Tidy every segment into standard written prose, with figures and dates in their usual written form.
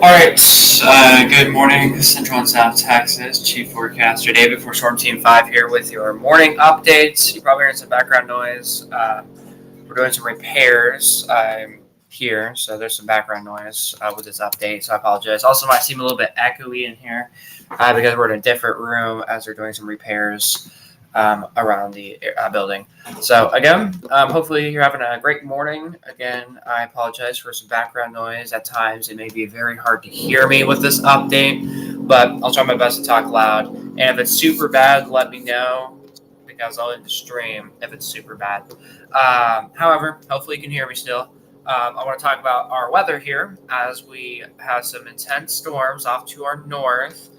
All right. Good morning, Central and South Texas. Chief Forecaster David for Storm Team 5 here with your morning updates. You probably heard some background noise. We're doing some repairs here, so there's some background noise with this update, so I apologize. Also, might seem a little bit echoey in here because we're in a different room as we're doing some repairs around the building. So again, hopefully you're having a great morning. Again, I apologize for some background noise. At times it may be very hard to hear me with this update, but I'll try my best to talk loud. And if it's super bad, let me know because I'll end the stream if it's super bad. However, hopefully you can hear me still. I want to talk about our weather here as we have some intense storms off to our north,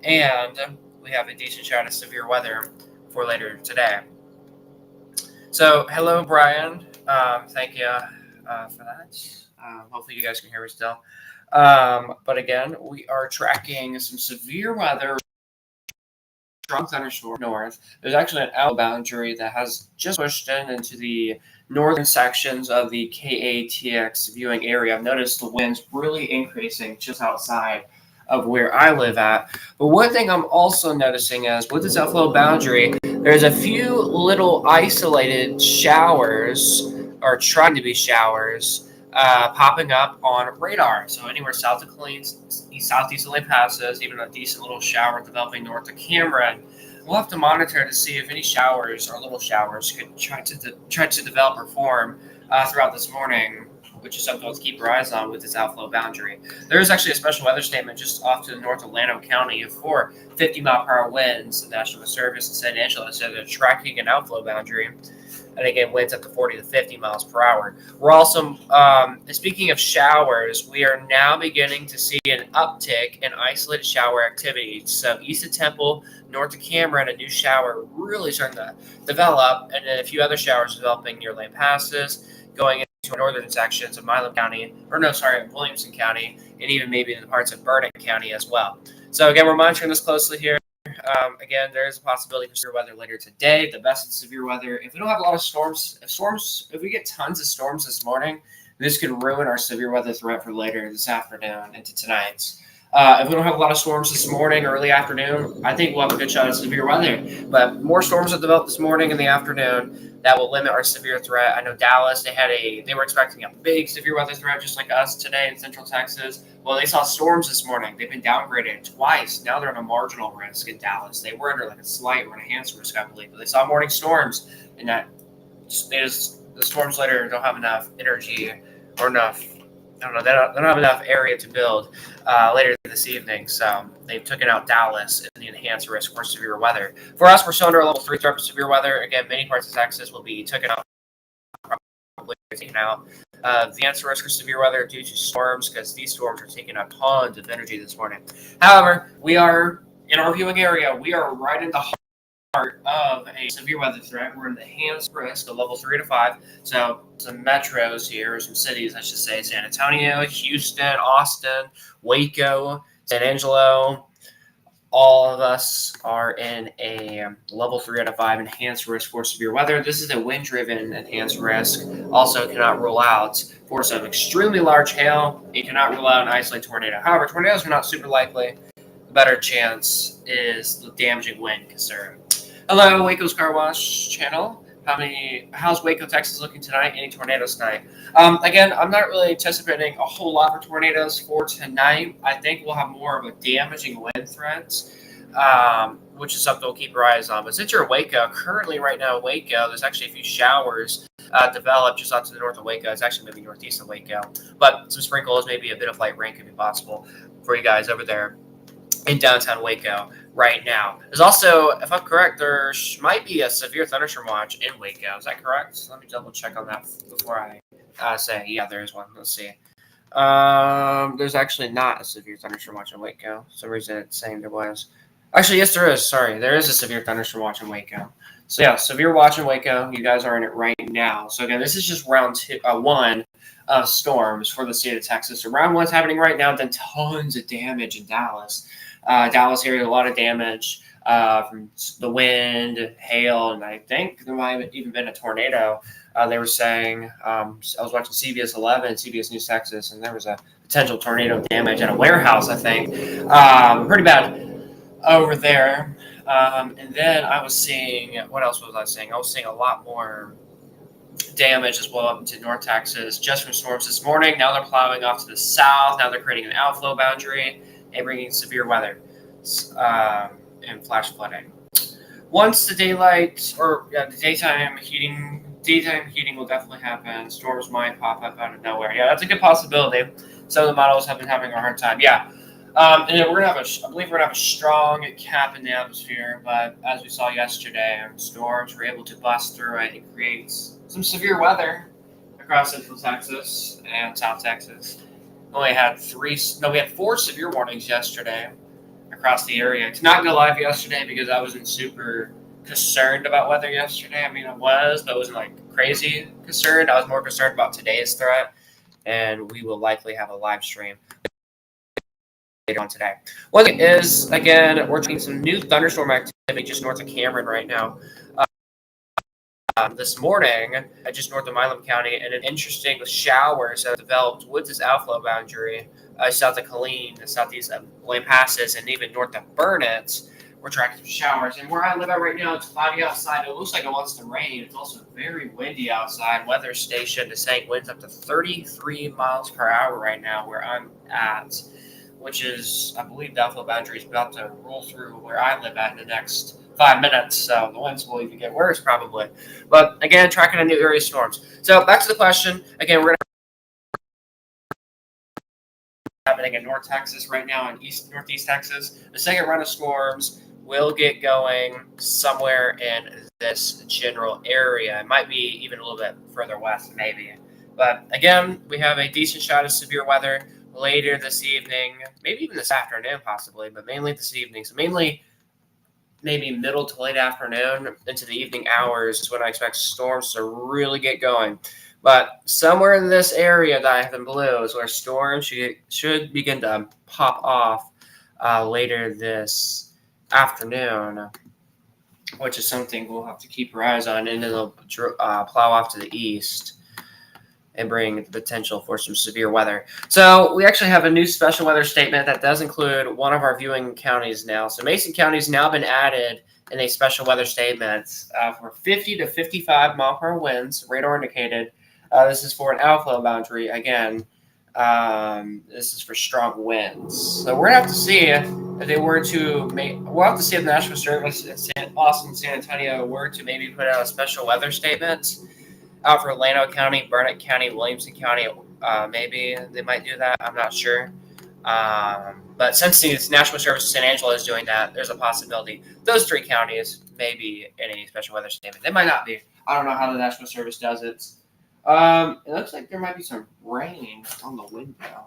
and we have a decent shot of severe weather for later today. So, hello, Brian. Thank you for that. Hopefully, you guys can hear me still. But again, we are tracking some severe weather. Strong thunderstorm north. There's actually an out boundary that has just pushed into the northern sections of the KATX viewing area. I've noticed the winds really increasing just outside of where I live at. But one thing I'm also noticing is with this outflow boundary, there's a few little isolated showers, or trying to be showers, popping up on radar. So anywhere south of Killeen, southeasterly passes, even a decent little shower developing north of Cameron. We'll have to monitor to see if any showers or little showers could try to develop or form throughout this morning, which is something to keep our eyes on with this outflow boundary. There is actually a special weather statement just off to the north of Llano County for 50-mile-per-hour winds. The National Weather Service in San Angelo said they're tracking an outflow boundary. And again, winds up to 40 to 50 miles per hour. We're also, speaking of showers, we are now beginning to see an uptick in isolated shower activity. So east of Temple, north of Cameron, a new shower really starting to develop, and then a few other showers developing near Lane Passes, going into northern sections of Williamson County, and even maybe in the parts of Burnett County as well. So again, we're monitoring this closely here. Again, there is a possibility for severe weather later today. The best of severe weather, if we don't have a lot of storms, if we get tons of storms this morning, this could ruin our severe weather threat for later this afternoon into tonight. If we don't have a lot of storms this morning, early afternoon, I think we'll have a good shot at severe weather. But more storms have developed this morning in the afternoon that will limit our severe threat. I know Dallas, they were expecting a big severe weather threat just like us today in Central Texas. Well, they saw storms this morning. They've been downgraded twice. Now they're at a marginal risk in Dallas. They were under like a slight or enhanced risk, I believe. But they saw morning storms, and the storms later don't have enough energy or enough. I don't know. They don't have enough area to build later this evening, so they've taken out Dallas in the enhanced risk for severe weather. For us, we're still under a level 3 threat for severe weather. Again, many parts of Texas will be taken out. The enhanced risk for severe weather due to storms, because these storms are taking up tons of energy this morning. However, we are in our viewing area. We are right in the heart of a severe weather threat. We're in the enhanced risk of level 3 to 5. So some metros here, or some cities, I should say: San Antonio, Houston, Austin, Waco, San Angelo. All of us are in a level 3 out of 5 enhanced risk for severe weather. This is a wind-driven enhanced risk. Also cannot rule out for some extremely large hail. You cannot rule out an isolated tornado. However, tornadoes are not super likely. The better chance is the damaging wind concern. Hello, Waco's Car Wash channel. How's Waco, Texas looking tonight? Any tornadoes tonight? Again, I'm not really anticipating a whole lot for tornadoes for tonight. I think we'll have more of a damaging wind threat, which is something we'll keep our eyes on. But since you're in Waco, currently right now in Waco, there's actually a few showers developed just out to the north of Waco. It's actually maybe northeast of Waco. But some sprinkles, maybe a bit of light rain could be possible for you guys over there in downtown Waco right now. There's also, if I'm correct, there might be a severe thunderstorm watch in Waco. Is that correct? Let me double check on that before I say, yeah, there is one. Let's see. There's actually not a severe thunderstorm watch in Waco. For some reason it's saying there was. Actually, yes, there is. Sorry, there is a severe thunderstorm watch in Waco. So yeah, severe watch in Waco. You guys are in it right now. So again, this is just round 1 of storms for the state of Texas. So round 1's happening right now. Then tons of damage in Dallas. Dallas area, a lot of damage from the wind, hail, and I think there might have even been a tornado. They were saying, I was watching CBS 11, CBS News Texas, and there was a potential tornado damage at a warehouse, I think. Pretty bad over there. And then I was seeing, what else was I seeing? I was seeing a lot more damage as well up into North Texas just from storms this morning. Now they're plowing off to the south. Now they're creating an outflow boundary and bringing severe weather and flash flooding. Once the the daytime heating will definitely happen. Storms might pop up out of nowhere. Yeah, that's a good possibility. Some of the models have been having a hard time. Yeah. And then I believe we're gonna have a strong cap in the atmosphere, but as we saw yesterday, storms were able to bust through it and create some severe weather across Central Texas and South Texas. We had 4 severe warnings yesterday across the area. It's not go live yesterday because I wasn't super concerned about weather yesterday. I mean, I was, but I wasn't like crazy concerned. I was more concerned about today's threat, and we will likely have a live stream later on today. One thing is, again, we're seeing some new thunderstorm activity just north of Cameron right now. This morning, just north of Milam County, and an interesting showers that developed with this outflow boundary south of Killeen, southeast of Lampasas, and even north of Burnett. We're tracking some showers. And where I live at right now, it's cloudy outside. It looks like it wants to rain. It's also very windy outside. Weather station is saying winds up to 33 miles per hour right now where I'm at, which is, I believe, the outflow boundary is about to roll through where I live at in the next 5 minutes, so the winds will even get worse probably. But again, tracking a new area storms. So back to the question. Again, we're going to happening in North Texas right now and northeast Texas. The second round of storms will get going somewhere in this general area. It might be even a little bit further west, maybe. But again, we have a decent shot of severe weather later this evening, maybe even this afternoon possibly, but mainly this evening. So mainly maybe middle to late afternoon into the evening hours is when I expect storms to really get going. But somewhere in this area that I have in blue is where storms should begin to pop off later this afternoon, which is something we'll have to keep our eyes on, and then they'll plow off to the east and bring the potential for some severe weather. So we actually have a new special weather statement that does include one of our viewing counties now. So Mason County has now been added in a special weather statement for 50 to 55 mile per hour winds, radar indicated. This is for an outflow boundary. Again, this is for strong winds. So we're gonna have to see if they were to we'll have to see if the National Service in Austin, San Antonio were to maybe put out a special weather statement out for Llano County, Burnett County, Williamson County. Maybe they might do that. I'm not sure. But since the National Service of San Angelo is doing that, there's a possibility those 3 counties may be in a special weather statement. They might not be. I don't know how the National Service does it. It looks like there might be some rain on the window.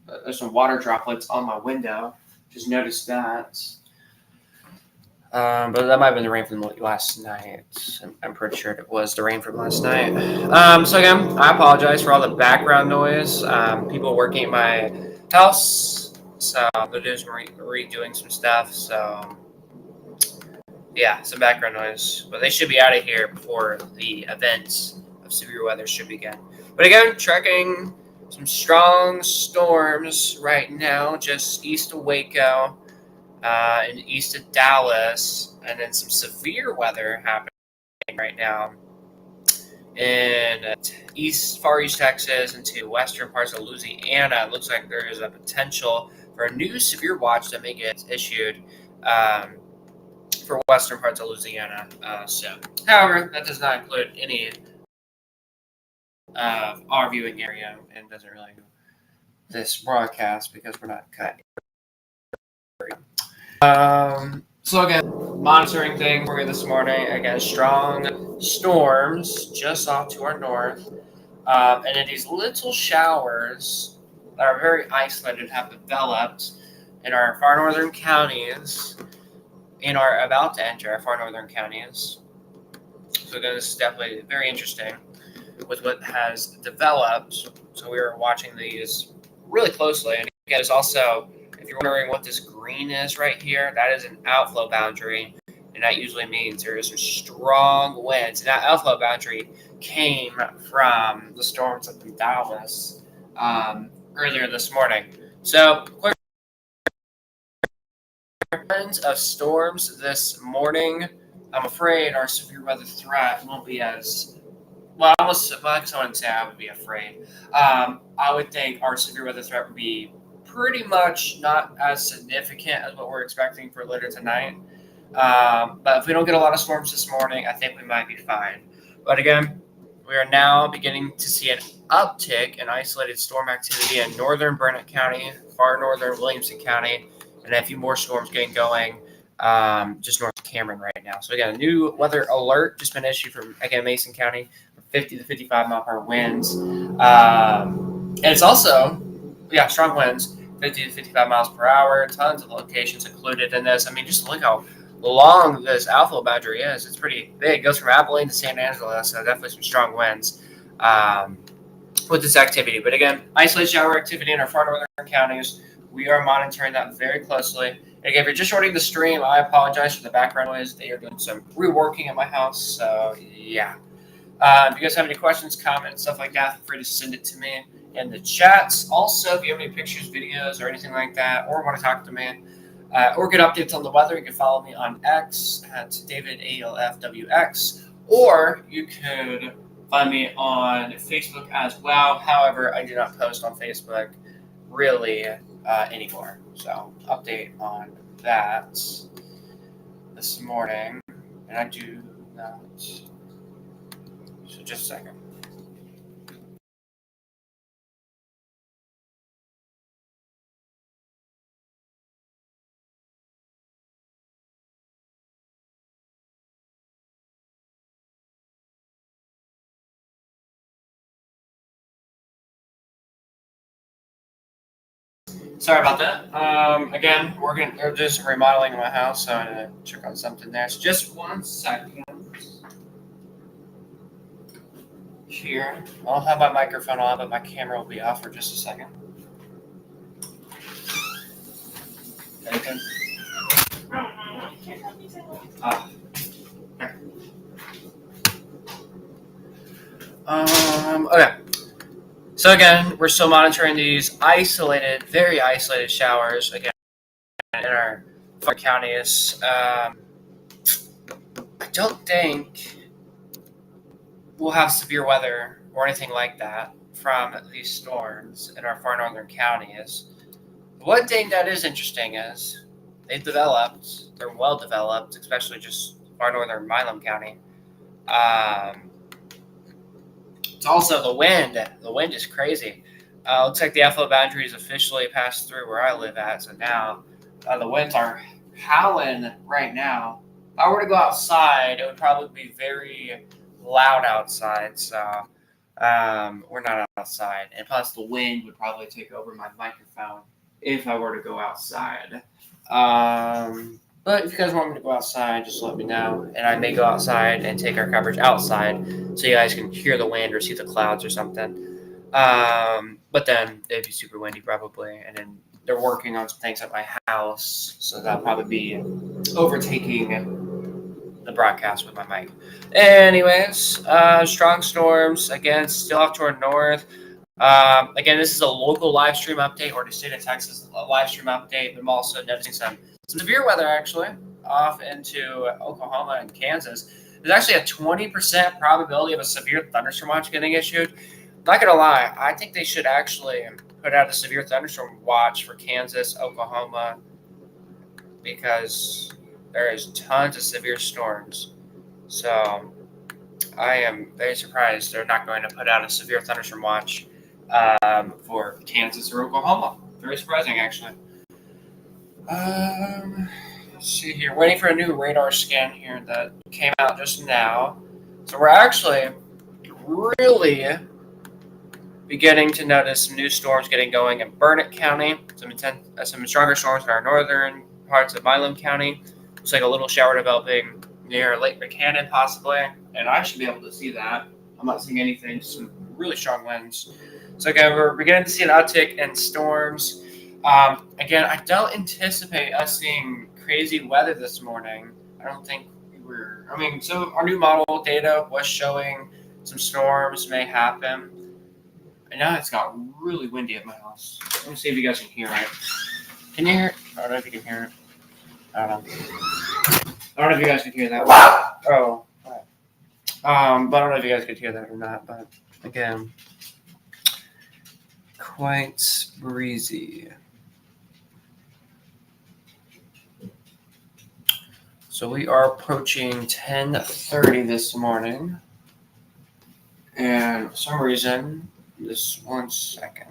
There's some water droplets on my window. Just noticed that. But that might have been the rain from last night. I'm pretty sure it was the rain from last night. So again, I apologize for all the background noise. People working at my house, so they're just redoing some stuff. So yeah, some background noise. But they should be out of here before the event of severe weather should begin. But again, tracking some strong storms right now, just east of Waco. And east of Dallas, and then some severe weather happening right now in far east Texas into western parts of Louisiana. It looks like there is a potential for a new severe watch that may get issued for western parts of Louisiana soon. However, that does not include any of our viewing area and doesn't really do this broadcast because we're not cut. So again, monitoring things for you this morning. Again, strong storms just off to our north. And then these little showers that are very isolated have developed in our far northern counties and are about to enter our far northern counties. So again, this is definitely very interesting with what has developed. So we are watching these really closely. And again, there's also, if you're wondering what this green is right here, that is an outflow boundary. And that usually means there is some strong winds. And that outflow boundary came from the storms up in Dallas earlier this morning. So, quick of storms this morning. I'm afraid our severe weather threat won't be as well. I wouldn't say I would be afraid. I would think our severe weather threat would be pretty much not as significant as what we're expecting for later tonight. But if we don't get a lot of storms this morning, I think we might be fine. But again, we are now beginning to see an uptick in isolated storm activity in northern Burnett County, far northern Williamson County, and a few more storms getting going just north of Cameron right now. So again, a new weather alert just been issued from, again, Mason County, for 50 to 55 mile per hour winds. And it's also, strong winds, 50 to 55 miles per hour, tons of locations included in this. I mean, just look how long this Alford boundary is. It's pretty big. It goes from Abilene to San Angelo, so definitely some strong winds with this activity. But again, isolated shower activity in our far northern counties. We are monitoring that very closely. And again, if you're just joining the stream, I apologize for the background noise. They are doing some reworking at my house, so yeah. If you guys have any questions, comments, stuff like that, feel free to send it to me in the chats. Also, if you have any pictures, videos, or anything like that, or want to talk to me, or get updates on the weather, you can follow me on X at DavidALFWX, or you could find me on Facebook as well. However, I do not post on Facebook really anymore. So, update on that this morning, and I do not. So, just a second. Sorry about that. Again, we're doing some remodeling in my house, so I'm gonna check on something there. So just 1 second. Here, I'll have my microphone on, but my camera will be off for just a second. Anything? Okay. So again, we're still monitoring these very isolated showers again in our counties. I don't think we'll have severe weather or anything like that from these storms in our far northern counties. One thing that is interesting is they're well developed, especially just far northern Milam County. It's also the wind. The wind is crazy. Looks like the Alford boundary is officially passed through where I live at. So now the winds are howling right now. If I were to go outside, it would probably be very loud outside. So we're not outside. And plus, the wind would probably take over my microphone if I were to go outside. But if you guys want me to go outside, just let me know. And I may go outside and take our coverage outside so you guys can hear the wind or see the clouds or something. But then it'd be super windy probably. And then they're working on some things at my house. So that'll probably be overtaking the broadcast with my mic. Anyways, strong storms. Again, still off toward north. Again, this is a local live stream update, or the state of Texas live stream update. But I'm also noticing some severe weather actually off into Oklahoma and Kansas. There's actually a 20% probability of a severe thunderstorm watch getting issued. Not gonna lie, I think they should actually put out a severe thunderstorm watch for Kansas, Oklahoma, because there is tons of severe storms. So I am very surprised they're not going to put out a severe thunderstorm watch for Kansas or Oklahoma. Very surprising, actually. Let's see here. Waiting for a new radar scan here that came out just now. So we're actually really beginning to notice some new storms getting going in Burnett County. Some stronger storms in our northern parts of Milam County. Looks like a little shower developing near Lake Buchanan, possibly. And I should be able to see that. I'm not seeing anything. Just some really strong winds. So again, we're beginning to see an uptick in storms. Again, I don't anticipate us seeing crazy weather this morning. I don't think so our new model data was showing some storms may happen. And now it's got really windy at my house. Let me see if you guys can hear it. Can you hear it? I don't know if you can hear it. I don't know. I don't know if you guys can hear that. Oh. But I don't know if you guys could hear that or not. But again, quite breezy. So we are approaching 10:30 this morning. And for some reason, just 1 second.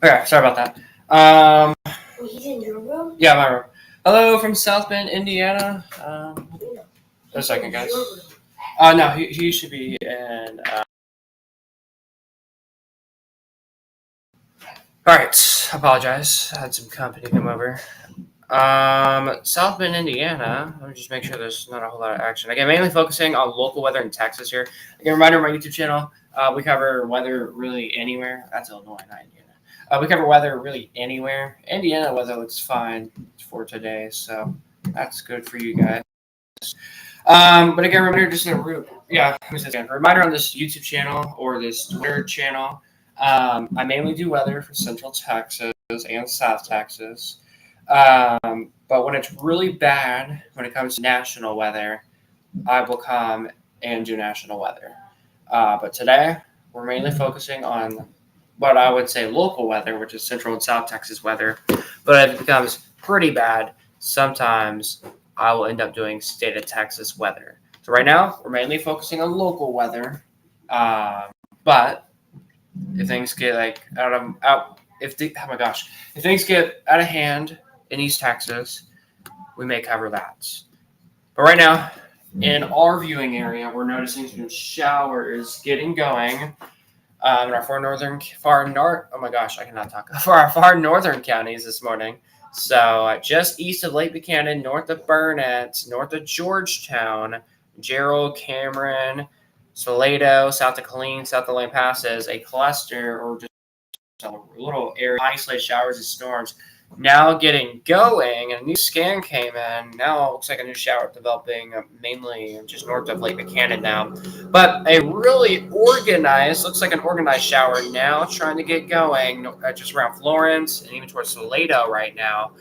Okay, sorry about that. He's in your room? Yeah, my room. Hello from South Bend, Indiana. A second, guys. No, he should be in. All right, apologize. I had some company come over. South Bend, Indiana. Let me just make sure there's not a whole lot of action. Again, mainly focusing on local weather in Texas here. Again, reminder on my YouTube channel, we cover weather really anywhere. That's Illinois, not Indiana. We cover weather really anywhere. Indiana weather looks fine for today, so that's good for you guys. But again, reminder just a reminder on this YouTube channel or this Twitter channel. I mainly do weather for Central Texas and South Texas. But when it's really bad, when it comes to national weather, I will come and do national weather. But today, we're mainly focusing on what I would say local weather, which is Central and South Texas weather. But if it becomes pretty bad, sometimes I will end up doing state of Texas weather. So right now, we're mainly focusing on local weather. But if things get if things get out of hand in East Texas, we may cover that. But right now, in our viewing area, we're noticing some showers getting going in our far northern counties this morning. So just east of Lake Buchanan, north of Burnett, north of Georgetown, Gerald, Cameron, Salado, south of Killeen, south of Lane Passes, a cluster or just a little area isolated showers and storms now getting going. And a new scan came in. Now it looks like a new shower developing mainly just north of Lake Buchanan now. But a really looks like an organized shower now trying to get going just around Florence and even towards Salado right now,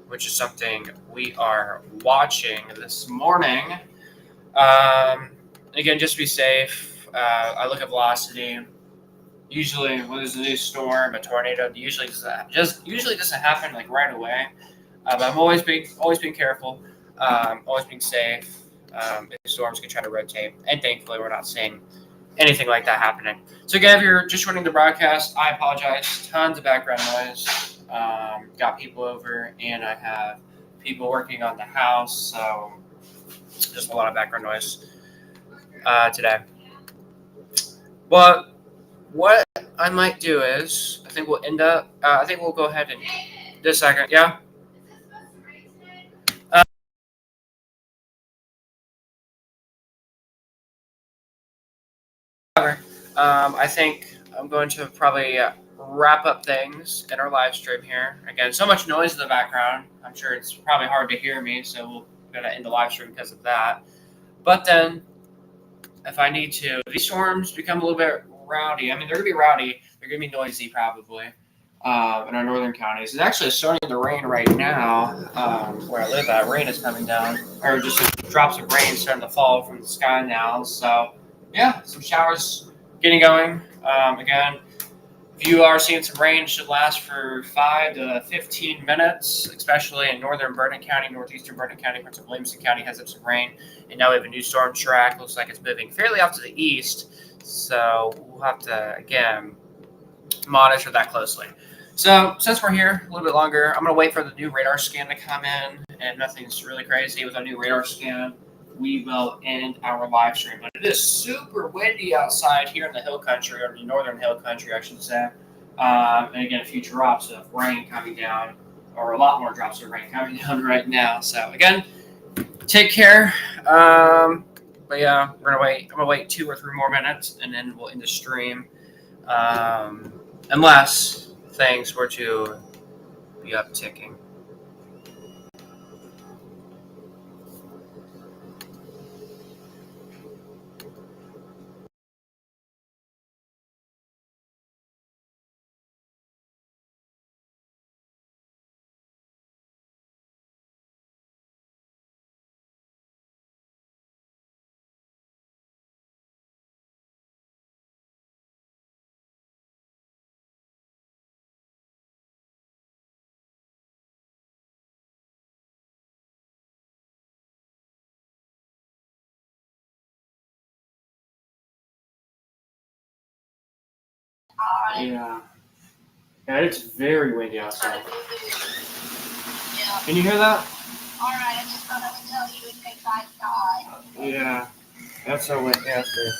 which is something we are watching this morning. Again, just be safe. I look at velocity. Usually, when there's a new storm, a tornado, usually doesn't happen like right away. But I'm always being careful, always being safe. Storms can try to rotate, and thankfully, we're not seeing anything like that happening. So again, if you're just joining the broadcast, I apologize. Tons of background noise. Got people over, and I have people working on the house, so just a lot of background noise today. But what I might do is, I think we'll go ahead and just a second, yeah? I think I'm going to probably wrap up things in our live stream here. Again, so much noise in the background. I'm sure it's probably hard to hear me, so we'll go to end the live stream because of that. But then, if I need to, these storms become a little bit rowdy. I mean, they're going to be rowdy. They're going to be noisy, probably, in our northern counties. It's actually starting to rain right now where I live at. Rain is coming down, or just drops of rain starting to fall from the sky now. So, yeah, some showers getting going. Again, if you are seeing some rain, it should last for 5 to 15 minutes, especially in northern Burnett County, northeastern Burnett County, parts of Williamson County has some rain. And now we have a new storm track. Looks like it's moving fairly off to the east. So we'll have to, again, monitor that closely. So since we're here a little bit longer, I'm going to wait for the new radar scan to come in. And nothing's really crazy with our new radar scan. We will end our live stream. But it is super windy outside here in the hill country, or the northern hill country, I should say. And again, a few drops of rain coming down, or a lot more drops of rain coming down right now. So again, take care. But yeah, we're gonna wait. I'm gonna wait 2 or 3 more minutes, and then we'll end the stream. Unless things were to be upticking. Yeah. Yeah, it's very windy outside. Can you hear that? Alright, I just thought I would tell you in case I die. Yeah. That's so windy out there.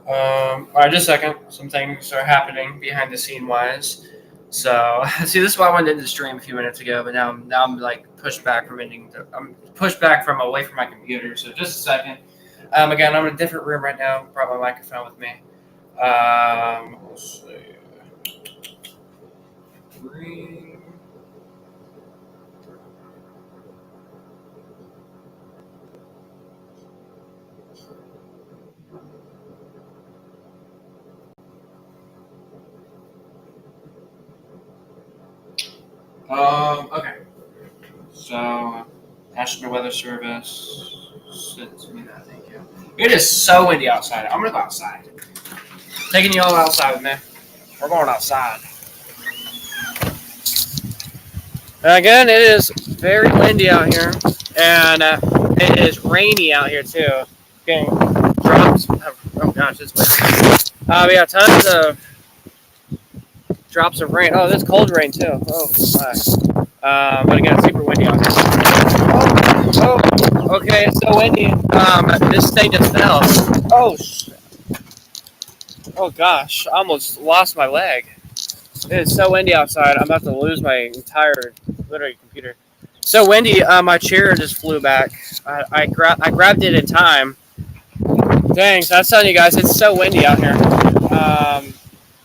All right, just a second. Some things are happening behind the scene wise. So, see, this is why I wanted to end the stream a few minutes ago, but now I'm like pushed back from ending. I'm pushed back from away from my computer. So, just a second. Again, I'm in a different room right now. Brought my microphone with me. Let's see. Green. Okay. So, National Weather Service sends me that. Thank you. It is so windy outside. I'm gonna go outside. Taking you all outside with me. We're going outside. Again, it is very windy out here, and it is rainy out here too. Getting drops. Oh gosh, it's windy. We got tons of drops of rain. Oh, there's cold rain too. Oh my. But again, it's super windy out here. Oh, okay, it's so windy. This thing just fell. Oh, oh gosh, I almost lost my leg. It is so windy outside. I'm about to lose my entire, literally, computer. So windy. My chair just flew back. I grabbed it in time. Dang, so I was telling you guys, it's so windy out here.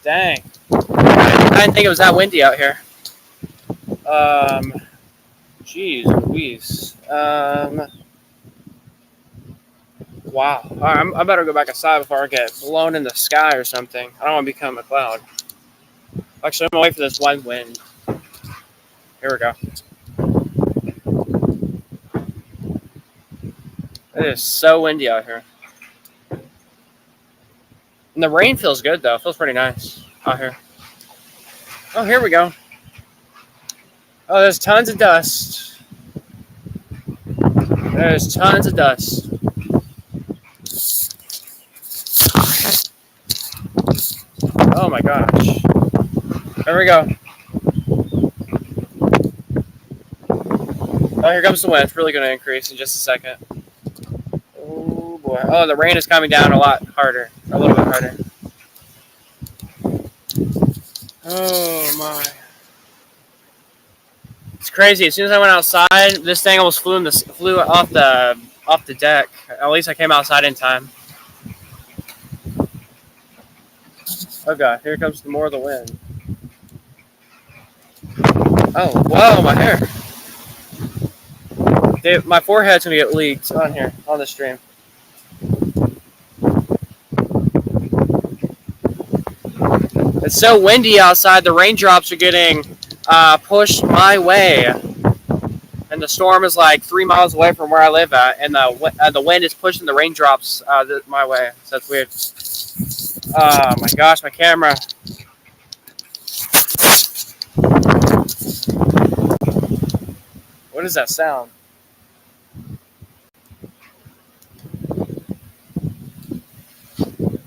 Dang. I didn't think it was that windy out here. Jeez Louise. Wow. All right, I better go back outside before I get blown in the sky or something. I don't want to become a cloud. Actually, I'm going to wait for this one wind. Here we go. It is so windy out here. And the rain feels good, though. It feels pretty nice out here. Oh, here we go. Oh, there's tons of dust. There's tons of dust. Oh my gosh. There we go. Oh, here comes the wind. It's really going to increase in just a second. Oh boy. Oh, the rain is coming down a lot harder. A little bit harder. Oh my. It's crazy. As soon as I went outside, this thing almost flew off the deck. At least I came outside in time. Oh god, here comes more of the wind. Oh, whoa, my hair. Dude, my forehead's gonna get leaked on here, on the stream. It's so windy outside, the raindrops are getting pushed my way. And the storm is like 3 miles away from where I live at, and the wind is pushing the raindrops my way. So that's weird. Oh my gosh, my camera. What is that sound?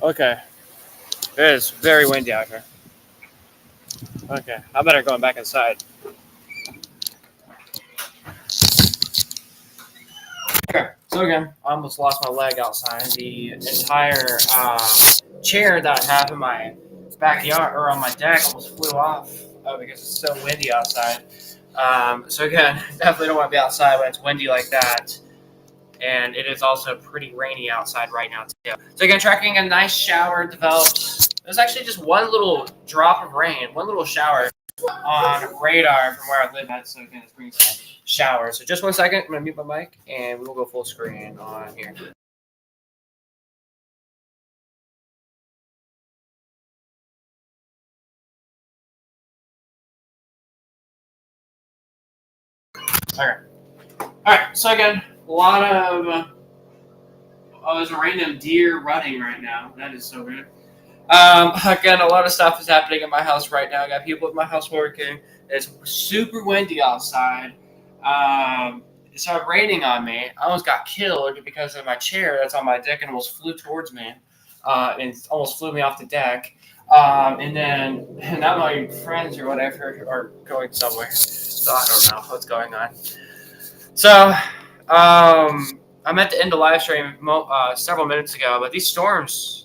Okay. It is very windy out here. Okay, I better go back inside. Okay, so again, I almost lost my leg outside. The entire chair that I have in my backyard or on my deck almost flew off because it's so windy outside. So again, definitely don't want to be outside when it's windy like that. And it is also pretty rainy outside right now too. So again, tracking a nice shower developed. There's actually just one little drop of rain, one little shower on radar from where I live at. So again, it's bringing some shower. So just 1 second, I'm gonna mute my mic and we will go full screen on here. Okay. All right. So again, a lot of there's a random deer running right now. That is so weird. Again, a lot of stuff is happening in my house right now. I got people in my house working. It's super windy outside. It started raining on me. I almost got killed because of my chair that's on my deck and almost flew towards me. And almost flew me off the deck. And now my friends or whatever are going somewhere. So I don't know what's going on. So, I'm at the end of live stream several minutes ago, but these storms.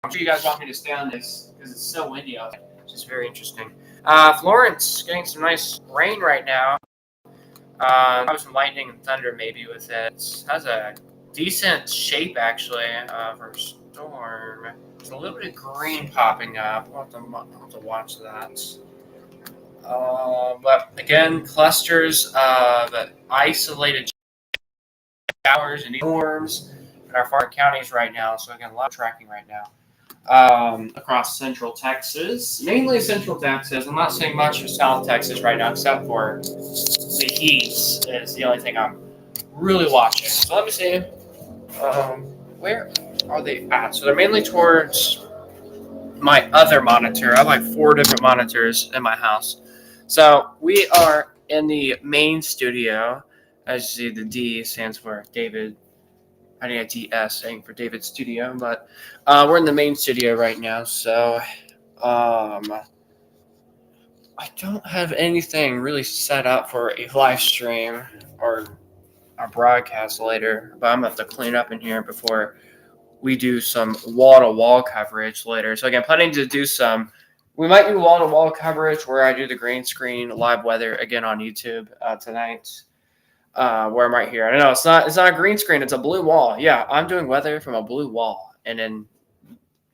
I'm sure you guys want me to stay on this because it's so windy out there. It's just very interesting. Florence getting some nice rain right now. Probably some lightning and thunder maybe with it. It has a decent shape actually for a storm. There's a little bit of green popping up. I'll have to watch that. But again, clusters of isolated showers and storms in our farm counties right now. So again, a lot of tracking right now. Across central Texas, mainly central Texas. I'm not seeing much of South Texas right now, except for the heat is the only thing I'm really watching. So let me see. Where are they at? So they're mainly towards my other monitor. I have like 4 different monitors in my house. So we are in the main studio. As you see, the D stands for David. I need a DS saying for David Studio, but we're in the main studio right now, so I don't have anything really set up for a live stream or a broadcast later, but I'm going to have to clean up in here before we do some wall-to-wall coverage later. So again, planning to do we might do wall-to-wall coverage where I do the green screen live weather again on YouTube tonight. Where I'm right here. I know it's not a green screen, it's a blue wall. Yeah, I'm doing weather from a blue wall. And then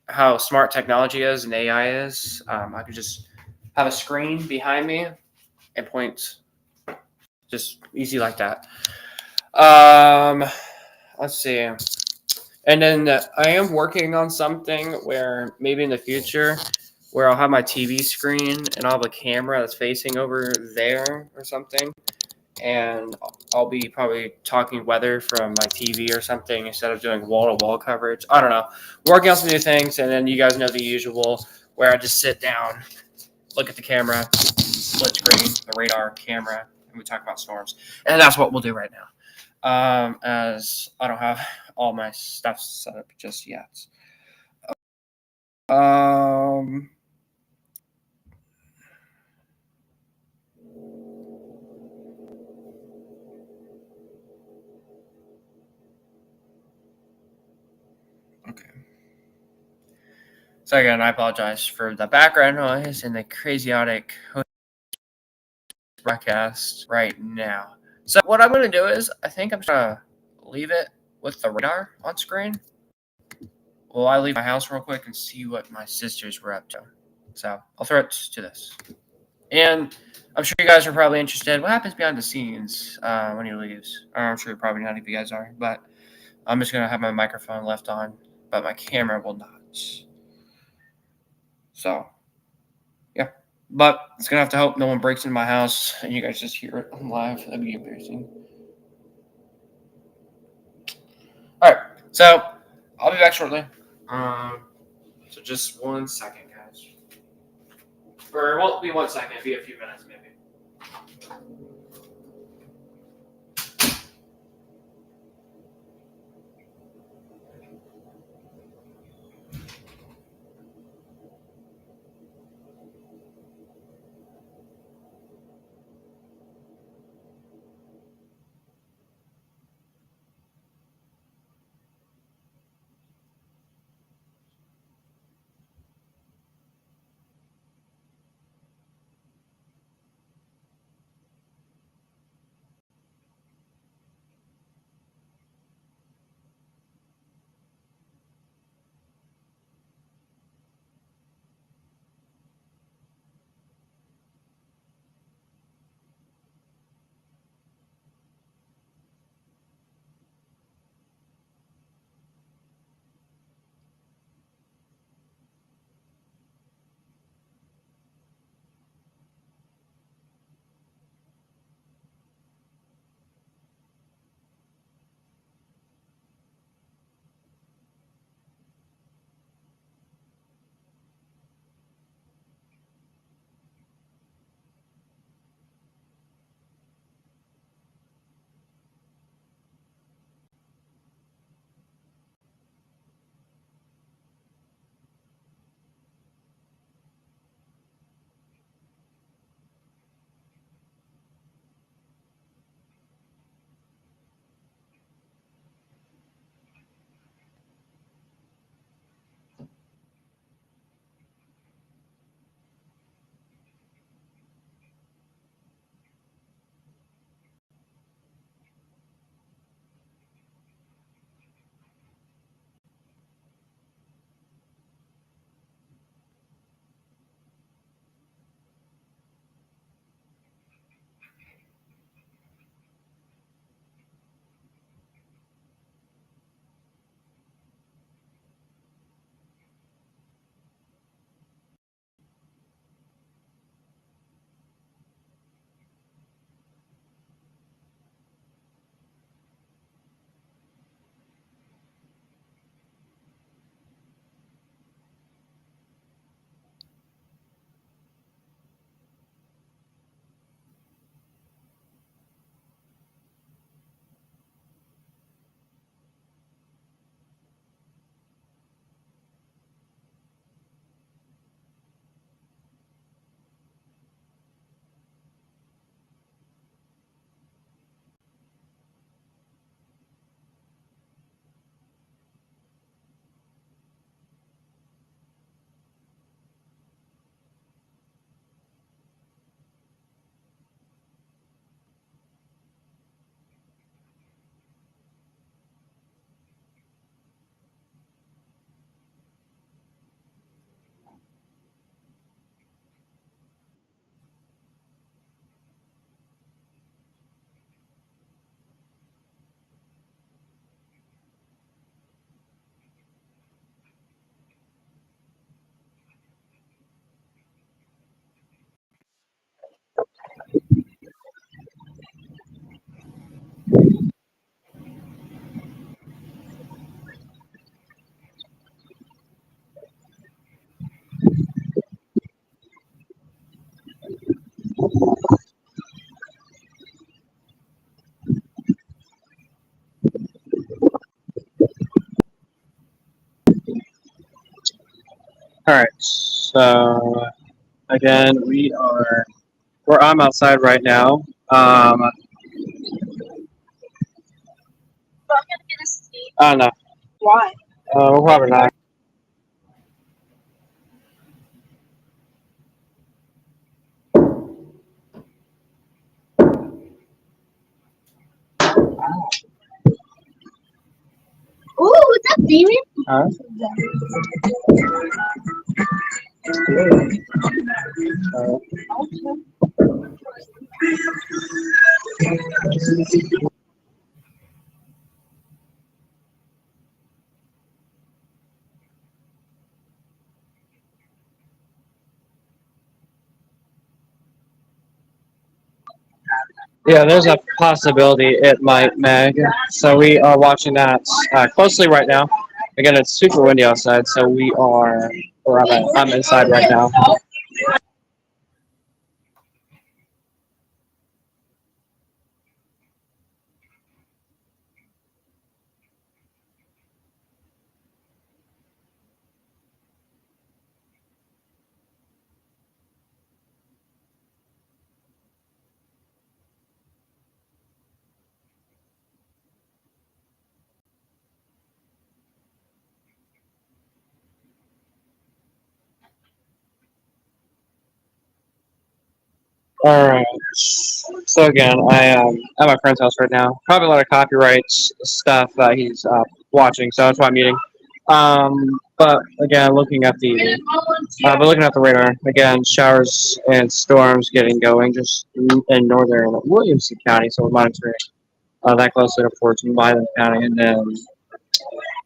how smart technology is and AI is, I could just have a screen behind me and point just easy like that. Let's see. And then I am working on something where maybe in the future where I'll have my TV screen and I'll have a camera that's facing over there or something. And I'll be probably talking weather from my TV or something instead of doing wall-to-wall coverage. I don't know. Working on some new things, and then you guys know the usual where I just sit down, look at the camera, split screen, the radar camera, and we talk about storms, and that's what we'll do right now. As I don't have all my stuff set up just yet. Um, okay. So again, I apologize for the background noise and the crazy-otic broadcast right now. So what I'm going to do is, I think I'm just going to leave it with the radar on screen. Well, I leave my house real quick and see what my sisters were up to. So I'll throw it to this. And I'm sure you guys are probably interested. What happens behind the scenes when he leaves? I'm sure probably none of you guys are, but I'm just going to have my microphone left on, but my camera will not. So, yeah. But it's going to have to hope no one breaks into my house and you guys just hear it on live. That'd be embarrassing. All right. So, I'll be back shortly. So just 1 second, guys. Or it won't be 1 second. It'll be a few minutes, maybe. All right. So again, where I'm outside right now. So I'm gonna get a seat. I don't know. Why? We're probably not. Ooh, what's up, Damon? Huh? Yeah, there's a possibility it might, Meg. So we are watching that closely right now. Again, it's super windy outside, so I'm inside right now. All right. So again, I am at my friend's house right now. Probably a lot of copyright stuff that he's watching, so that's why I'm muting. But again, looking at the radar again, showers and storms getting going just in northern Williamson County. So we're monitoring that closely towards Milam County, and then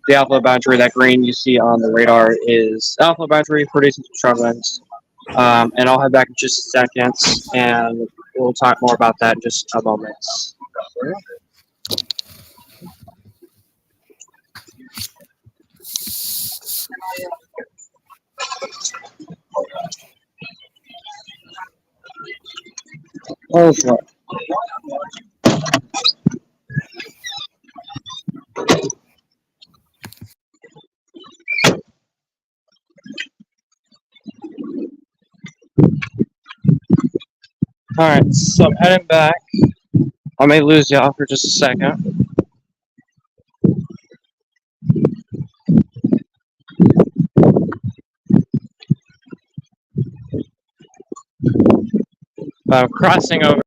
the Alpha boundary. That green you see on the radar is Alpha boundary producing some strong winds. And I'll head back in just a second, and we'll talk more about that in just a moment. Okay. All right, so I'm heading back. I may lose y'all for just a second. Crossing over.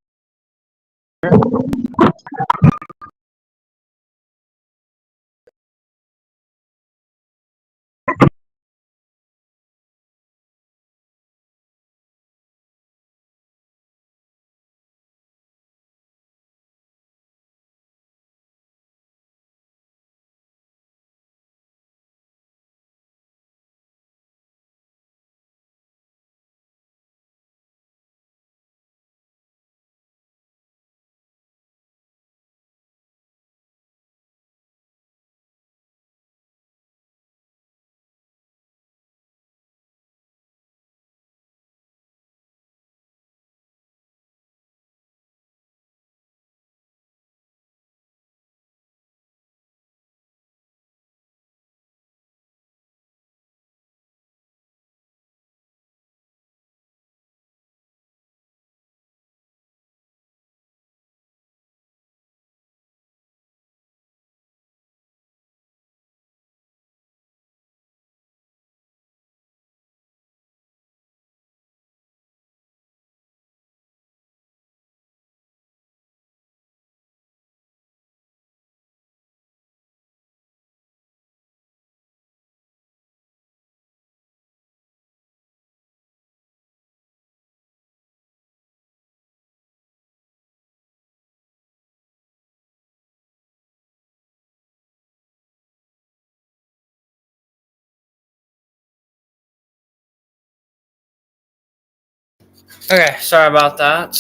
Okay, sorry about that.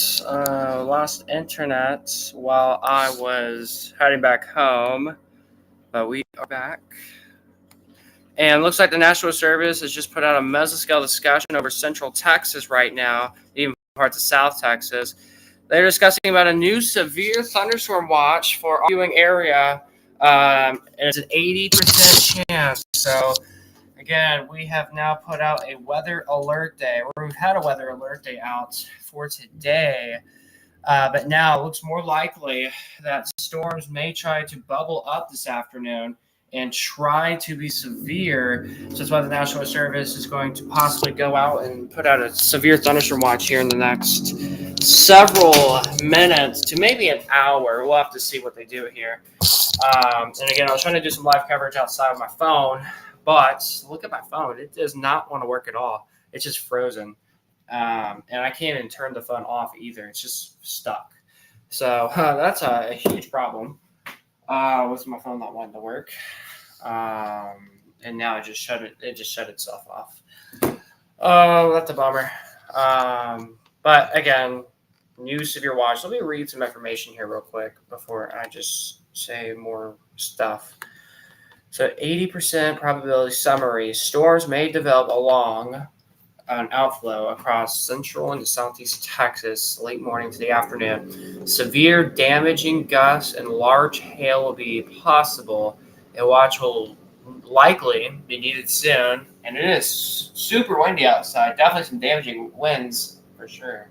Lost internet while I was heading back home, but we are back. And it looks like the National Service has just put out a mesoscale discussion over Central Texas right now, even parts of South Texas. They're discussing about a new severe thunderstorm watch for our viewing area, and it's an 80% chance. So again, we have now put out a weather alert day, or we've had a weather alert day out for today. But now it looks more likely that storms may try to bubble up this afternoon and try to be severe. So that's why the National Weather Service is going to possibly go out and put out a severe thunderstorm watch here in the next several minutes to maybe an hour. We'll have to see what they do here. And again, I was trying to do some live coverage outside of my phone, but look at my phone. It does not want to work at all. It's just frozen. And I can't even turn the phone off either. It's just stuck. So that's a huge problem with my phone not wanting to work. And now it just shut itself off. Oh, that's a bummer. But again, new severe watch. Let me read some information here real quick before I just say more stuff. So 80% probability summary. Storms may develop along an outflow across central and southeast Texas late morning to the afternoon. Severe damaging gusts and large hail will be possible. A watch will likely be needed soon, and it is super windy outside. Definitely some damaging winds for sure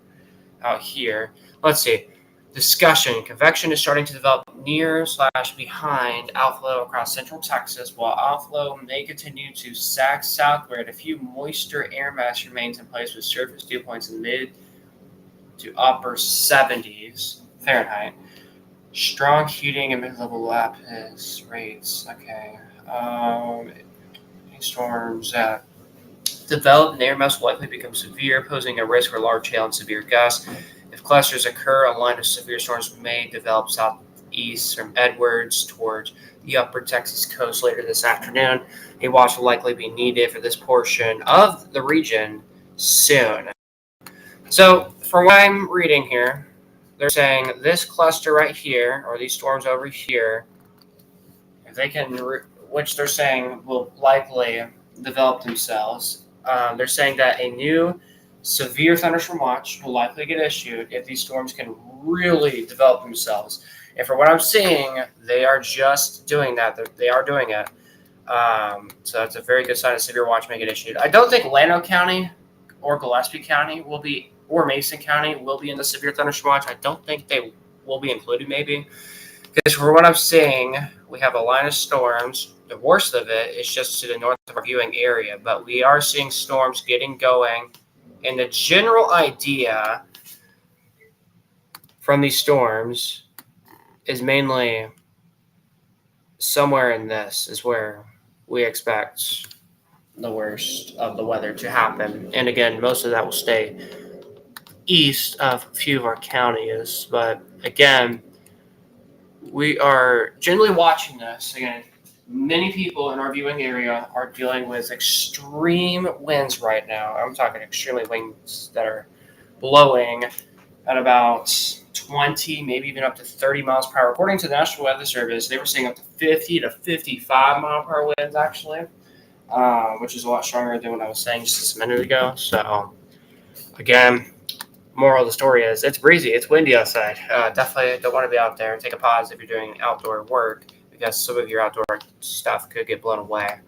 out here. Let's see. Discussion. Convection is starting to develop near/behind outflow across central Texas, while outflow may continue to sag southward. A few moisture air mass remains in place with surface dew points in mid to upper 70s Fahrenheit. Strong heating and mid-level lapis rates. Okay. Storms that develop and air mass will likely become severe, posing a risk for large hail and severe gusts. If clusters occur, a line of severe storms may develop southeast from Edwards towards the upper Texas coast later this afternoon. A watch will likely be needed for this portion of the region soon. So, from what I'm reading here, they're saying this cluster right here, or these storms over here, if they can, which they're saying will likely develop themselves, they're saying that a new severe thunderstorm watch will likely get issued if these storms can really develop themselves. And for what I'm seeing, they are just doing that. They are doing it. So that's a very good sign. A severe watch may get issued. I don't think Llano County or Gillespie County will be, or Mason County will be in the severe thunderstorm watch. I don't think they will be included, maybe. Because for what I'm seeing, we have a line of storms. The worst of it is just to the north of our viewing area. But we are seeing storms getting going. And the general idea from these storms is mainly somewhere in this is where we expect the worst of the weather to happen. And again, most of that will stay east of a few of our counties. But again, we are generally watching this. Again, many people in our viewing area are dealing with extreme winds right now. I'm talking extremely winds that are blowing at about 20, maybe even up to 30 miles per hour. According to the National Weather Service, they were seeing up to 50 to 55 mile per hour winds, actually, which is a lot stronger than what I was saying just a minute ago. So, again, moral of the story is it's breezy, it's windy outside. Definitely don't want to be out there. Take a pause if you're doing outdoor work because some of your outdoor stuff could get blown away.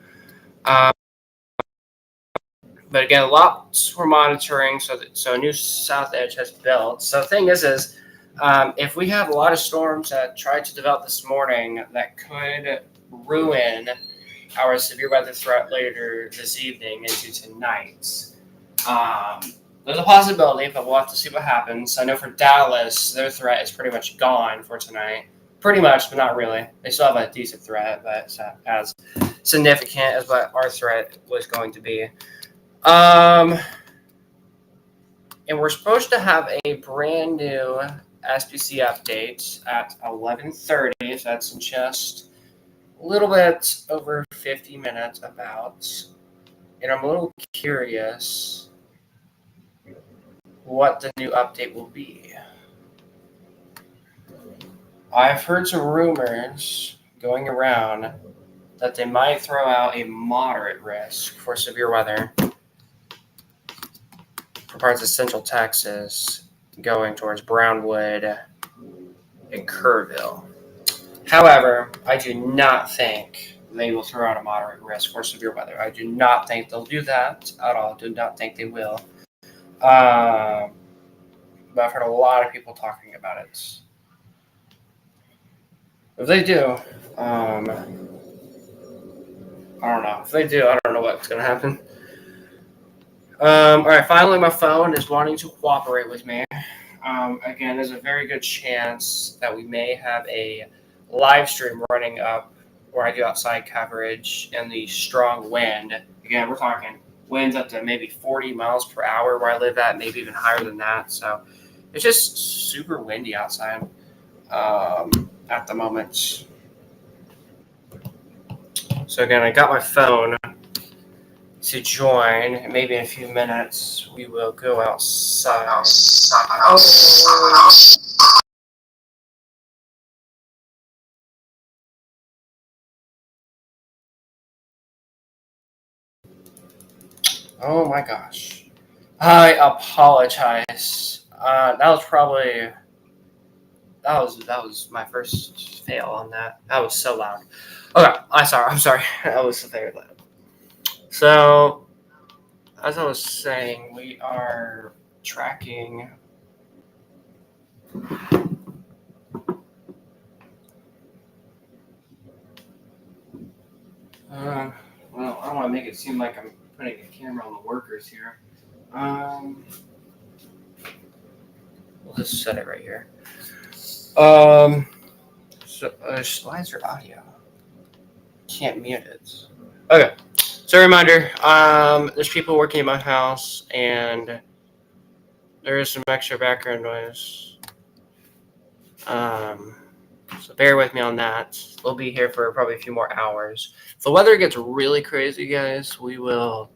But again, lots we're monitoring. So a new south edge has built. So the thing is if we have a lot of storms that tried to develop this morning that could ruin our severe weather threat later this evening into tonight. There's a possibility, but we'll have to see what happens. I know for Dallas, their threat is pretty much gone for tonight. Pretty much, but not really. They still have a decent threat, but it's not as significant as what our threat was going to be. And we're supposed to have a brand new SPC update at 11:30. So that's in just a little bit over 50 minutes about. And I'm a little curious what the new update will be. I've heard some rumors going around that they might throw out a moderate risk for severe weather for parts of central Texas going towards Brownwood and Kerrville. However, I do not think they will throw out a moderate risk for severe weather. I do not think they'll do that at all. Do not think they will. But I've heard a lot of people talking about it. If they do, I don't know. If they do, I don't know what's going to happen. All right, finally, my phone is wanting to cooperate with me. Again, there's a very good chance that we may have a live stream running up where I do outside coverage and the strong wind. Again, we're talking winds up to maybe 40 miles per hour where I live at, maybe even higher than that. So it's just super windy outside at the moment. So again, I got my phone to join. Maybe in a few minutes we will go outside. Oh my gosh. I apologize. That was my first fail on that. That was so loud. Okay, I'm sorry. That was very loud. So as I was saying, we are tracking. Well, I don't want to make it seem like I'm putting a camera on the workers here. We'll just set it right here. So why is your audio? Can't mute it. Okay. So reminder, there's people working in my house and there is some extra background noise. So bear with me on that. We'll be here for probably a few more hours. If the weather gets really crazy, guys, we will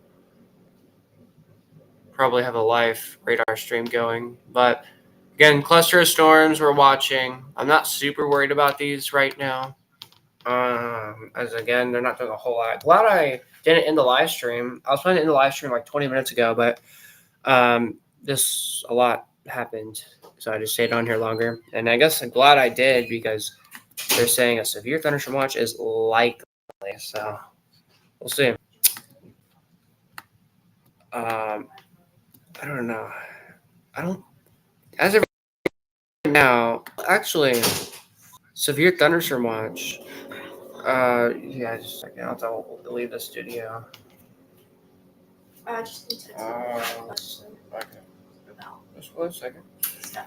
probably have a live radar stream going. But again, cluster of storms we're watching. I'm not super worried about these right now. As again, they're not doing a whole lot. Glad I didn't end the live stream. I was planning to end the live stream like 20 minutes ago, but a lot happened, so I just stayed on here longer. And I guess I'm glad I did because they're saying a severe thunderstorm watch is likely. So we'll see. I don't know. As of now, actually, severe thunderstorm watch. Yeah, just a second. I'll have to leave the studio. I just need to question Okay. about Just 1 second. stuff.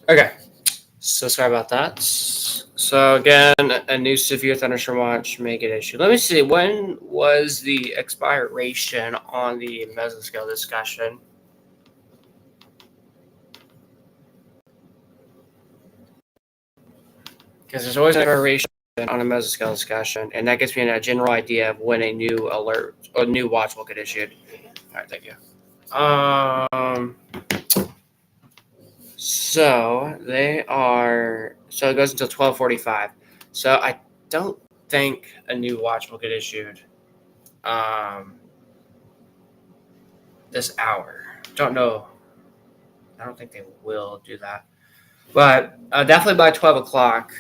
Okay. So sorry about that. So again, a new severe thunderstorm watch may get issued. Let me see. When was the expiration on the mesoscale discussion? Because there's always an expiration on a mesoscale discussion, and that gives me a general idea of when a new alert or new watch will get issued. All right, thank you. So they are. So it goes until 12:45. So I don't think a new watch will get issued. This hour. Don't know. I don't think they will do that. But definitely by 12 o'clock,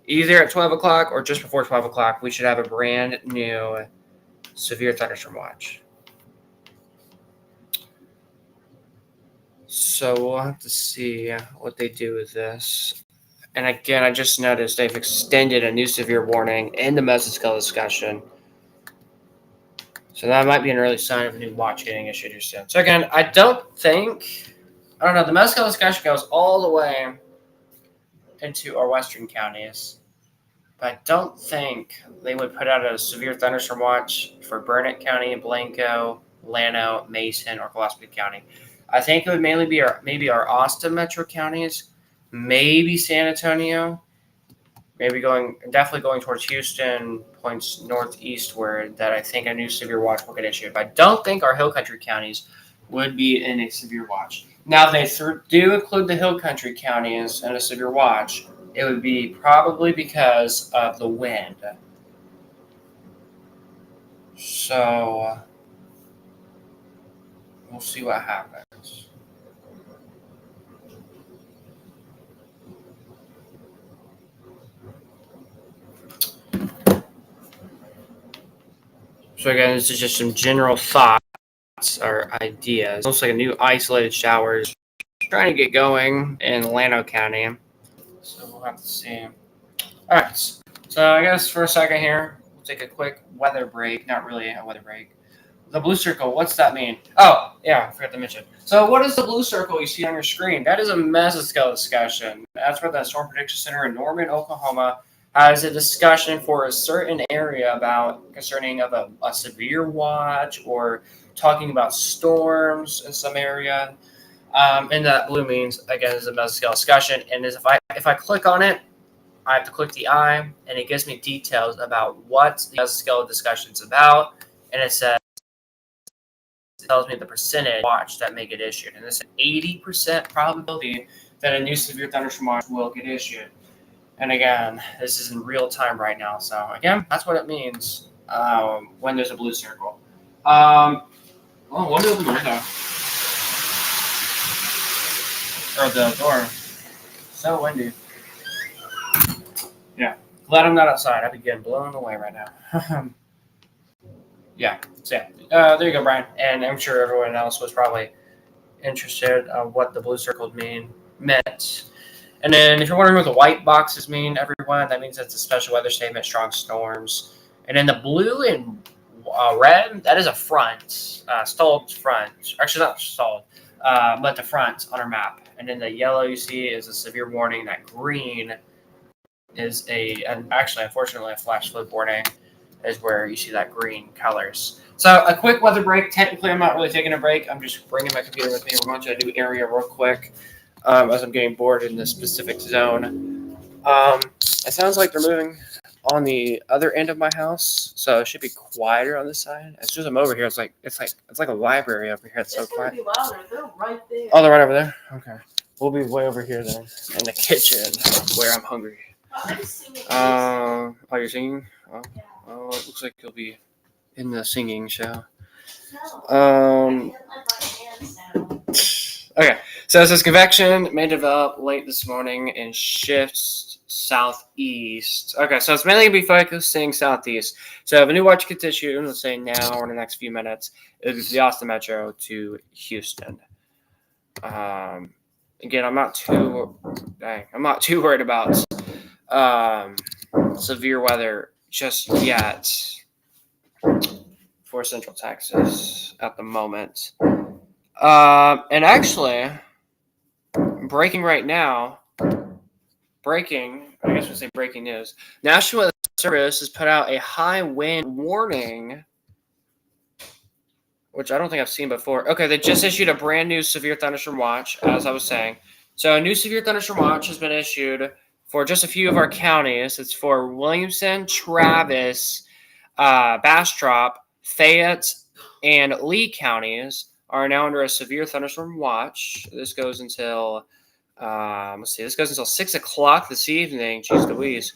either at 12 o'clock or just before 12 o'clock, we should have a brand new severe thunderstorm watch. So we'll have to see what they do with this. And again, I just noticed they've extended a new severe warning in the mesoscale discussion. So that might be an early sign of a new watch getting issued here soon. So again, I don't know, the mesoscale discussion goes all the way into our western counties. But I don't think they would put out a severe thunderstorm watch for Burnett County, Blanco, Llano, Mason, or Gillespie County. I think it would mainly be maybe our Austin metro counties, maybe San Antonio, maybe definitely going towards Houston, points northeastward, that I think a new severe watch will get issued. But I don't think our hill country counties would be in a severe watch. Now, if they do include the hill country counties in a severe watch, it would be probably because of the wind. So we'll see what happens. So again, this is just some general thoughts or ideas. Looks like a new isolated showers trying to get going in Llano County. So we'll have to see. All right. So I guess for a second here, we'll take a quick weather break. Not really a weather break. The blue circle, what's that mean? Oh, yeah, I forgot to mention. So what is the blue circle you see on your screen? That is a mesoscale discussion. That's where the Storm Prediction Center in Norman, Oklahoma has a discussion for a certain area concerning of a severe watch or talking about storms in some area. And that blue means, again, is a mesoscale discussion. And if I click on it, I have to click the eye, and it gives me details about what the mesoscale discussion is about. And it tells me the percentage watch that may get issued. And there's an 80% probability that a new severe thunderstorm watch will get issued. And again, this is in real time right now. So again, that's what it means when there's a blue circle. Let me open the window. Or the door. So windy. Yeah. Glad I'm not outside. I'd be getting blown away right now. Yeah. So yeah. There you go, Brian. And I'm sure everyone else was probably interested what the blue circle meant. And then if you're wondering what the white boxes mean, everyone, that means it's a special weather statement, strong storms. And then the blue and red, that is a front, stalled front. Actually, not stalled, but the front on our map. And then the yellow you see is a severe warning. That green is unfortunately, a flash flood warning is where you see that green colors. So a quick weather break. Technically, I'm not really taking a break. I'm just bringing my computer with me. We're going to a new area real quick as I'm getting bored in this specific zone. It sounds like they're moving on the other end of my house, so it should be quieter on this side. As soon as I'm over here, it's like a library over here. It's so quiet. Be louder. They're right there. Oh, they're right over there. Okay, we'll be way over here then, in the kitchen where I'm hungry. Oh, you're singing? Oh, it looks like you'll be in the singing show. Okay, so it says convection may develop late this morning and shifts southeast. Okay, so it's mainly going to be focusing southeast. So if a new watch gets issued, let's say now or in the next few minutes, it would be from the Austin Metro to Houston. Again, I'm not too worried about severe weather just yet for Central Texas at the moment. And actually, breaking right now, I guess we'll say breaking news. National Weather Service has put out a high wind warning, which I don't think I've seen before. Okay, they just issued a brand new severe thunderstorm watch, as I was saying. So a new severe thunderstorm watch has been issued for just a few of our counties. It's for Williamson, Travis, Bastrop, Fayette, and Lee counties are now under a severe thunderstorm watch. This goes until, this goes until 6 o'clock this evening. Jeez Louise.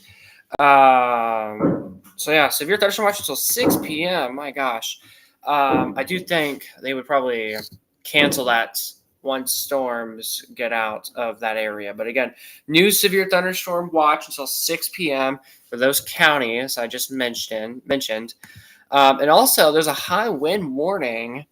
So yeah, severe thunderstorm watch until 6 p.m. My gosh. I do think they would probably cancel that once storms get out of that area. But again, new severe thunderstorm watch until 6 p.m. for those counties I just mentioned. And also, there's a high wind warning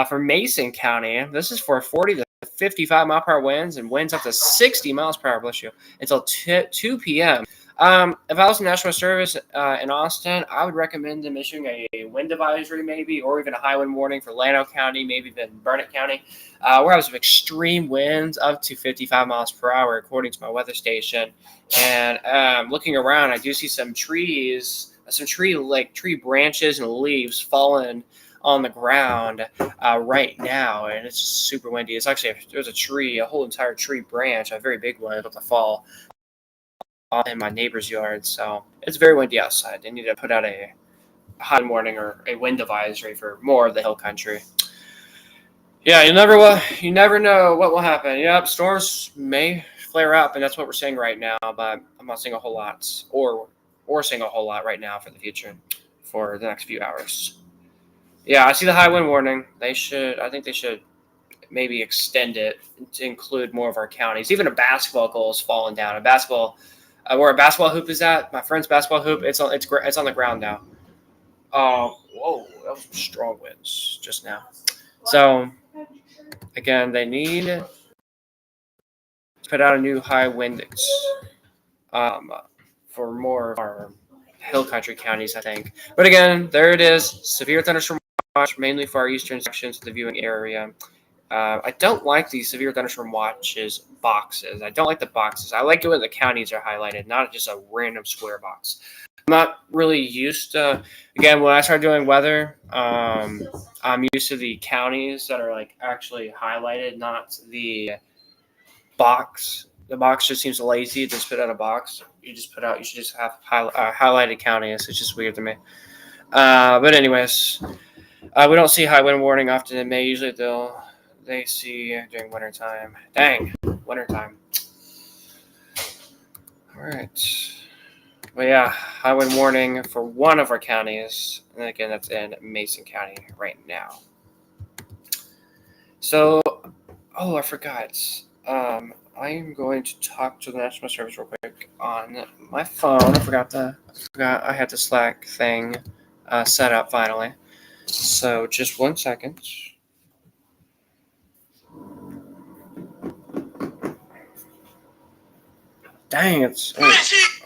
for Mason County. This is for 40 to 55 mile per hour winds and winds up to 60 miles per hour, bless you, until 2 p.m. If I was in National Service in Austin, I would recommend them issuing a wind advisory maybe, or even a high wind warning for Llano County, maybe even Burnett County, where I was with extreme winds up to 55 miles per hour, according to my weather station. And looking around, I do see some tree branches and leaves fallen on the ground right now, and it's super windy. It's actually there's a tree, a whole entire tree branch, a very big one, about to fall in my neighbor's yard. So it's very windy outside. They need to put out a high warning or a wind advisory for more of the hill country. Yeah, you never know what will happen. Yep, storms may flare up, and that's what we're seeing right now. But I'm not seeing a whole lot, or seeing a whole lot right now for the future, for the next few hours. Yeah, I see the high wind warning. I think they should maybe extend it to include more of our counties. Even a basketball goal is falling down. A basketball, where a basketball hoop is at, my friend's basketball hoop, it's on the ground now. Whoa, that was some strong winds just now. So again, they need to put out a new high wind for more of our hill country counties, I think. But again, there it is. Severe thunderstorm watch, mainly for our eastern sections of the viewing area. I don't like these severe thunderstorm watches boxes. I don't like the boxes. I like it when the counties are highlighted, not just a random square box. I'm not really used to, again, when I start doing weather, I'm used to the counties that are like actually highlighted, not the box. The box just seems lazy to just put out a box. You should just have highlighted counties. It's just weird to me. But anyways, we don't see high wind warning often in May. Usually they see during wintertime. Dang, wintertime. All right. But yeah, high wind warning for one of our counties. And again, that's in Mason County right now. So, I forgot. I'm going to talk to the National Service real quick on my phone. I forgot I had the Slack thing set up finally. So just 1 second. Dang, it's okay.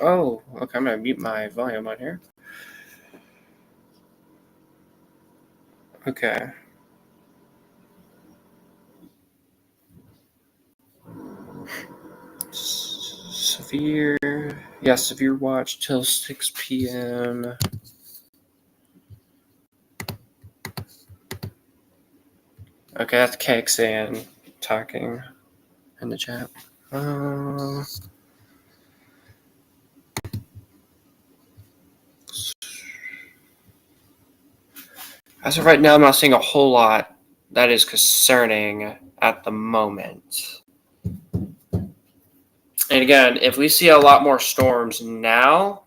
I'm gonna mute my volume on here. Okay. Severe watch till 6 p.m. Okay, that's KATX talking in the chat. As of right now, I'm not seeing a whole lot that is concerning at the moment. And again, if we see a lot more storms now,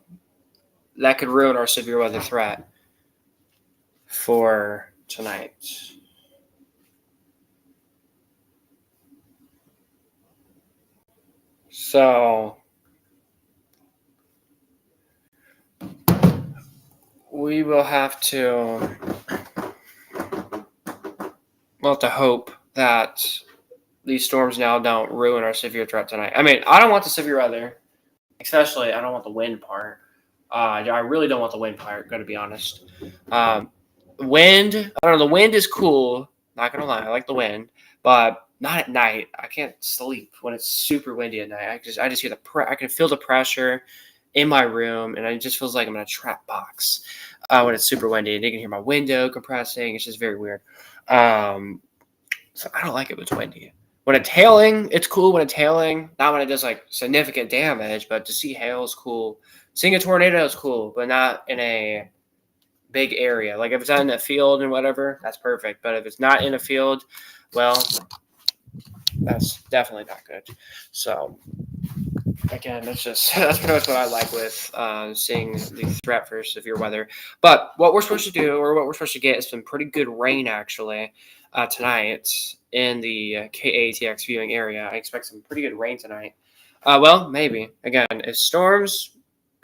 that could ruin our severe weather threat for tonight. So we will have to hope that these storms now don't ruin our severe threat tonight. I mean, I don't want the severe weather, especially I don't want the wind part. I really don't want the wind part, going to be honest. Wind, I don't know, the wind is cool. Not going to lie, I like the wind, but not at night. I can't sleep when it's super windy at night. I just hear I can feel the pressure in my room, and it just feels like I'm in a trap box when it's super windy. And you can hear my window compressing. It's just very weird. So I don't like it when it's windy. When it's hailing, it's cool when it's hailing. Not when it does like significant damage, but to see hail is cool. Seeing a tornado is cool, but not in a big area. Like if it's out in a field and whatever, that's perfect. But if it's not in a field, well, that's definitely not good. So again, that's pretty much what I like with seeing the threat for severe weather. But what we're supposed to do, or what we're supposed to get, is some pretty good rain actually tonight in the KATX viewing area. I expect some pretty good rain tonight. Well, maybe. Again, if storms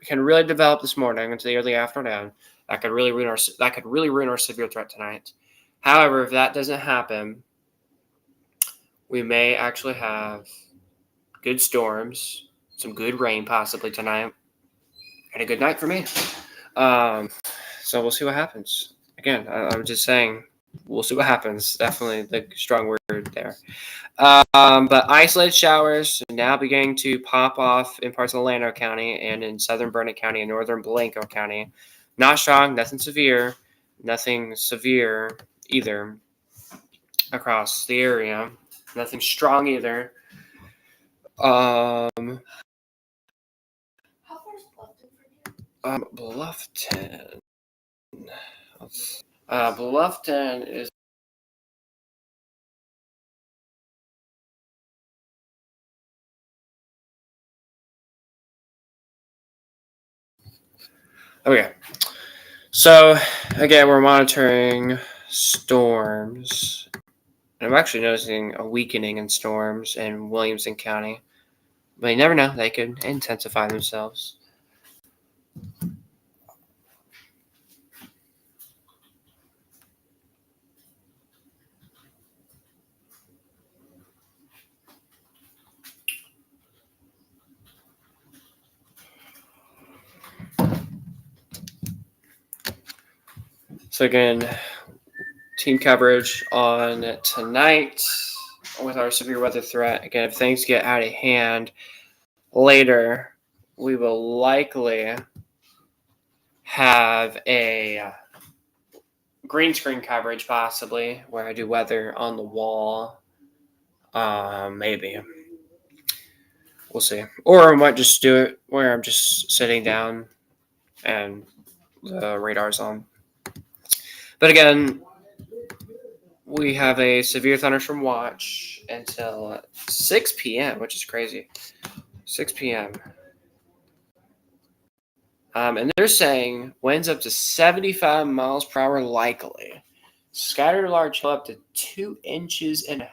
can really develop this morning into the early afternoon, that could really ruin our severe threat tonight. However, if that doesn't happen, we may actually have good storms, some good rain possibly tonight, and a good night for me. So we'll see what happens. Again, I'm just saying, we'll see what happens. Definitely the strong word there. But isolated showers are now beginning to pop off in parts of Llano County and in southern Burnett County and northern Blanco County. Not strong, nothing severe. Nothing severe either across the area. Nothing strong either. How far is Bluffton from here? Bluffton. Bluffton is. Okay. So, again, we're monitoring storms. And I'm actually noticing a weakening in storms in Williamson County. But you never know, they could intensify themselves. So, again, team coverage on tonight with our severe weather threat. Again, if things get out of hand later, we will likely have a green screen coverage, possibly, where I do weather on the wall. Maybe. We'll see. Or I might just do it where I'm just sitting down and the radar's on. But again, we have a severe thunderstorm watch until 6 p.m., which is crazy. 6 p.m. And they're saying winds up to 75 miles per hour likely. Scattered large hail up to 2.5 inches in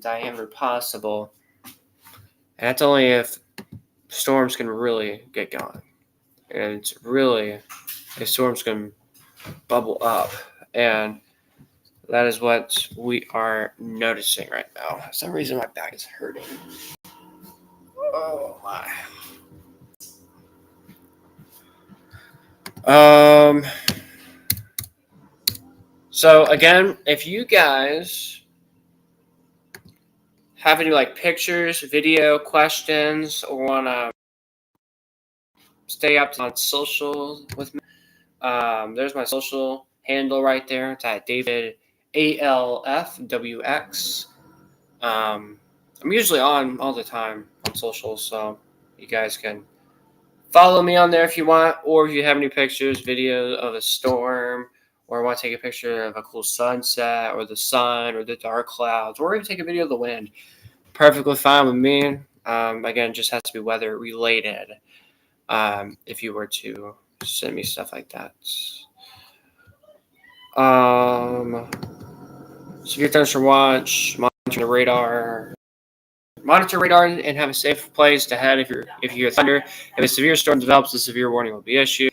diameter possible. And that's only if storms can really get going. And it's really if storms can bubble up. And that is what we are noticing right now. For some reason, my back is hurting. Oh, my. So, again, if you guys have any pictures, video, questions, or want to stay up on social with me, there's my social handle right there. It's at David ALFWX. I'm usually on all the time on social, so you guys can follow me on there if you want, or if you have any pictures, videos of a storm, or want to take a picture of a cool sunset, or the sun, or the dark clouds, or even take a video of the wind. Perfectly fine with me. Again, it just has to be weather related. If you were to send me stuff like that. Severe thunderstorm watch, monitor the radar. Monitor radar and have a safe place to head if you hear thunder. If a severe storm develops, a severe warning will be issued.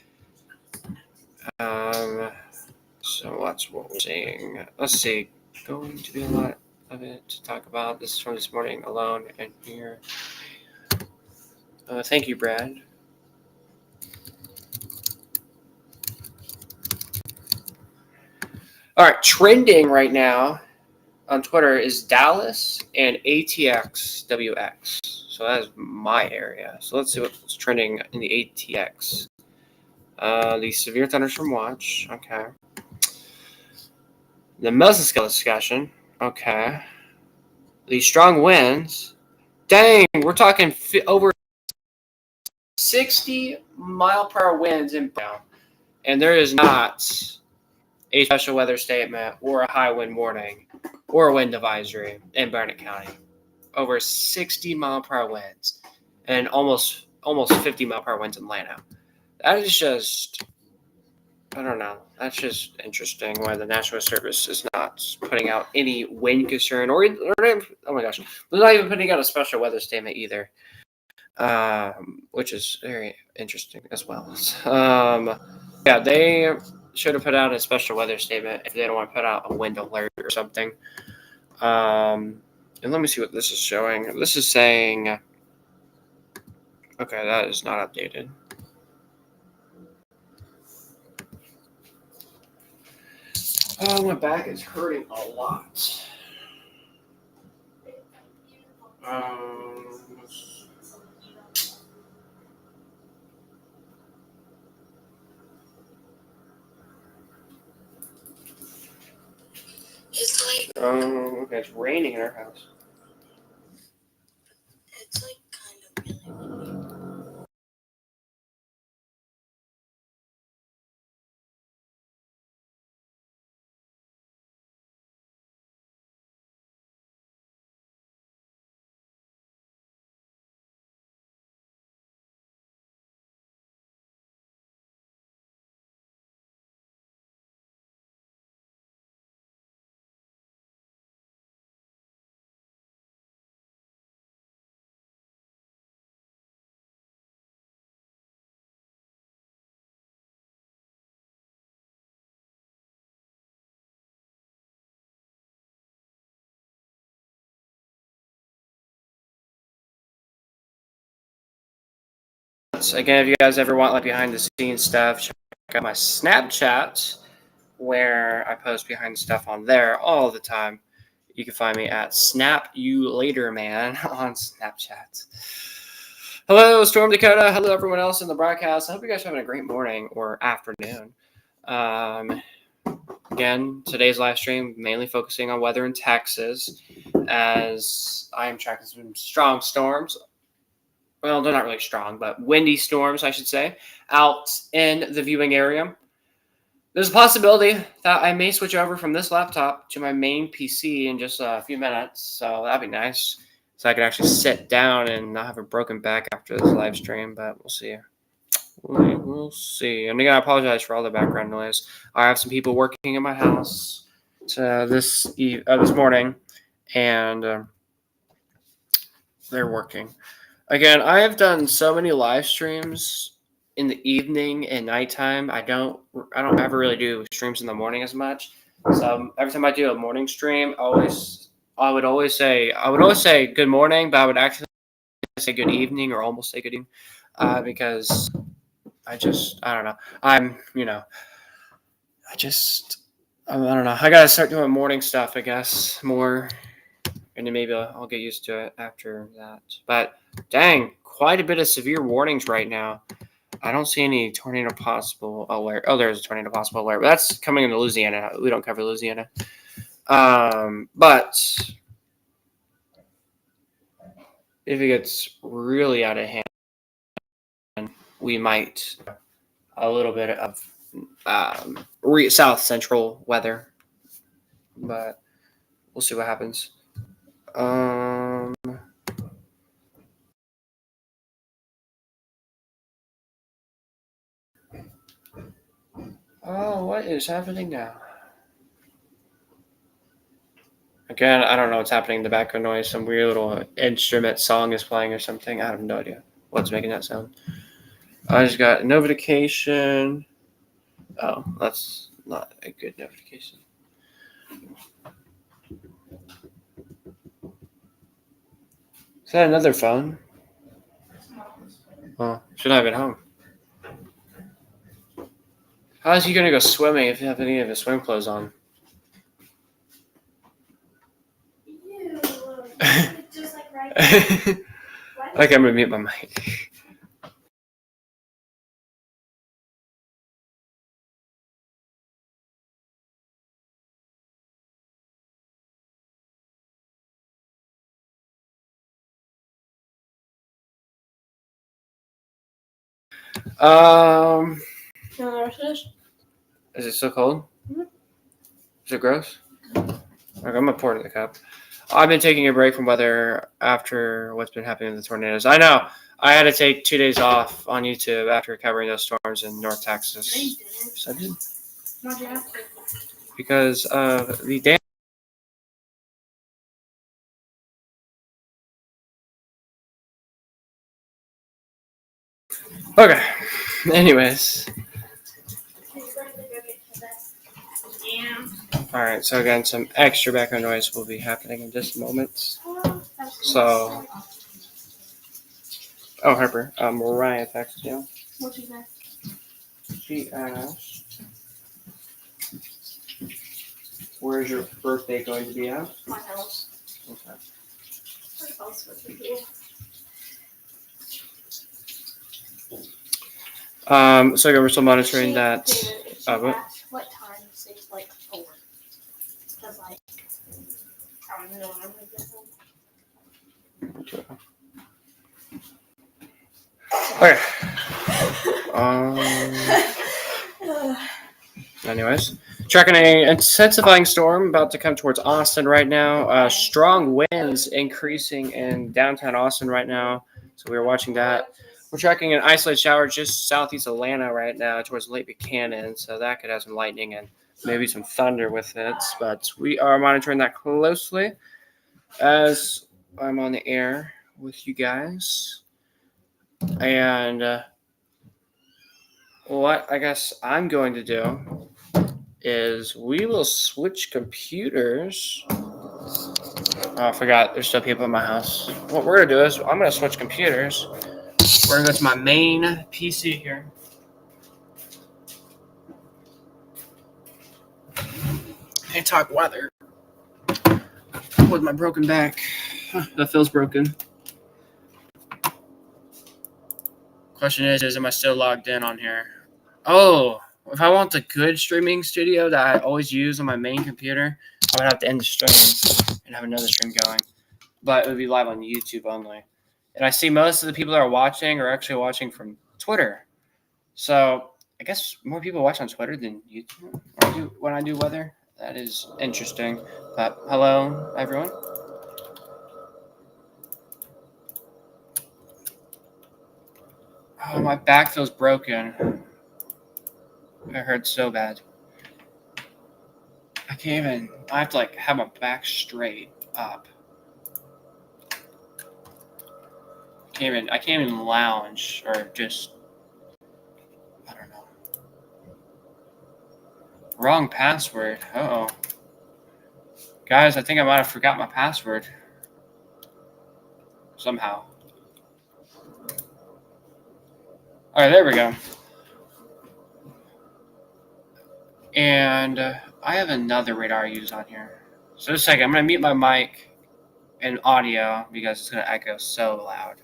So that's what we're seeing. Let's see. Going to be a lot of it to talk about. This is from this morning alone and here. Thank you, Brad. All right, trending right now on Twitter is Dallas and ATXWX. So that is my area. So let's see what's trending in the ATX. The severe thunderstorm watch. Okay. The mesoscale discussion. Okay. The strong winds. Dang, we're talking over 60 mile per hour winds in Brown. And there is not a special weather statement or a high wind warning or a wind advisory in Barnett County. Over 60 mile per hour winds and almost 50 mile per hour winds in Atlanta. That is just, I don't know. That's just interesting why the National Service is not putting out any wind concern or oh my gosh, they're not even putting out a special weather statement either, which is very interesting as well. Yeah, they should have put out a special weather statement if they don't want to put out a wind alert or something. And let me see what this is showing. This is saying, okay, that is not updated. Oh, my back is hurting a lot. Oh, okay. It's raining in our house. It's like kind of really. Again, if you guys ever want like behind the scenes stuff, check out my Snapchat where I post behind the stuff on there all the time. You can find me at Snap You Later Man on Snapchat. Hello, Storm Dakota. Hello, everyone else in the broadcast. I hope you guys are having a great morning or afternoon. Again, today's live stream mainly focusing on weather in Texas, as I am tracking some strong storms. Well, they're not really strong, but windy storms, I should say, out in the viewing area. There's a possibility that I may switch over from this laptop to my main PC in just a few minutes, so that'd be nice. So I could actually sit down and not have a broken back after this live stream, but we'll see. We will see. And again, I apologize for all the background noise. I have some people working in my house this morning, and they're working. Again, I have done so many live streams in the evening and nighttime. I don't ever really do streams in the morning as much. So every time I do a morning stream, I would always say good morning, but I would actually say good evening or almost say good evening, because I don't know. I don't know. I gotta start doing morning stuff, I guess, more, and then maybe I'll get used to it after that. But dang, quite a bit of severe warnings right now. I don't see any tornado possible alert. Oh, there's a tornado possible alert, but that's coming into Louisiana. We don't cover Louisiana. But if it gets really out of hand, we might a little bit of south central weather, but we'll see what happens. Oh, what is happening now? Again, I don't know what's happening in the background noise. Some weird little instrument song is playing or something. I have no idea what's making that sound. I just got a notification. Oh, that's not a good notification. Is that another phone? Oh, should I have been home? How is he going to go swimming if you have any of his swim clothes on? Just like Okay, I'm going to mute my mic. Is it still cold? Mm-hmm. Is it gross? Okay, I'm going to pour it in the cup. I've been taking a break from weather after what's been happening with the tornadoes. I know. I had to take 2 days off on YouTube after covering those storms in North Texas. No, you didn't. Yes, I did. Why'd you have to? Because of the dam. Okay. Anyways. Yeah. All right. So again, some extra background noise will be happening in just moments. So. Oh, Harper. Mariah texted you. What'd you say? She asked, "Where's your birthday going to be at?" My house. Okay. What else would we do? So again, we're still monitoring that. David, if she what? asked what time, say like 4. Because like Okay. Anyways, tracking a intensifying storm about to come towards Austin right now. Strong winds increasing in downtown Austin right now. So we're watching that. We're tracking an isolated shower just southeast Atlanta right now towards Lake Buchanan. So that could have some lightning and maybe some thunder with it. But we are monitoring that closely as I'm on the air with you guys. And what I guess I'm going to do is we will switch computers. Oh, I forgot. There's still people in my house. What we're going to do is I'm going to switch computers. We're going to go to my main PC here. And talk weather with my broken back. That feels broken. Question is am I still logged in on here? Oh, if I want the good streaming studio that I always use on my main computer, I would have to end the stream and have another stream going. But it would be live on YouTube only. And I see most of the people that are watching are actually watching from Twitter. So I guess more people watch on Twitter than YouTube when I do weather. That is interesting. But hello, everyone. Oh, my back feels broken. It hurts so bad. I have to have my back straight up. I can't even lounge or just, I don't know. Wrong password. Uh-oh. Guys, I think I might have forgot my password. Somehow. Alright, there we go. And I have another radar I use on here. So just a second, I'm going to mute my mic and audio because it's going to echo so loud.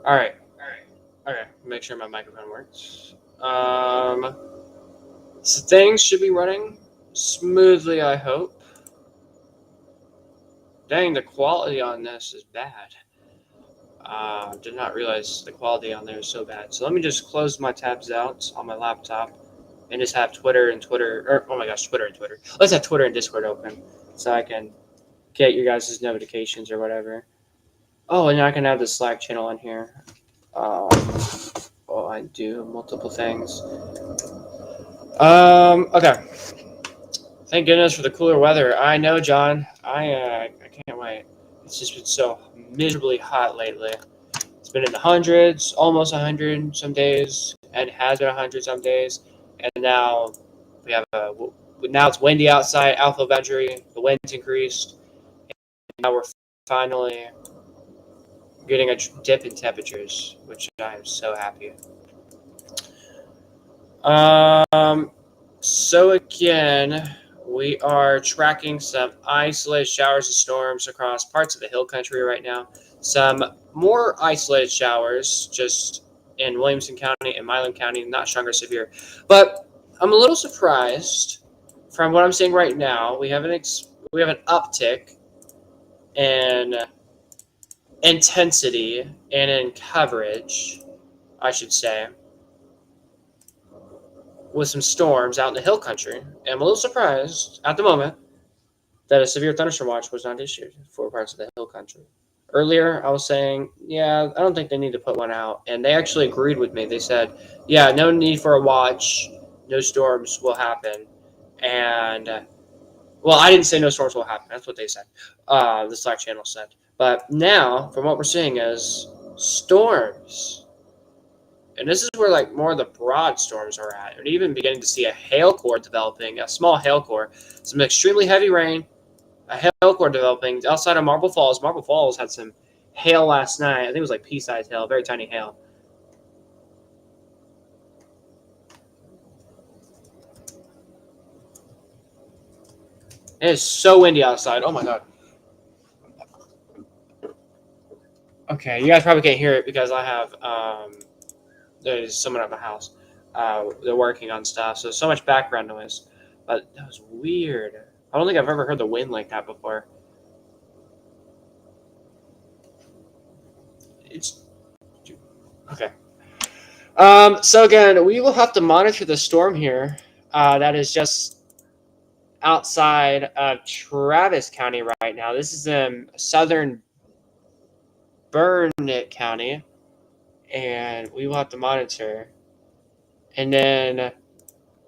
Alright. Okay, make sure my microphone works. So things should be running smoothly, I hope. Dang, the quality on this is bad. Did not realize the quality on there is so bad. So let me just close my tabs out on my laptop and just have Twitter and Twitter. Let's have Twitter and Discord open so I can get your guys' notifications or whatever. Oh, and I can have the Slack channel on here. I do multiple things. Okay. Thank goodness for the cooler weather. I know, John. I can't wait. It's just been so miserably hot lately. It's been in the hundreds, almost 100 some days, and it has been 100 some days. And now now it's windy outside. Alpha Venturi, the wind's increased. And now we're finally getting a dip in temperatures, which I am so happy. So again, we are tracking some isolated showers and storms across parts of the hill country right now. Some more isolated showers just in Williamson County and Milam County, not strong or severe. But I'm a little surprised from what I'm seeing right now. We have an uptick in intensity and in coverage, I should say, with some storms out in the hill country. And I'm a little surprised at the moment that a severe thunderstorm watch was not issued for parts of the hill country. Earlier, I was saying, yeah, I don't think they need to put one out. And they actually agreed with me. They said, yeah, no need for a watch. No storms will happen. And, well, I didn't say no storms will happen. That's what they said. The Slack channel said. But now, from what we're seeing is storms. And this is where more of the broad storms are at. And even beginning to see a hail core developing, a small hail core. Some extremely heavy rain, a hail core developing outside of Marble Falls. Marble Falls had some hail last night. I think it was like pea-sized hail, very tiny hail. It is so windy outside. Oh my god. Okay, you guys probably can't hear it because I have there's someone at my house. They're working on stuff, so much background noise. But that was weird. I don't think I've ever heard the wind like that before. It's okay. So again, we will have to monitor the storm here. That is just outside of Travis County right now. This is in southern Burnett County, and we will have to monitor. And then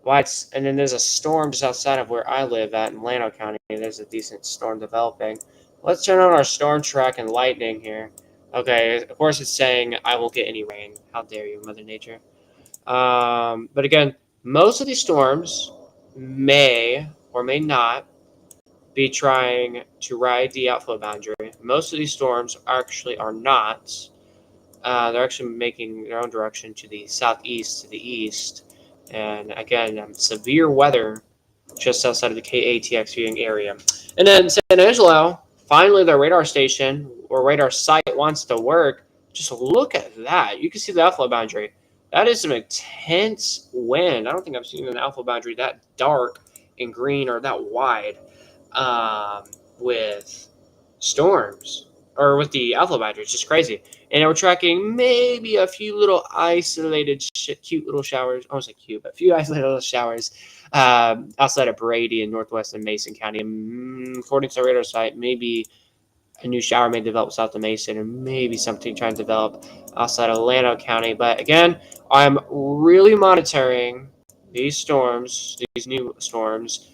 there's a storm just outside of where I live at in Llano County. There's a decent storm developing. Let's turn on our storm track and lightning here. Okay, of course it's saying I won't get any rain. How dare you, Mother Nature. But again, most of these storms may or may not be trying to ride the outflow boundary. Most of these storms actually are not. They're actually making their own direction to the southeast, to the east. And again, severe weather just outside of the KATX viewing area. And then San Angelo, finally their radar station or radar site wants to work. Just look at that. You can see the outflow boundary. That is some intense wind. I don't think I've seen an outflow boundary that dark and green or that wide with storms or with the outflow boundary. It's just crazy. And we're tracking maybe a few little isolated, cute little showers. I won't say cute, but a few isolated little showers outside of Brady in northwest and Mason County. According to the radar site, maybe a new shower may develop south of Mason, and maybe something trying to develop outside of Llano County. But again, I'm really monitoring these storms, these new storms.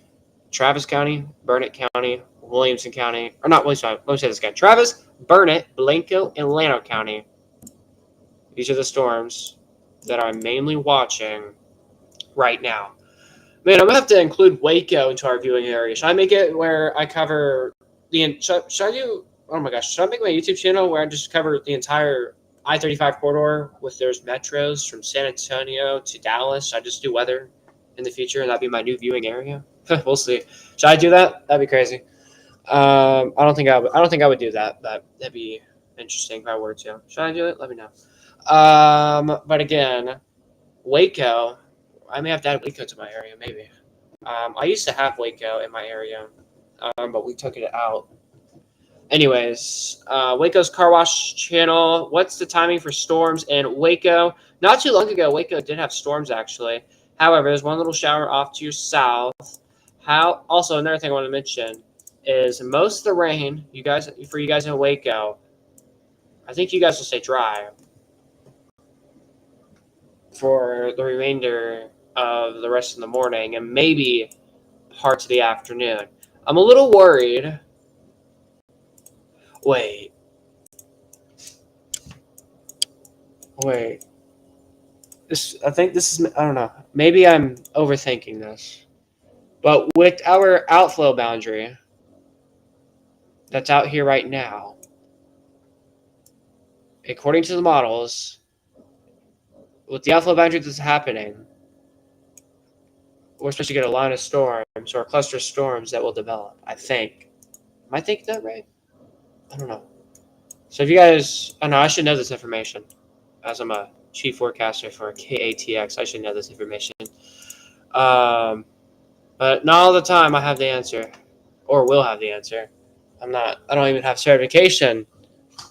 Travis County, Burnett County, Williamson County, or not Williamson County, let me say this again. Travis, Burnett, Blanco, and Llano County. These are the storms that I'm mainly watching right now. Man, I'm going to have to include Waco into our viewing area. Should I make it where I cover the... Should I do... Oh my gosh. Should I make my YouTube channel where I just cover the entire I-35 corridor with those metros from San Antonio to Dallas? Should I just do weather in the future? That'd be my new viewing area. We'll see. Should I do that? That'd be crazy. I don't think I would do that, but that'd be interesting if I were to. Should I do it? Let me know. But again, Waco. I may have to add Waco to my area, maybe. I used to have Waco in my area, but we took it out. Anyways, Waco's Car Wash channel. What's the timing for storms in Waco? Not too long ago, Waco did have storms, actually. However, there's one little shower off to your south. Also, another thing I want to mention is most of the rain, for you guys in Waco, I think you guys will stay dry for the remainder of the rest of the morning and maybe parts of the afternoon. I'm a little worried. Wait. I think this is, I don't know. Maybe I'm overthinking this. But with our outflow boundary that's out here right now, according to the models, with the outflow boundary that's happening, we're supposed to get a line of storms or a cluster of storms that will develop, I think. Am I thinking that right? I don't know. So if you guys, I know I should know this information as I'm a chief forecaster for KATX. I should know this information. But not all the time I have the answer or will have the answer. I don't even have certification.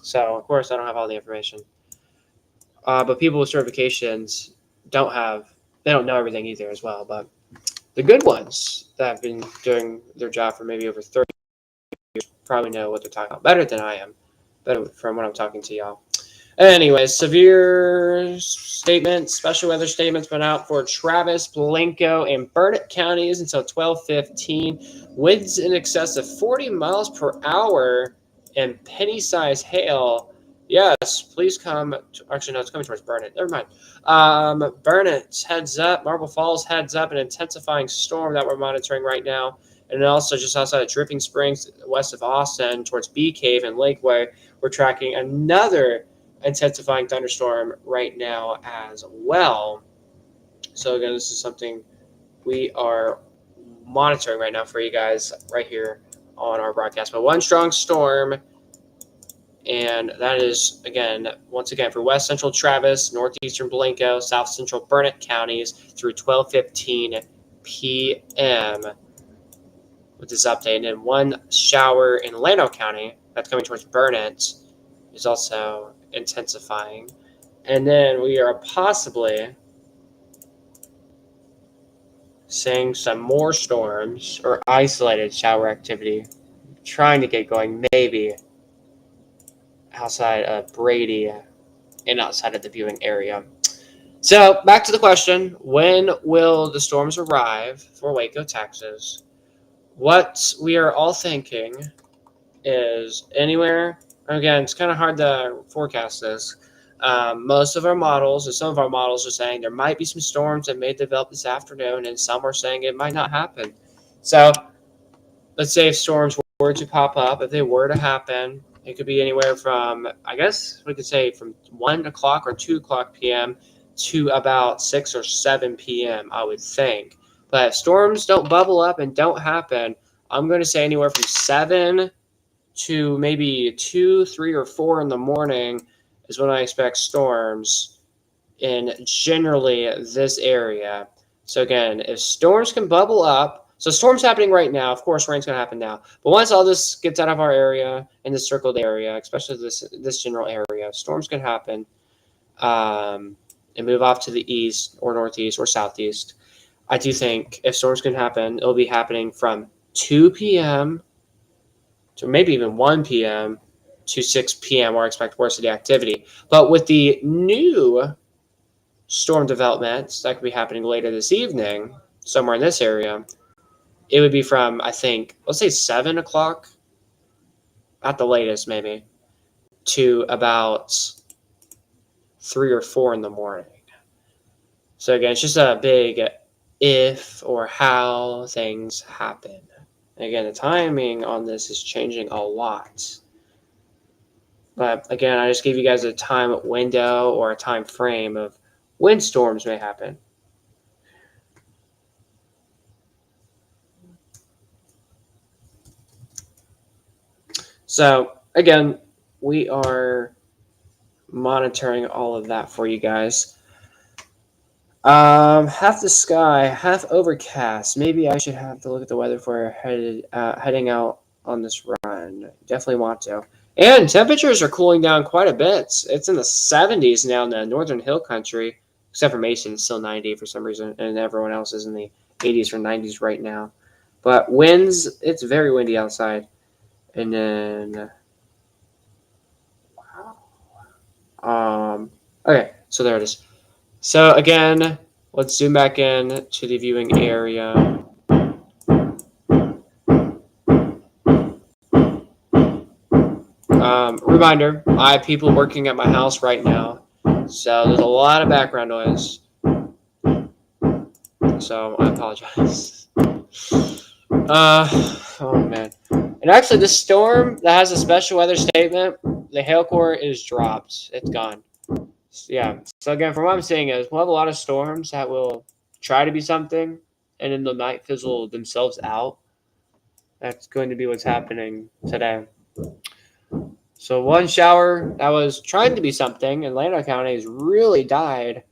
So of course I don't have all the information. But people with certifications they don't know everything either as well. But the good ones that have been doing their job for maybe over 30 years probably know what they're talking about better than I am. Better from when I'm talking to y'all. Anyways, severe statements, special weather statements went out for Travis, Blanco, and Burnett counties until 12:15. Winds in excess of 40 miles per hour and penny-sized hail. Yes, please come. Actually, no, it's coming towards Burnett. Never mind. Burnett, heads up. Marble Falls, heads up. An intensifying storm that we're monitoring right now. And then also just outside of Dripping Springs, west of Austin, towards Bee Cave and Lakeway, we're tracking another intensifying thunderstorm right now as well. So again, this is something we are monitoring right now for you guys right here on our broadcast. But one strong storm, and that is, again, once again, for west central Travis, northeastern Blanco, south central Burnett counties through 12:15 p.m. with this update. And then one shower in Llano County that's coming towards Burnett is also intensifying. And then we are possibly seeing some more storms or isolated shower activity trying to get going, maybe outside of Brady and outside of the viewing area. So back to the question, when will the storms arrive for Waco, Texas? What we are all thinking is anywhere, again, it's kind of hard to forecast this. Most of our models, and some of our models are saying there might be some storms that may develop this afternoon, and some are saying it might not happen. So let's say if storms were to pop up, if they were to happen, it could be anywhere from, I guess we could say from 1 o'clock or 2 o'clock p.m. to about 6 or 7 p.m., I would think. But if storms don't bubble up and don't happen, I'm going to say anywhere from 7 to maybe 2, 3, or 4 in the morning is when I expect storms in generally this area. So again, if storms can bubble up, so storms happening right now, of course rain's going to happen now. But once all this gets out of our area, in the circled area, especially this general area, storms can happen and move off to the east or northeast or southeast. I do think if storms can happen, it'll be happening from 2 p.m. to maybe even 1 p.m. to 6 p.m. where I expect worst of the activity. But with the new storm developments that could be happening later this evening, somewhere in this area, it would be from, I think, let's say 7 o'clock at the latest, maybe, to about 3 or 4 in the morning. So again, it's just a big if or how things happen. And again, the timing on this is changing a lot. But again, I just gave you guys a time window or a time frame of when storms may happen. So again, we are monitoring all of that for you guys. Half the sky, half overcast. Maybe I should have to look at the weather for heading out on this run. Definitely want to. And temperatures are cooling down quite a bit. It's in the 70s now in the northern hill country, except for Mason, it's still 90 for some reason, and everyone else is in the 80s or 90s right now. But winds, it's very windy outside. And then, okay, so there it is. So again, let's zoom back in to the viewing area. Reminder, I have people working at my house right now, so there's a lot of background noise. So I apologize. Oh man. And actually, this storm that has a special weather statement, the hail core is dropped. It's gone. Yeah. So again, from what I'm saying is we'll have a lot of storms that will try to be something, and then they might fizzle themselves out. That's going to be what's happening today. So one shower that was trying to be something in Llano County has really died. A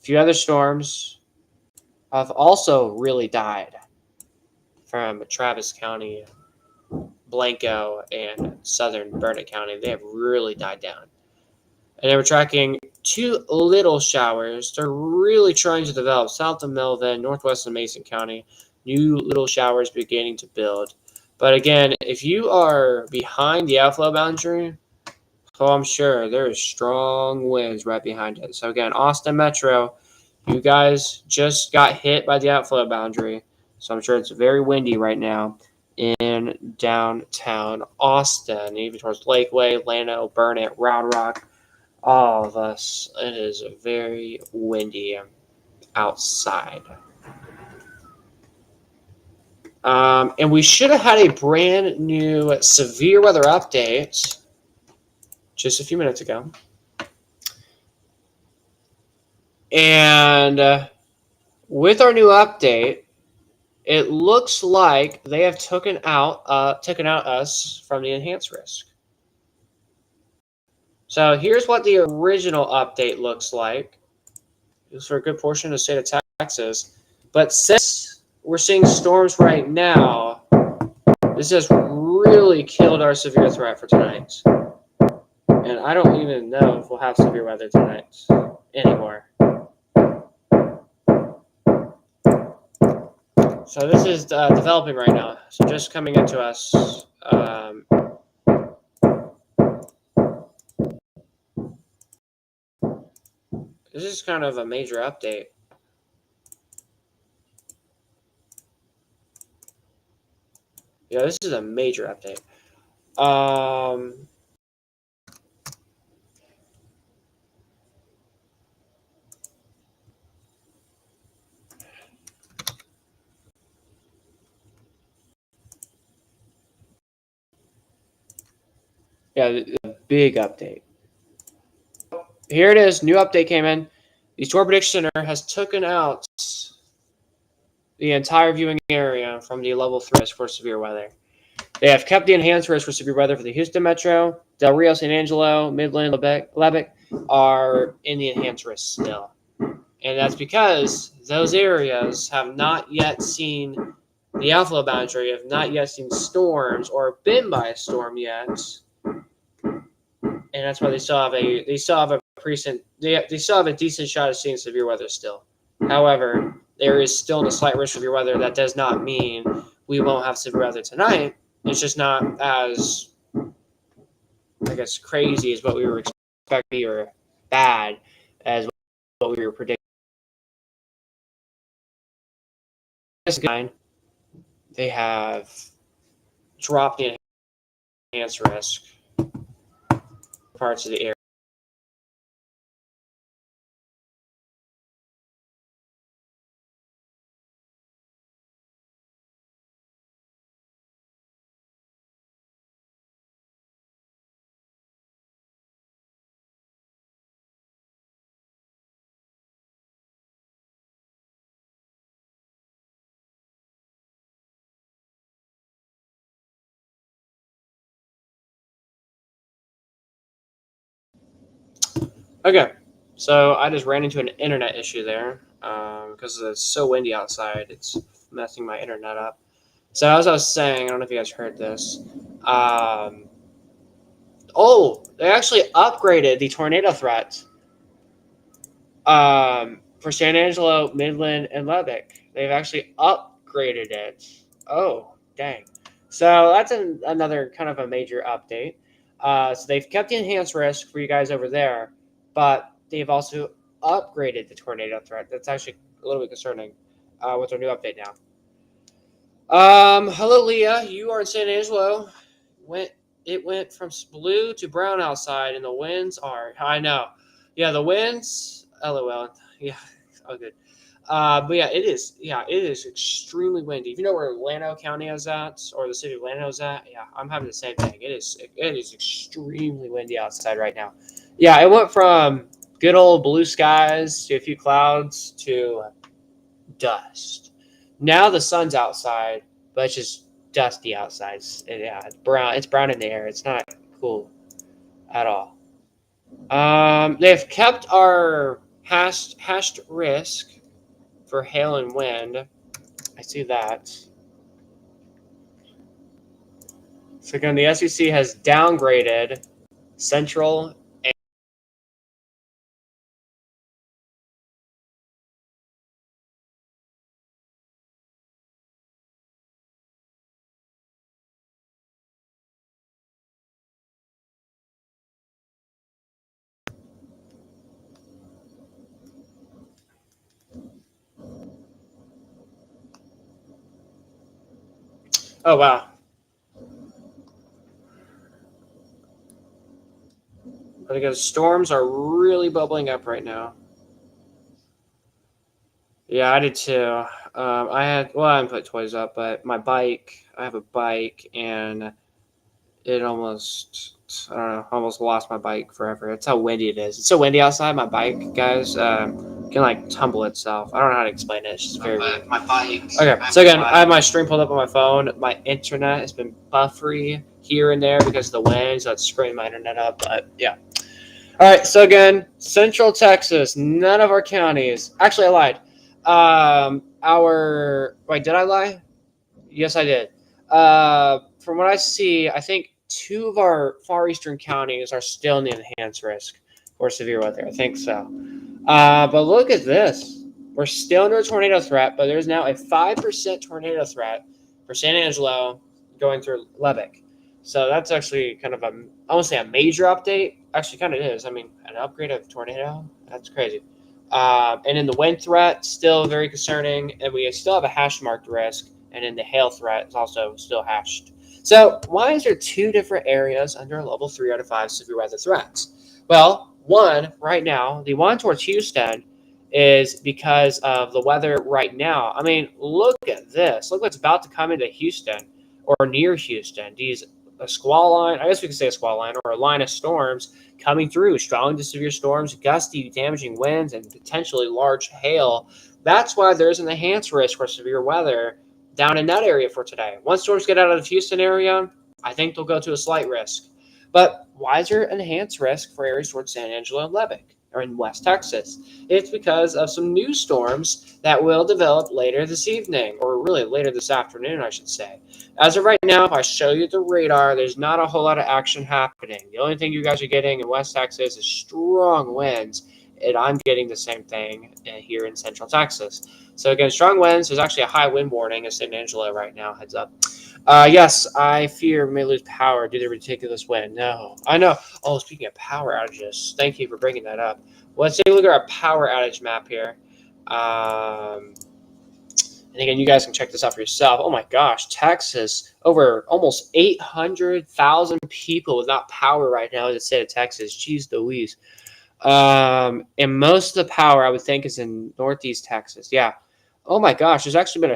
few other storms have also really died from Travis County, Blanco, and southern Burnett County. They have really died down. And they were tracking 2 little showers. They're really trying to develop south of Melvin, northwest of Mason County. New little showers beginning to build. But again, if you are behind the outflow boundary, oh, I'm sure there's strong winds right behind it. So again, Austin Metro, you guys just got hit by the outflow boundary. So I'm sure it's very windy right now in downtown Austin, even towards Lakeway, Llano, Burnett, Round Rock. All of us, it is very windy outside. And we should have had a brand new severe weather update just a few minutes ago. And with our new update, it looks like they have taken out us from the enhanced risk. So here's what the original update looks like. It was for a good portion of the state of Texas. But since we're seeing storms right now, this has really killed our severe threat for tonight. And I don't even know if we'll have severe weather tonight anymore. So this is developing right now. So just coming into us. This is kind of a major update. Yeah, this is a major update. Yeah, a big update. Here it is. New update came in. The Storm Prediction Center has taken out the entire viewing area from the level 3 risk for severe weather. They have kept the enhanced risk for severe weather for the Houston Metro, Del Rio, San Angelo, Midland, Lubbock are in the enhanced risk still. And that's because those areas have not yet seen the outflow boundary, have not yet seen storms or been by a storm yet. And that's why they still have a decent shot of seeing severe weather still. However, there is still a slight risk of severe weather. That does not mean we won't have severe weather tonight. It's just not as, I guess, crazy as what we were expecting or bad as what we were predicting. This guy, they have dropped the enhanced risk parts of the area. Okay, so I just ran into an internet issue there because it's so windy outside. It's messing my internet up. So as I was saying, I don't know if you guys heard this. They actually upgraded the tornado threat for San Angelo, Midland, and Lubbock. They've actually upgraded it. Oh, dang. So that's another kind of a major update. So they've kept the enhanced risk for you guys over there, but they've also upgraded the tornado threat. That's actually a little bit concerning with their new update now. Hello, Leah. You are in San Angelo. It went from blue to brown outside, and the winds are. I know. Yeah, the winds. LOL. Yeah. Oh, good. But yeah, it is. Yeah, it is extremely windy. If you know where Llano County is at, or the city of Llano is at, yeah, I'm having the same thing. It is extremely windy outside right now. Yeah, it went from good old blue skies to a few clouds to dust. Now the sun's outside, but it's just dusty outside. It's brown. It's brown in the air. It's not cool at all. They've kept our hashed risk for hail and wind. I see that. So again, the SEC has downgraded Central. Oh wow. Because storms are really bubbling up right now. Yeah, I did too. I haven't put toys up, but my bike, I have a bike, and it almost, I don't know, almost lost my bike forever. That's how windy it is. It's so windy outside. My bike, guys, can like tumble itself. I don't know how to explain it. It's just very weird. My bike. Okay, so again, I have my stream pulled up on my phone. My internet has been buffery here and there because of the wind, so it's screwing my internet up. But yeah. All right, so again, Central Texas, none of our counties. Actually, I lied. Did I lie? Yes, I did. From what I see, I think two of our far eastern counties are still in the enhanced risk for severe weather. I think so. But look at this. We're still under a tornado threat, but there's now a 5% tornado threat for San Angelo going through Lubbock. So that's actually kind of I won't say a major update. Actually, kind of is. I mean, an upgrade of tornado? That's crazy. And in the wind threat, still very concerning. And we still have a hash marked risk. And in the hail threat, is also still hashed. So why is there two different areas under a level 3 out of 5 severe weather threats? Well, one, right now, the one towards Houston is because of the weather right now. I mean, look at this. Look what's about to come into Houston or near Houston. A squall line, I guess we could say a squall line, or a line of storms coming through, strong to severe storms, gusty, damaging winds, and potentially large hail. That's why there's an enhanced risk for severe weather down in that area for today. Once storms get out of the Houston area, I think they'll go to a slight risk. But why is there an enhanced risk for areas towards San Angelo and Lubbock or in West Texas? It's because of some new storms that will develop later this evening, or really later this afternoon, I should say. As of right now, if I show you the radar, there's not a whole lot of action happening. The only thing you guys are getting in West Texas is strong winds, and I'm getting the same thing here in Central Texas. So again, strong winds. There's actually a high wind warning in San Angelo right now. Heads up. Yes, I fear we may lose power due to the ridiculous wind. No, I know. Oh, speaking of power outages, thank you for bringing that up. Let's take a look at our power outage map here. And again, you guys can check this out for yourself. Oh my gosh, Texas, over almost 800,000 people without power right now in the state of Texas. Jeez Louise. And most of the power, I would think, is in Northeast Texas. Yeah. Oh my gosh, there's actually been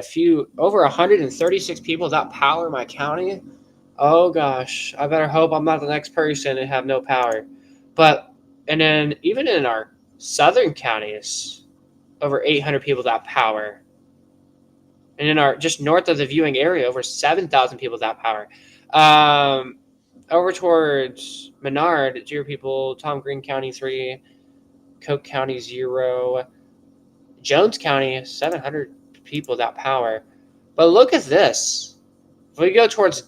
over 136 people without power in my county. Oh gosh, I better hope I'm not the next person and have no power. And then even in our southern counties, over 800 people without power. And in our just north of the viewing area, over 7,000 people without power. Over towards Menard, 0 people. Tom Green County 3, Coke County 0, Jones County 700 people without power. But look at this. If we go towards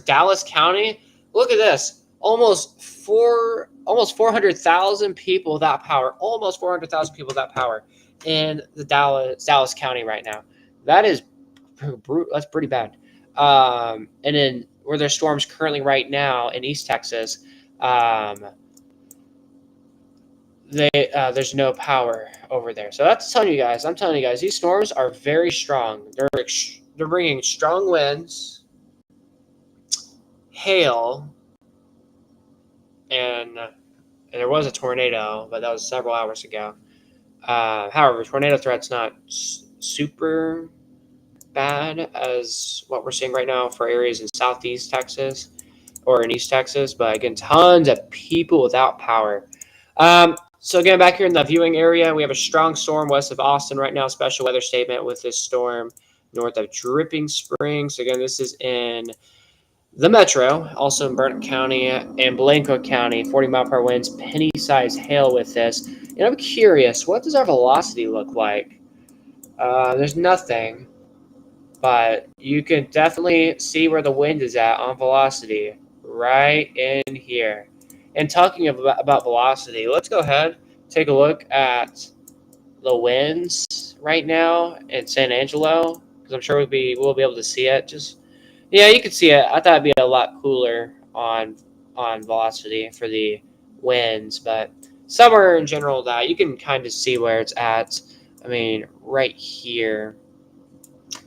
Dallas County, look at this. Almost 400,000 people without power. Almost 400,000 people without power in the Dallas County right now. That's pretty bad. And then where there's storms currently right now in East Texas, there's no power over there. So I'm telling you guys, these storms are very strong. They're bringing strong winds, hail, and there was a tornado, but that was several hours ago. However, tornado threat's not super bad as what we're seeing right now for areas in Southeast Texas or in East Texas. But again, tons of people without power. So again, back here in the viewing area, we have a strong storm west of Austin right now. Special weather statement with this storm north of Dripping Springs. Again, this is in the metro, also in Burnett County and Blanco County. 40-mile-per-hour winds, penny-sized hail with this. And I'm curious, what does our velocity look like? There's nothing, but you can definitely see where the wind is at on velocity right in here. And talking about velocity, let's go ahead, take a look at the winds right now in San Angelo, because I'm sure we'll be able to see it. Yeah, you can see it. I thought it'd be a lot cooler on velocity for the winds, but somewhere in general that you can kind of see where it's at. I mean, right here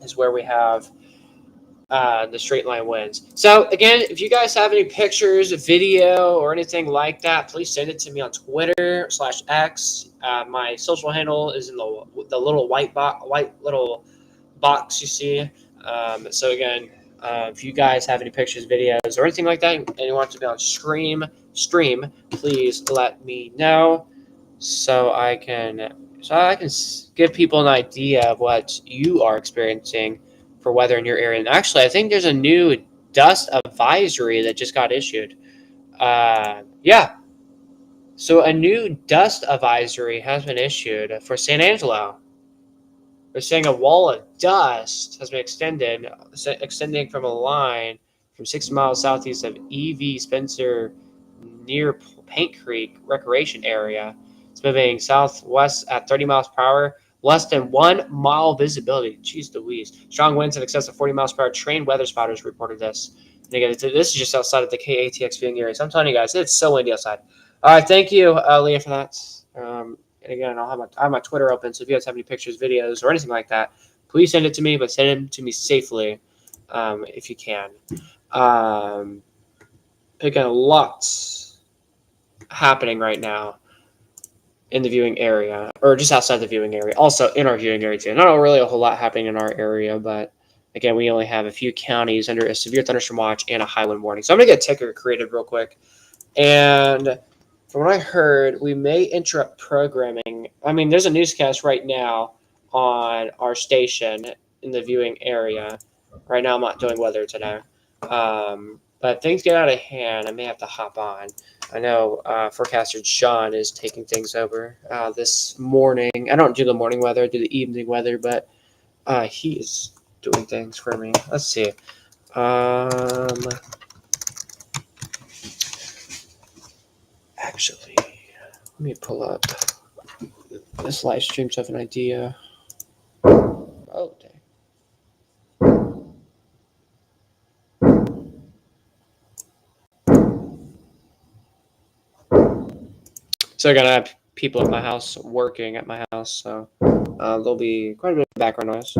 is where we have the straight line winds. So again, if you guys have any pictures, video, or anything like that, please send it to me on Twitter/X. My social handle is in the little white little box you see. So again, if you guys have any pictures, videos, or anything like that, and you want it to be on stream, please let me know so I can give people an idea of what you are experiencing for weather in your area. And actually, I think there's a new dust advisory that just got issued. Yeah, so a new dust advisory has been issued for San Angelo. They're saying a wall of dust has been extending from a line from 6 miles southeast of E.V. Spencer near Paint Creek Recreation Area. It's moving southwest at 30 miles per hour, less than 1 mile visibility. Jeez Louise. Strong winds in excess of 40 miles per hour. Trained weather spotters reported this. And again, this is just outside of the KATX viewing area. So I'm telling you guys, it's so windy outside. All right, thank you, Leah, for that. And again, I have my Twitter open, so if you guys have any pictures, videos, or anything like that, please send it to me, but send them to me safely if you can. Again, lots happening right now in the viewing area, or just outside the viewing area. Also in our viewing area too. Not really a whole lot happening in our area, but again, we only have a few counties under a severe thunderstorm watch and a high wind warning. So I'm gonna get a ticker created real quick, and from what I heard, we may interrupt programming. I mean, there's a newscast right now on our station in the viewing area. Right now, I'm not doing weather today. But if things get out of hand, I may have to hop on. I know forecaster Sean is taking things over this morning. I don't do the morning weather, I do the evening weather, but he is doing things for me. Let's see. Actually, let me pull up this live stream so I have an idea. Oh, dang. So again, I have people at my house working at my house, so there'll be quite a bit of background noise.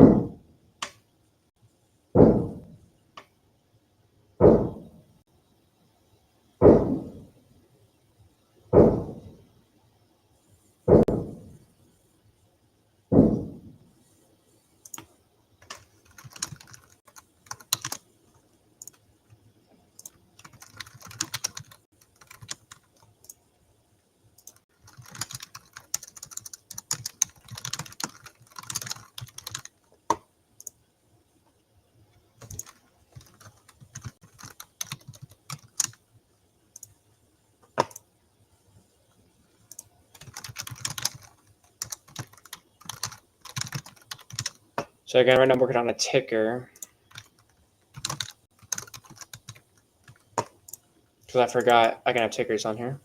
So again, right now I'm working on a ticker. Because I forgot I can have tickers on here.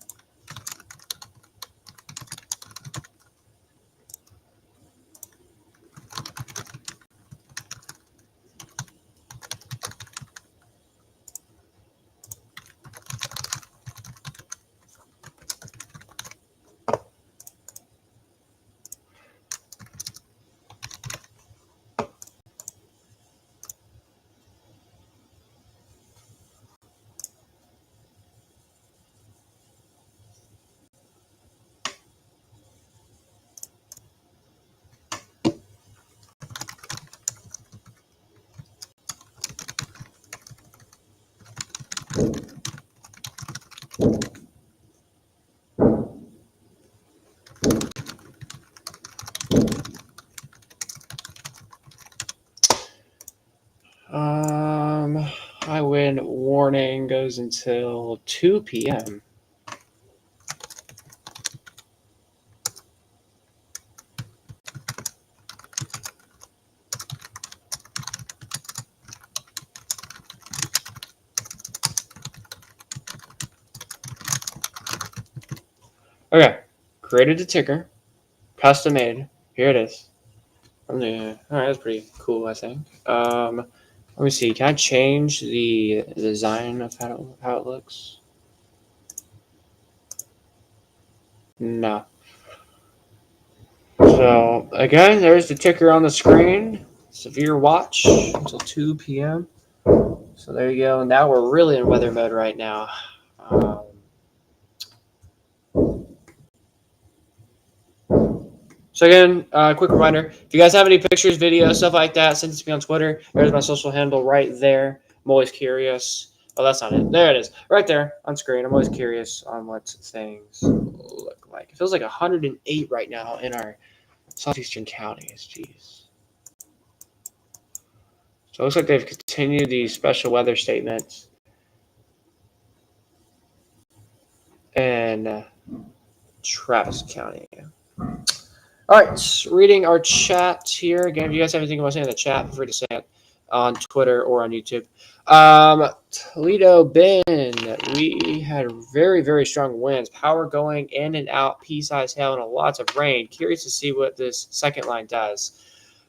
High wind warning goes until 2 p.m. Okay, created a ticker, custom made. Here it is. All right, that's pretty cool, I think. Let me see. Can I change the design of how it looks? No. So again, there's the ticker on the screen. Severe watch until 2 p.m. So there you go. Now we're really in weather mode right now. So again, quick reminder, if you guys have any pictures, videos, stuff like that, send it to me on Twitter. There's my social handle right there. I'm always curious. Oh, that's not it. There it is. Right there on screen. I'm always curious on what things look like. It feels like 108 right now in our southeastern counties. Jeez. So it looks like they've continued these special weather statements. And Travis County. All right, reading our chat here. Again, if you guys have anything you want to say in the chat, feel free to say it on Twitter or on YouTube. Toledo, Ben, we had very, very strong winds. Power going in and out, pea-sized hail, and lots of rain. Curious to see what this second line does.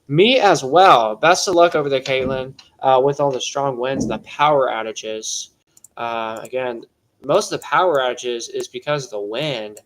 Me as well. Best of luck over there, Caitlin, with all the strong winds and the power outages. Again, most of the power outages is because of the wind.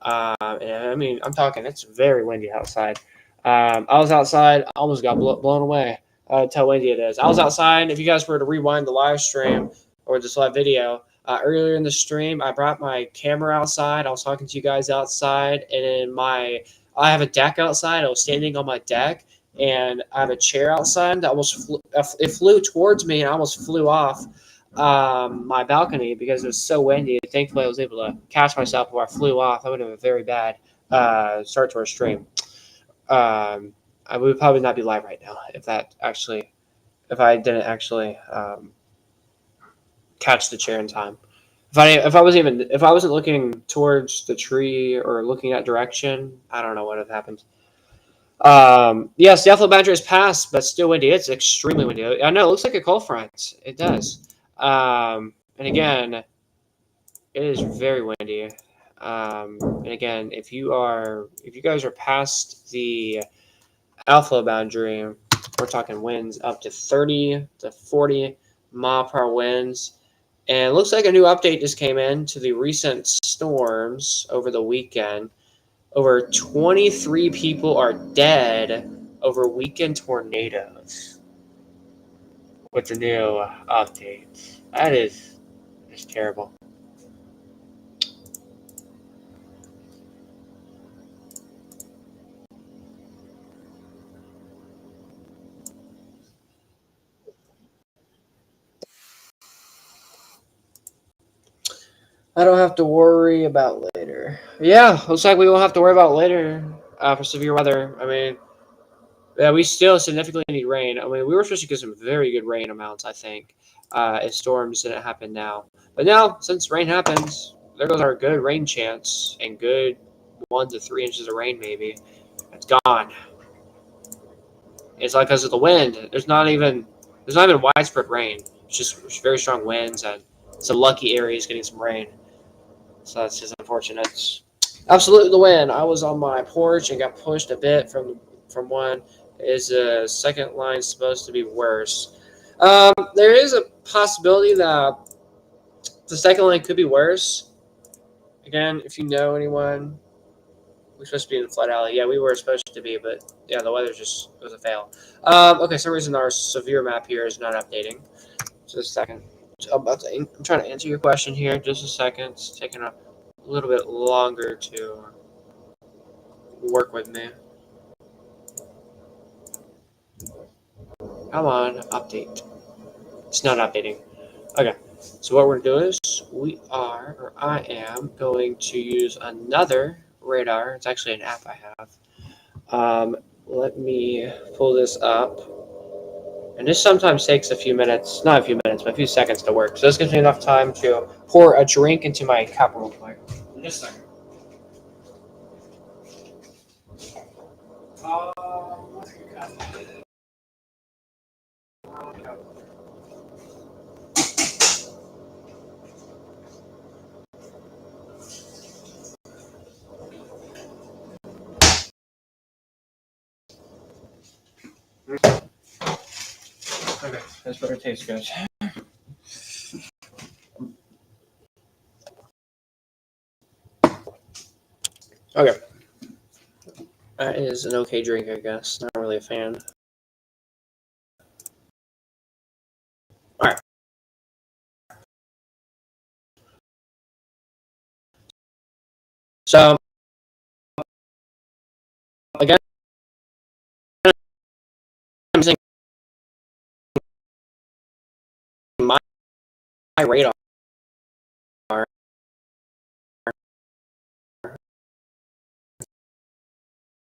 And I mean, I'm talking, it's very windy outside. I was outside, almost got blown away. That's how windy it is. I was outside. If you guys were to rewind the live stream or this live video, earlier in the stream, I brought my camera outside. I was talking to you guys outside, and I have a deck outside. I was standing on my deck, and I have a chair outside that almost it flew towards me and almost flew off my balcony because it was so windy. Thankfully, I was able to catch myself before I flew off. That would have been a very bad start to our stream. I would probably not be live right now if I didn't actually catch the chair in time. If I wasn't looking towards the tree or looking that direction, I don't know what would have happened. Yes, the Alford Badger is passed, but still windy. It's extremely windy. I know it looks like a cold front. It does. And again, it is very windy. And again, if you guys are past the alpha boundary, we're talking winds up to 30 to 40 mile per hour winds. And it looks like a new update just came in to the recent storms over the weekend. Over 23 people are dead over weekend tornadoes with the new updates. That is just terrible. I don't have to worry about later. Yeah, looks like we won't have to worry about later for severe weather. I mean, yeah, we still significantly need rain. I mean, we were supposed to get some very good rain amounts, I think, if storms didn't happen now. But now, since rain happens, there goes our good rain chance and good 1 to 3 inches of rain, maybe. It's gone. It's like because of the wind. There's not even widespread rain. It's just very strong winds and some lucky areas getting some rain. So that's just unfortunate. It's absolutely the wind. I was on my porch and got pushed a bit from one. Is the second line supposed to be worse? There is a possibility that the second line could be worse. Again, if you know anyone, we're supposed to be in the flood alley. Yeah, we were supposed to be, but yeah, the weather just was a fail. Okay, some reason our severe map here is not updating. Just a second. I'm trying to answer your question here. Just a second. It's taking a little bit longer to work with me. Come on, update. It's not updating. Okay, so what we're going to do is I am going to use another radar. It's actually an app I have. Let me pull this up. And this sometimes takes a few minutes, not a few minutes, but a few seconds to work. So this gives me enough time to pour a drink into my cup real quick. Just a second. What's a good cup? Okay, this better taste good. Okay. That is an okay drink, I guess. Not really a fan. So again, I'm saying my radar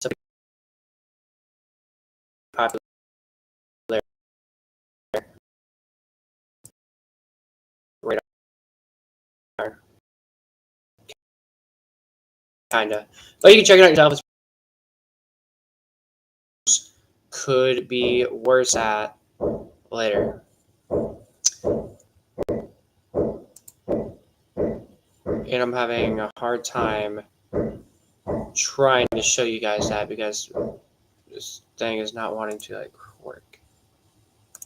is a popular radar, kind of. But you can check it out yourself. Could be worse at later. And I'm having a hard time trying to show you guys that because this thing is not wanting to like work.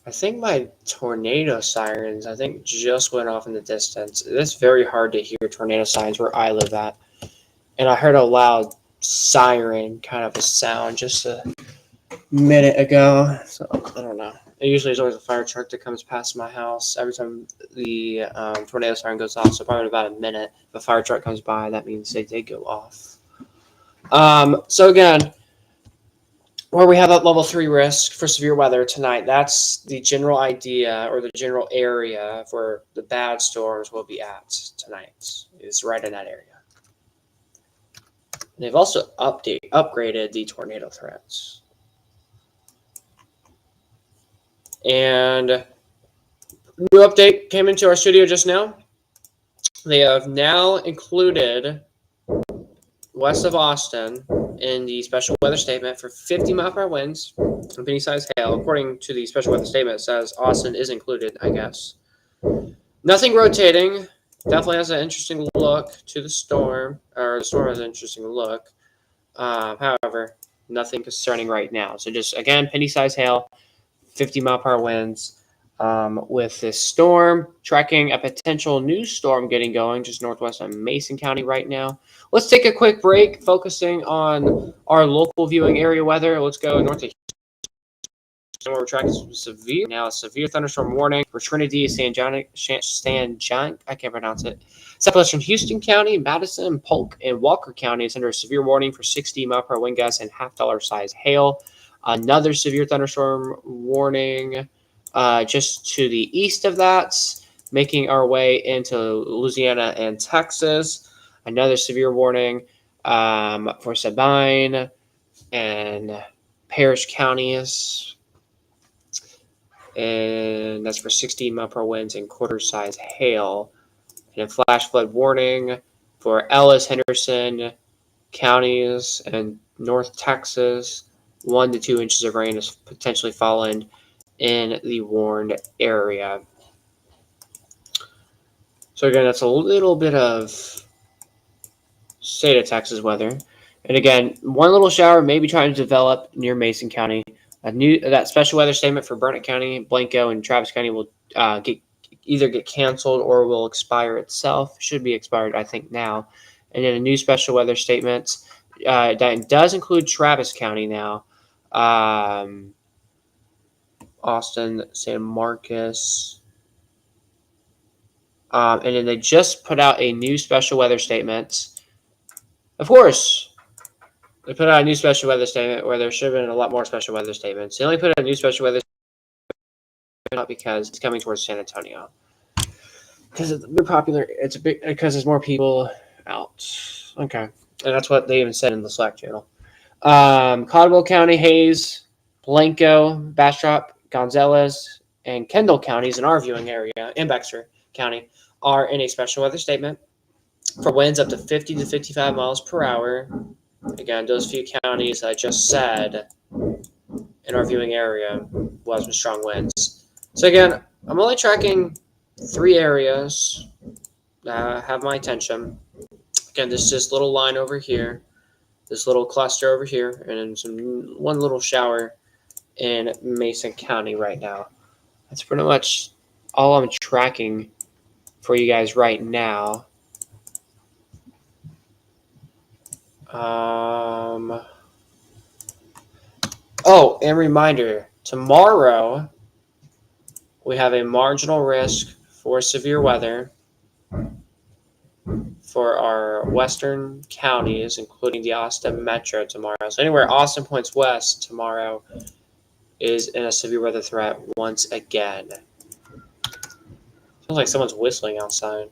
I think my tornado sirens, just went off in the distance. It's very hard to hear tornado sirens where I live at. And I heard a loud siren kind of a sound just a minute ago. So I don't know. It usually is always a fire truck that comes past my house every time the tornado siren goes off. So probably in about a minute, if a fire truck comes by, that means they did go off. So again, where we have that level 3 risk for severe weather tonight, that's the general idea or the general area where the bad storms will be at tonight. Is right in that area. They've also upgraded the tornado threats. And new update came into our studio just now. They have now included west of Austin in the special weather statement for 50-mile-per-hour winds and penny-sized hail. According to the special weather statement, it says Austin is included, I guess. Nothing rotating. Definitely has an interesting look to the storm, or the storm has an interesting look. However, nothing concerning right now. So just, again, penny-sized hail, 50-mile-per-hour winds. With this storm, tracking a potential new storm getting going just northwest of Mason County right now. Let's take a quick break, focusing on our local viewing area weather. Let's go north to Houston, where we're tracking severe thunderstorm warning for Trinity, San John, I can't pronounce it. Southwestern Houston County, Madison, Polk, and Walker County is under a severe warning for 60-mile-per-hour wind gusts and half-dollar size hail. Another severe thunderstorm warning just to the east of that, making our way into Louisiana and Texas. Another severe warning for Sabine and Parish counties. And that's for 60-mile-per-hour winds and quarter-size hail. And a flash flood warning for Ellis, Henderson counties and North Texas. 1 to 2 inches of rain is potentially fallen in the warned area. So again, that's a little bit of state of Texas weather. And again, one little shower may be trying to develop near Mason County. That special weather statement for Burnett County, Blanco, and Travis County will either get canceled or will expire itself. Should be expired, I think, now. And then a new special weather statement that does include Travis County now. Austin, San Marcos. And then they just put out a new special weather statement. Of course, they put out a new special weather statement where there should have been a lot more special weather statements. They only put out a new special weather statement because it's coming towards San Antonio. Because it's more popular. It's because there's more people out. Okay. And that's what they even said in the Slack channel. Caldwell County, Hayes, Blanco, Bastrop, Gonzales, and Kendall counties in our viewing area, and Baxter County, are in a special weather statement for winds up to 50 to 55 miles per hour. Again, those few counties I just said in our viewing area was with strong winds. So again, I'm only tracking 3 areas that have my attention. Again, this is this little line over here, this little cluster over here, and one little shower in Mason County right now. That's pretty much all I'm tracking for you guys right now. Oh, and reminder, tomorrow we have a marginal risk for severe weather for our western counties, including the Austin metro tomorrow. So anywhere Austin points west tomorrow is in a severe weather threat once again. Sounds like someone's whistling outside.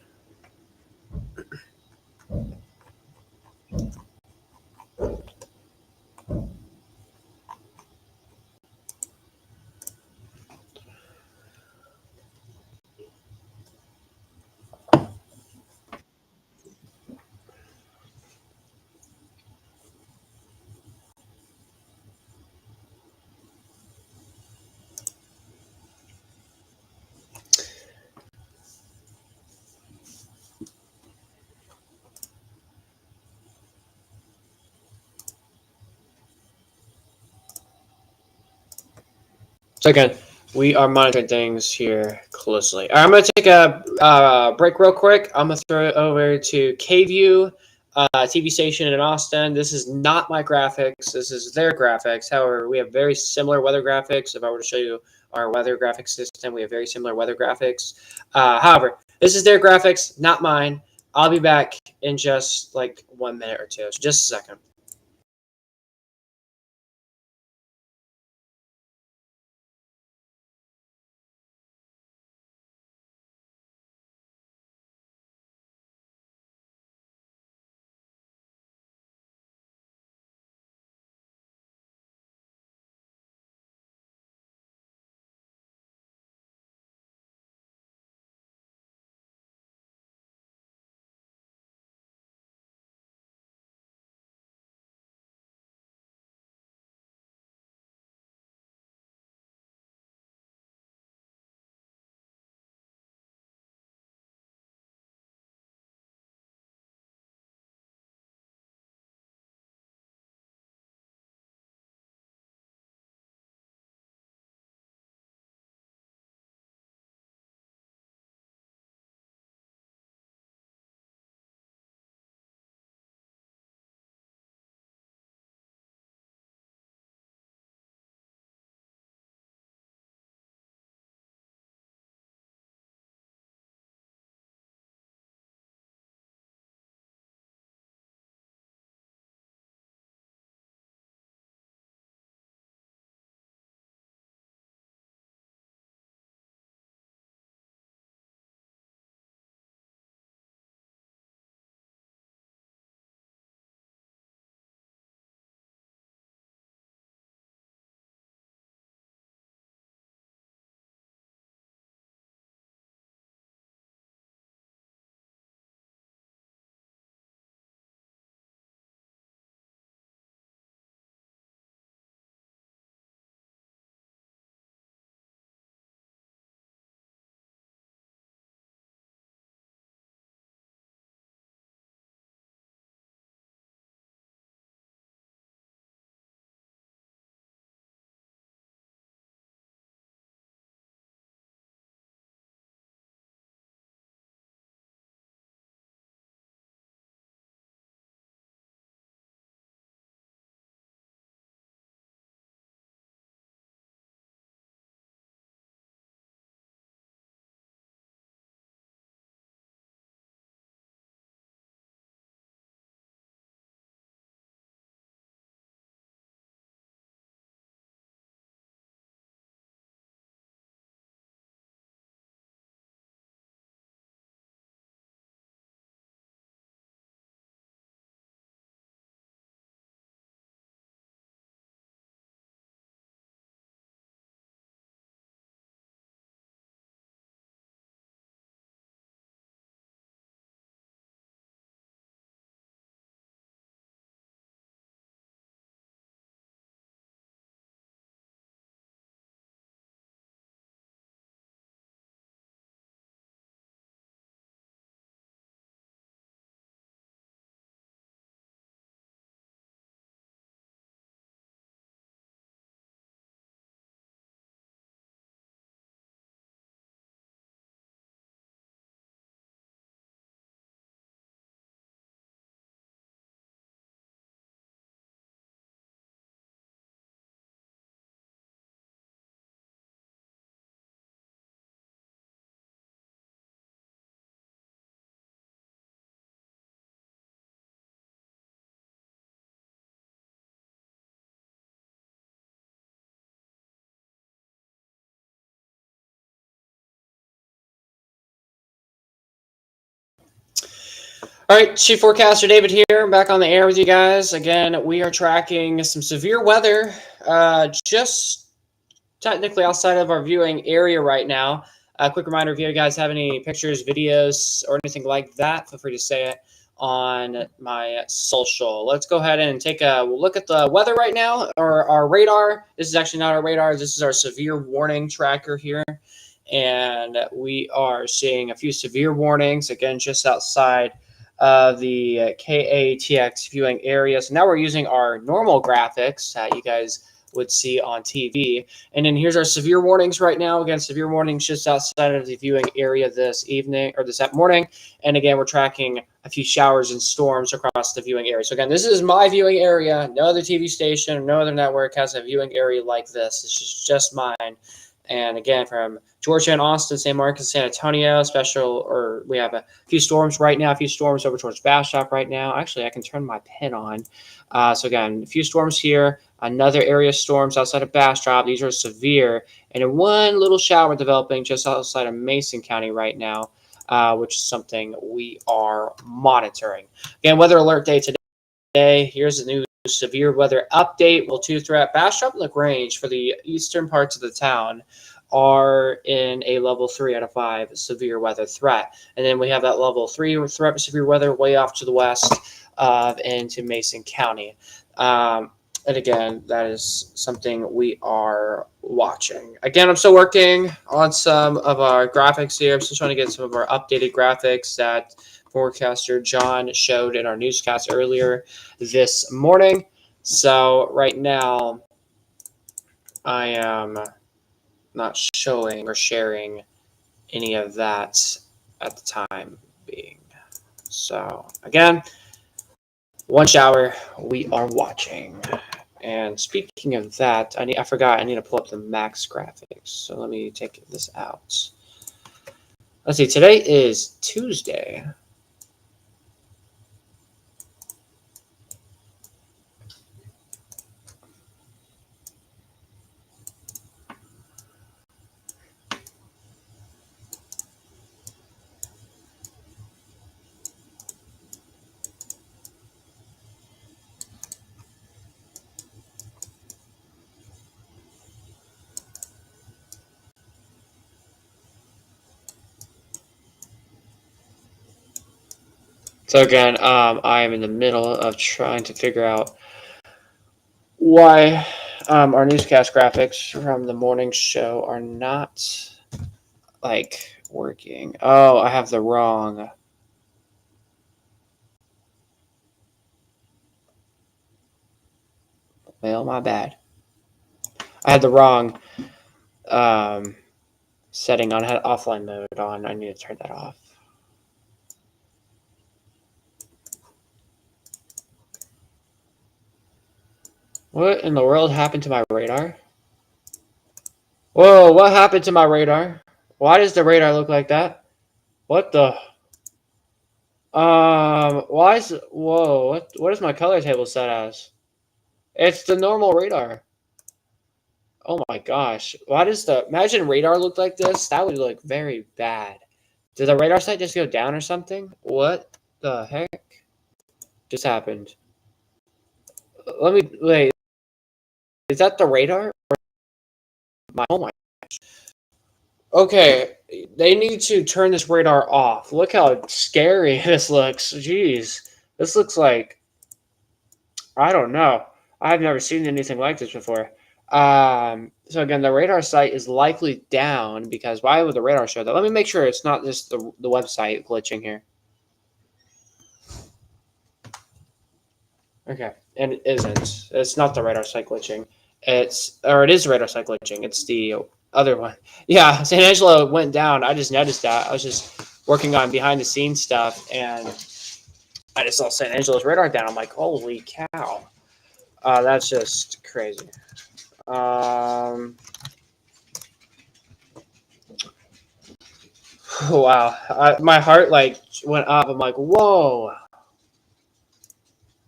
So again, we are monitoring things here closely. All right, I'm going to take a break real quick. I'm going to throw it over to KView, TV station in Austin. This is not my graphics. This is their graphics. However, we have very similar weather graphics. If I were to show you our weather graphics system, we have very similar weather graphics. However, this is their graphics, not mine. I'll be back in just like 1 minute or two. So just a second. All right, Chief Forecaster David here, back on the air with you guys. Again, we are tracking some severe weather just technically outside of our viewing area right now. A quick reminder, if you guys have any pictures, videos, or anything like that, feel free to say it on my social. Let's go ahead and take a look at the weather right now, or our radar. This is actually not our radar. This is our severe warning tracker here. And we are seeing a few severe warnings, again, just outside of the KATX viewing area. So now we're using our normal graphics that you guys would see on TV. And then here's our severe warnings right now. Again, severe warnings just outside of the viewing area this evening or this morning. And again, we're tracking a few showers and storms across the viewing area. So again, this is my viewing area. No other TV station or no other network has a viewing area like this. It's just mine. And again, from Georgia and Austin, St. Marcus, San Antonio, we have a few storms right now, a few storms over towards Bastrop right now. Actually, I can turn my pen on. So again, a few storms here, another area of storms outside of Bastrop. These are severe. And then one little shower developing just outside of Mason County right now, which is something we are monitoring. Again, weather alert day today. Here's the new severe weather update. Well, 2 threat. Bastrop and LaGrange for the eastern parts of the town are in a level 3 out of 5 severe weather threat. And then we have that level 3 threat severe weather way off to the west into Mason County. And again, that is something we are watching. Again, I'm still working on some of our graphics here. I'm still trying to get some of our updated graphics that forecaster John showed in our newscast earlier this morning. So right now, I am not showing or sharing any of that at the time being. So again, one shower we are watching. And speaking of that, I forgot I need to pull up the max graphics. So let me take this out. Let's see, today is Tuesday. So again, I am in the middle of trying to figure out why our newscast graphics from the morning show are not like working. Oh, I have the wrong. Well, my bad. I had the wrong setting on. I had offline mode on. I need to turn that off. What in the world happened to my radar? Whoa, what happened to my radar? Why does the radar look like that? What the? Why is whoa? What is my color table set as? It's the normal radar. Oh my gosh! Why does the imagine radar look like this? That would look very bad. Did the radar sight just go down or something? What the heck just happened? Let me wait. Is that the radar? Oh my gosh. Okay, they need to turn this radar off. Look how scary this looks. Jeez, this looks like I don't know. I've never seen anything like this before. So again, the radar site is likely down because why would the radar show that? Let me make sure it's not just the website glitching here. Okay, and it isn't. It's not the radar site glitching. It is the radar site glitching. It's the other one. Yeah, San Angelo went down. I just noticed that. I was just working on behind the scenes stuff, and I just saw San Angelo's radar down. I'm like, holy cow. That's just crazy. Wow. My heart like went up. I'm like, whoa.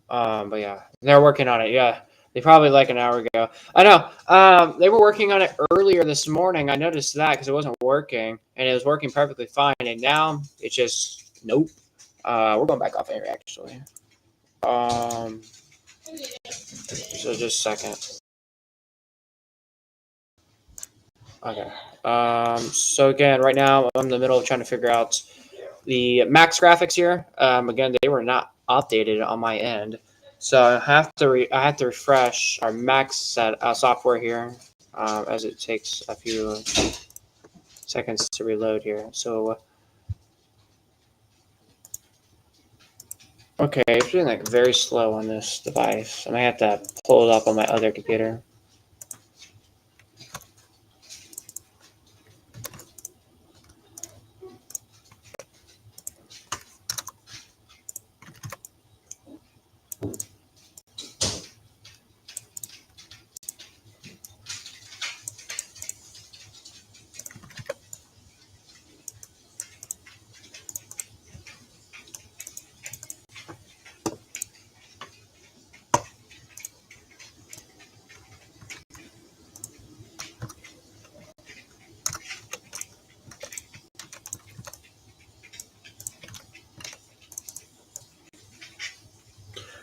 But yeah, they're working on it. Yeah, they probably like an hour ago. I know. They were working on it earlier this morning. I noticed that because it wasn't working, and it was working perfectly fine. And now it's just nope. We're going back off air actually. So just a second. Okay. So again, right now I'm in the middle of trying to figure out the max graphics here. Again, they were not updated on my end, so I have to refresh our max software here, as it takes a few seconds to reload here. So okay, it's been like very slow on this device. I might have to pull it up on my other computer.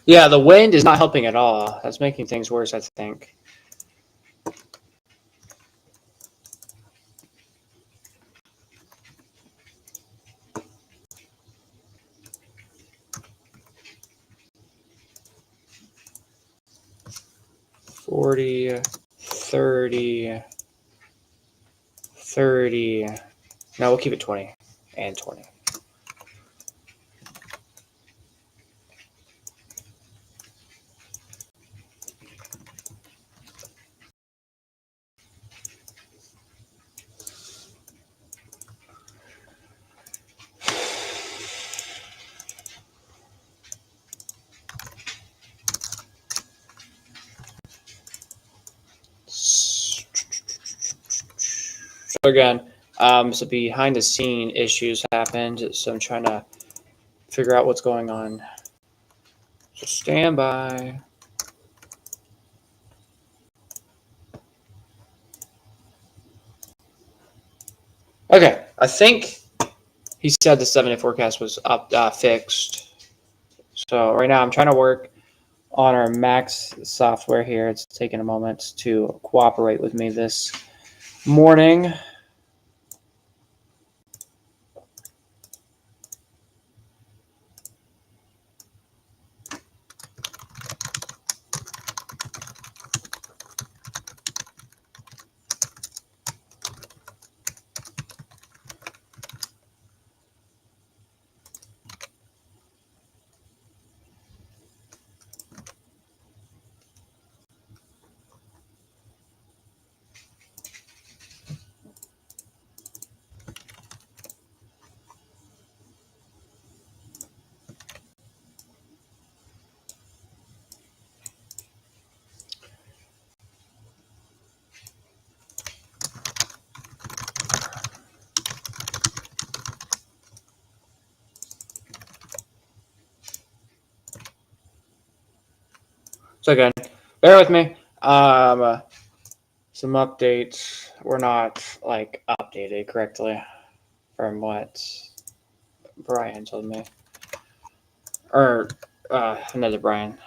Yeah, the wind is not helping at all. That's making things worse, I think. $40, $30, $30. No, we'll keep it 20 and 20. So again, so behind the scene issues happened. So I'm trying to figure out what's going on. So stand by. Okay, I think he said the 7-day forecast was fixed. So right now I'm trying to work on our Max software here. It's taking a moment to cooperate with me this morning. So again, bear with me. Some updates were not like updated correctly from what Brian told me, or another Brian.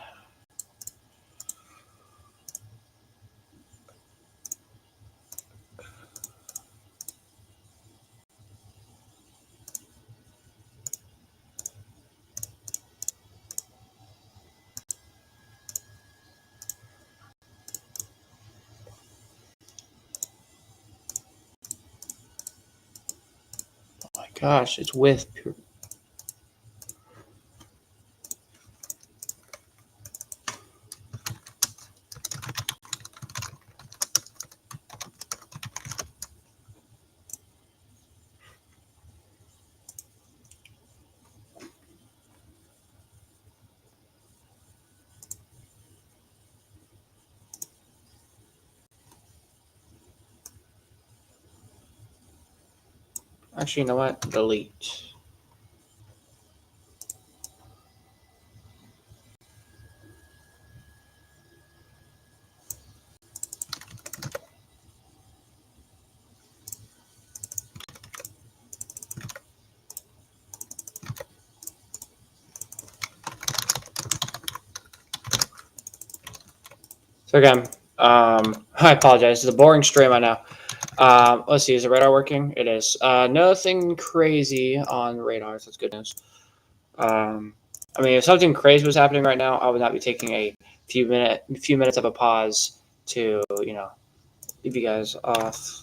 Oh my gosh, it's with. Actually, you know what? Delete. So again, I apologize. It's a boring stream I know. Let's see. Is the radar working? It is. Nothing crazy on radar. So that's good news. I mean, if something crazy was happening right now, I would not be taking a few minutes of a pause to leave you guys off.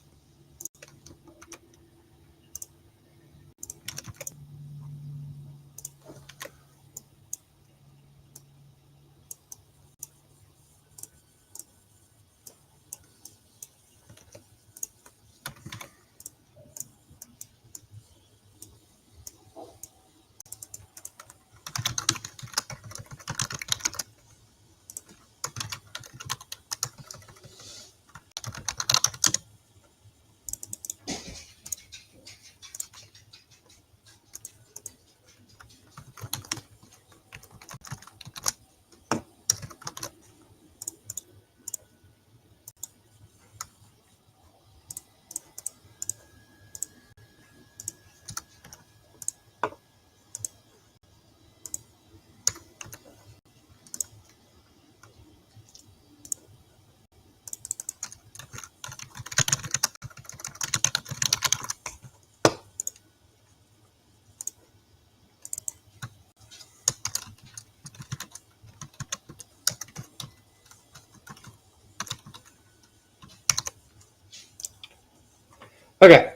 Okay.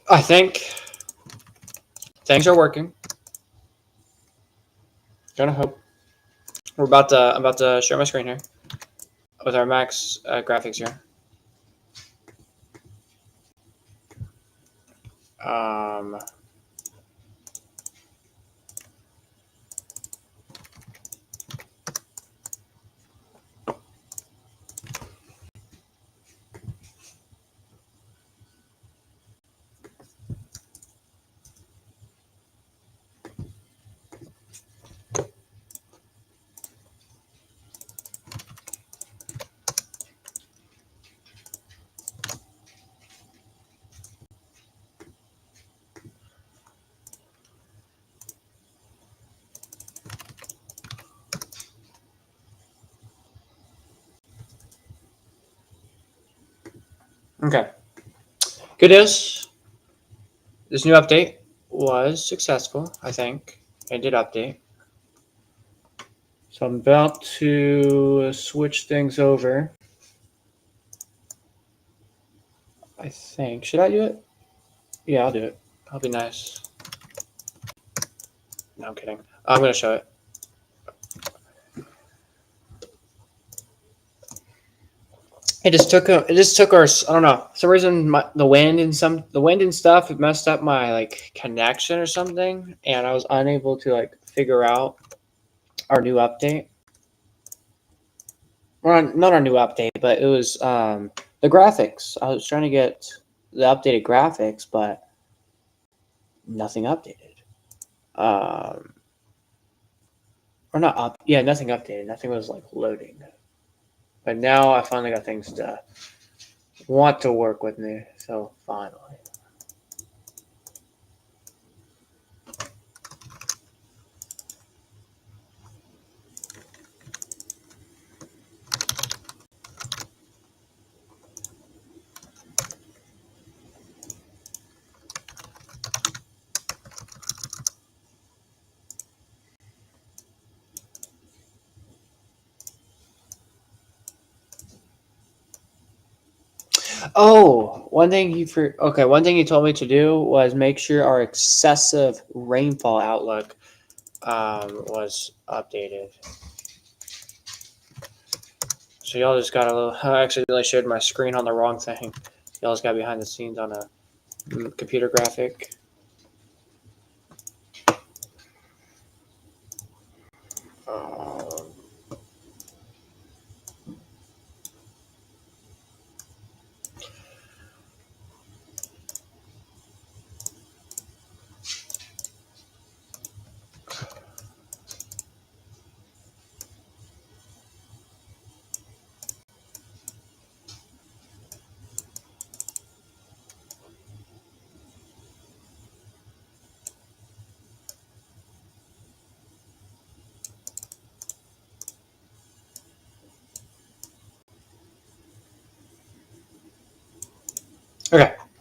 I think things are working. Gonna hope. I'm about to share my screen here with our max graphics here. Um, okay. Good news. This new update was successful, I think. It did update. So I'm about to switch things over. I think. Should I do it? Yeah, I'll do it. That'll be nice. No, I'm kidding. I'm going to show it. It just took us. I don't know. For some reason, the wind and stuff it messed up my like connection or something, and I was unable to like figure out our new update. Well, not our new update, but it was the graphics. I was trying to get the updated graphics, but nothing updated. Or not up. Yeah, nothing updated. Nothing was like loading. But now I finally got things to want to work with me. So finally. Oh, one thing you told me to do was make sure our excessive rainfall outlook was updated. So y'all just got a little. I accidentally shared my screen on the wrong thing. Y'all just got behind the scenes on a computer graphic. Um,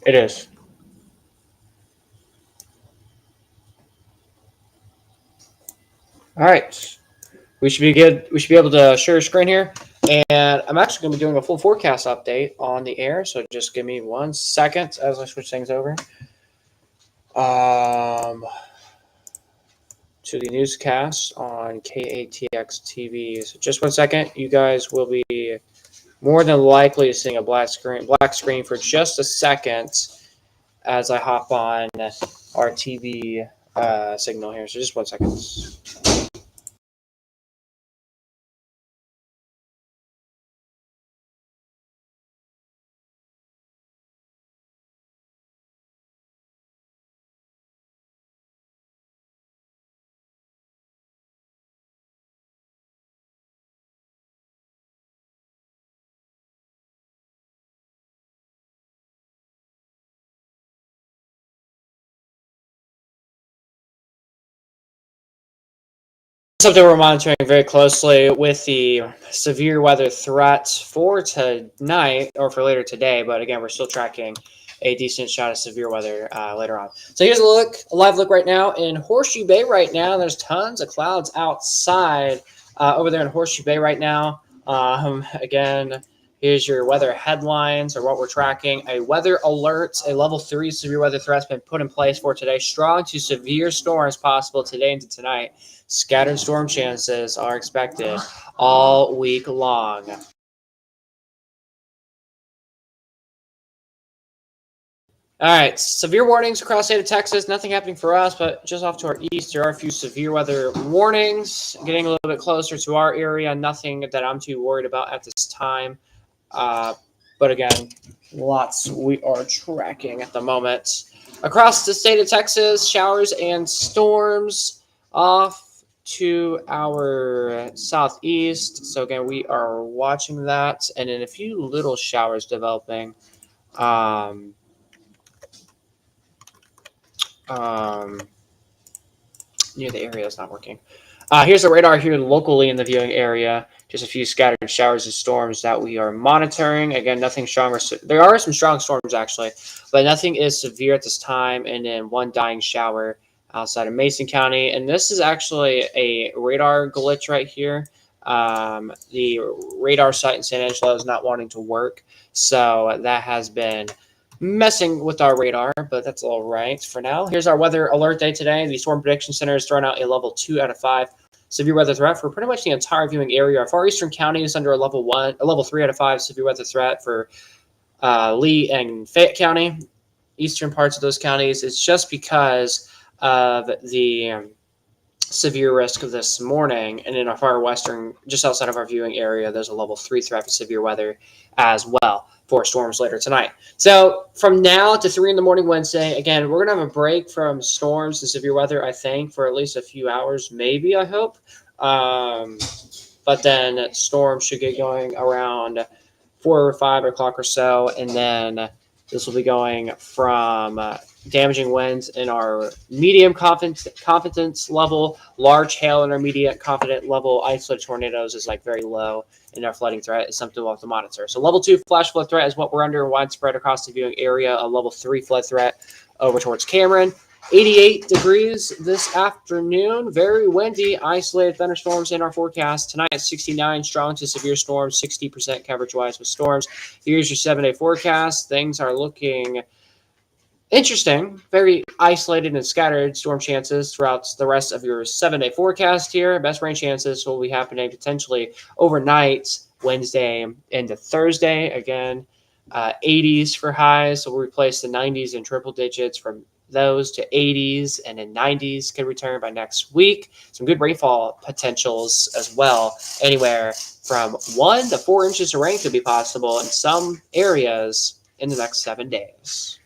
It is. All right. We should be good. We should be able to share a screen here. And I'm actually going to be doing a full forecast update on the air. So just give me 1 second as I switch things over to the newscast on KATX TV. So just 1 second. You guys will be more than likely seeing a black screen for just a second as I hop on our TV signal here. So just 1 second. Something we're monitoring very closely with the severe weather threats for tonight or for later today. But again, we're still tracking a decent shot of severe weather later on. So here's a live look right now in Horseshoe Bay. Right now, there's tons of clouds outside over there in Horseshoe Bay right now. Again, here's your weather headlines or what we're tracking. A weather alert, a level 3 severe weather threat has been put in place for today. Strong to severe storms possible today into tonight. Scattered storm chances are expected all week long. All right, severe warnings across the state of Texas. Nothing happening for us, but just off to our east, there are a few severe weather warnings getting a little bit closer to our area. Nothing that I'm too worried about at this time. But again, lots we are tracking at the moment. Across the state of Texas, showers and storms off to our southeast. So again, we are watching that, and then a few little showers developing. Um, um, Near the area that's not working. Here's the radar here locally in the viewing area. Just a few scattered showers and storms that we are monitoring. Again, nothing stronger. There are some strong storms actually, but nothing is severe at this time. And then one dying shower outside of Mason County. And this is actually a radar glitch right here. The radar site in San Angelo is not wanting to work. So that has been messing with our radar, but that's all right for now. Here's our weather alert day today. The Storm Prediction Center has thrown out a level 2 out of 5 severe weather threat for pretty much the entire viewing area. Our far eastern county is under a level 3 out of 5 severe weather threat for Lee and Fayette County. Eastern parts of those counties. It's just because of the severe risk of this morning, and in our far western, just outside of our viewing area, there's a level 3 threat for severe weather as well for storms later tonight. So from now to 3 in the morning Wednesday, again, we're gonna have a break from storms and severe weather, I think, for at least a few hours, maybe, I hope. But then storms should get going around 4 or 5 o'clock or so, and then this will be going from damaging winds in our medium confidence level, large hail in our medium confident level, isolated tornadoes is like very low, and our flooding threat is something we'll have to monitor. So level 2 flash flood threat is what we're under widespread across the viewing area. A level 3 flood threat over towards Cameron. 88 degrees this afternoon. Very windy, isolated thunderstorms in our forecast. Tonight, 69, strong to severe storms, 60% coverage-wise with storms. Here's your 7-day forecast. Things are looking interesting. Very isolated and scattered storm chances throughout the rest of your 7-day forecast here. Best rain chances will be happening potentially overnight, Wednesday into Thursday. Again, 80s for highs. So we'll replace the 90s and triple digits from those to 80s, and then 90s could return by next week. Some good rainfall potentials as well. Anywhere from 1 to 4 inches of rain could be possible in some areas in the next 7 days.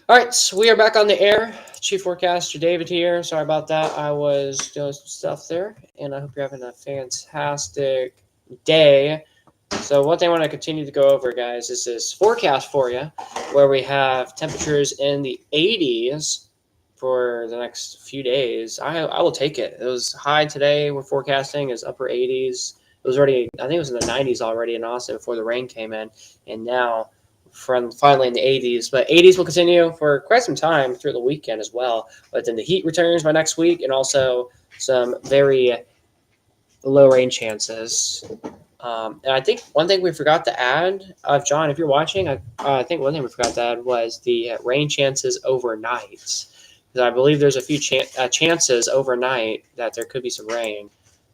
All right, so we are back on the air. Chief Forecaster David here. Sorry about that. I was doing some stuff there, and I hope you're having a fantastic day. So one thing I want to continue to go over, guys, is this forecast for you, where we have temperatures in the 80s for the next few days. I will take it. It was high today. We're forecasting is upper 80s. It was already, I think it was in the 90s already in Austin before the rain came in, and now from finally in the 80s. But 80s will continue for quite some time through the weekend as well. But then the heat returns by next week, and also some very low rain chances. And I think one thing we forgot to add, John, if you're watching, I think one thing we forgot to add was the rain chances overnight. Because I believe there's a few chances overnight that there could be some rain.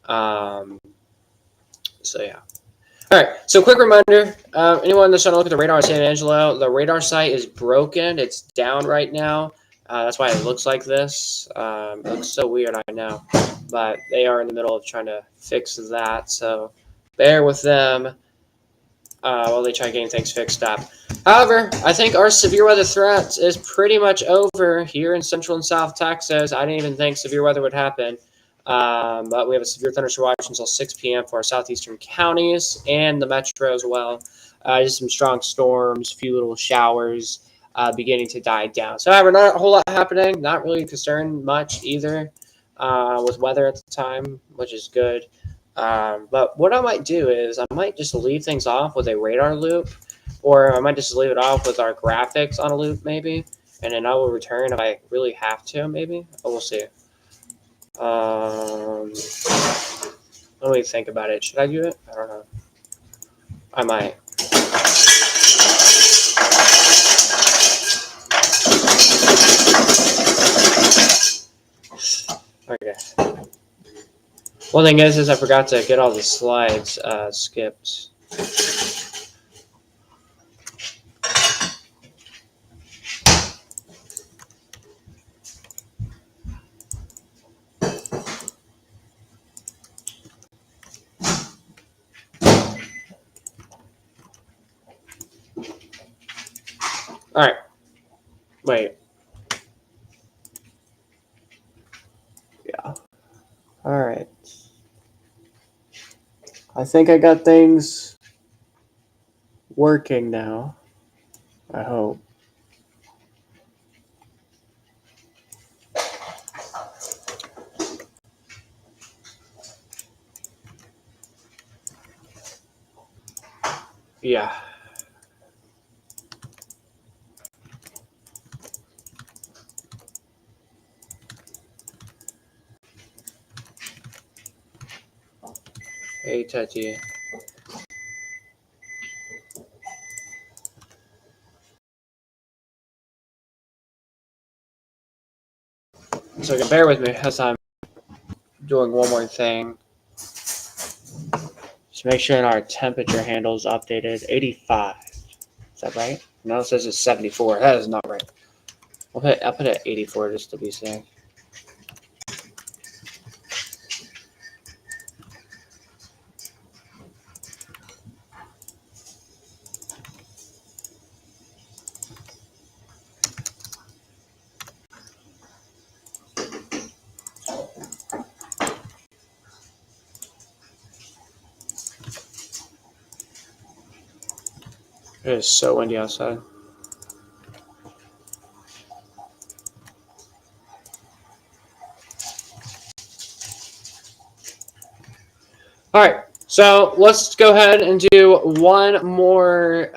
So, yeah. All right, so quick reminder, anyone that's trying to look at the radar in San Angelo, the radar site is broken. It's down right now. That's why it looks like this. It looks so weird, I know. But they are in the middle of trying to fix that, so bear with them while they try getting things fixed up. However, I think our severe weather threat is pretty much over here in Central and South Texas. I didn't even think severe weather would happen. But we have a severe thunderstorm watch until 6 p.m. for our southeastern counties and the metro as well. Just some strong storms, a few little showers beginning to die down. So, however, not a whole lot happening. Not really concerned much either with weather at the time, which is good. But what I might do is I might just leave things off with a radar loop, or I might just leave it off with our graphics on a loop maybe, and then I will return if I really have to maybe. But we'll see. Let me think about it. Should I do it? I don't know. I might. Okay. One thing is I forgot to get all the slides skipped. All right. Wait. Yeah. All right. I think I got things working now. I hope. Yeah. Hey, Tati. So again, bear with me as I'm doing one more thing. Just make sure our temperature handle is updated. 85. Is that right? No, it says it's 74. That is not right. I'll put it at 84 just to be safe. It is so windy outside. All right, so let's go ahead and do one more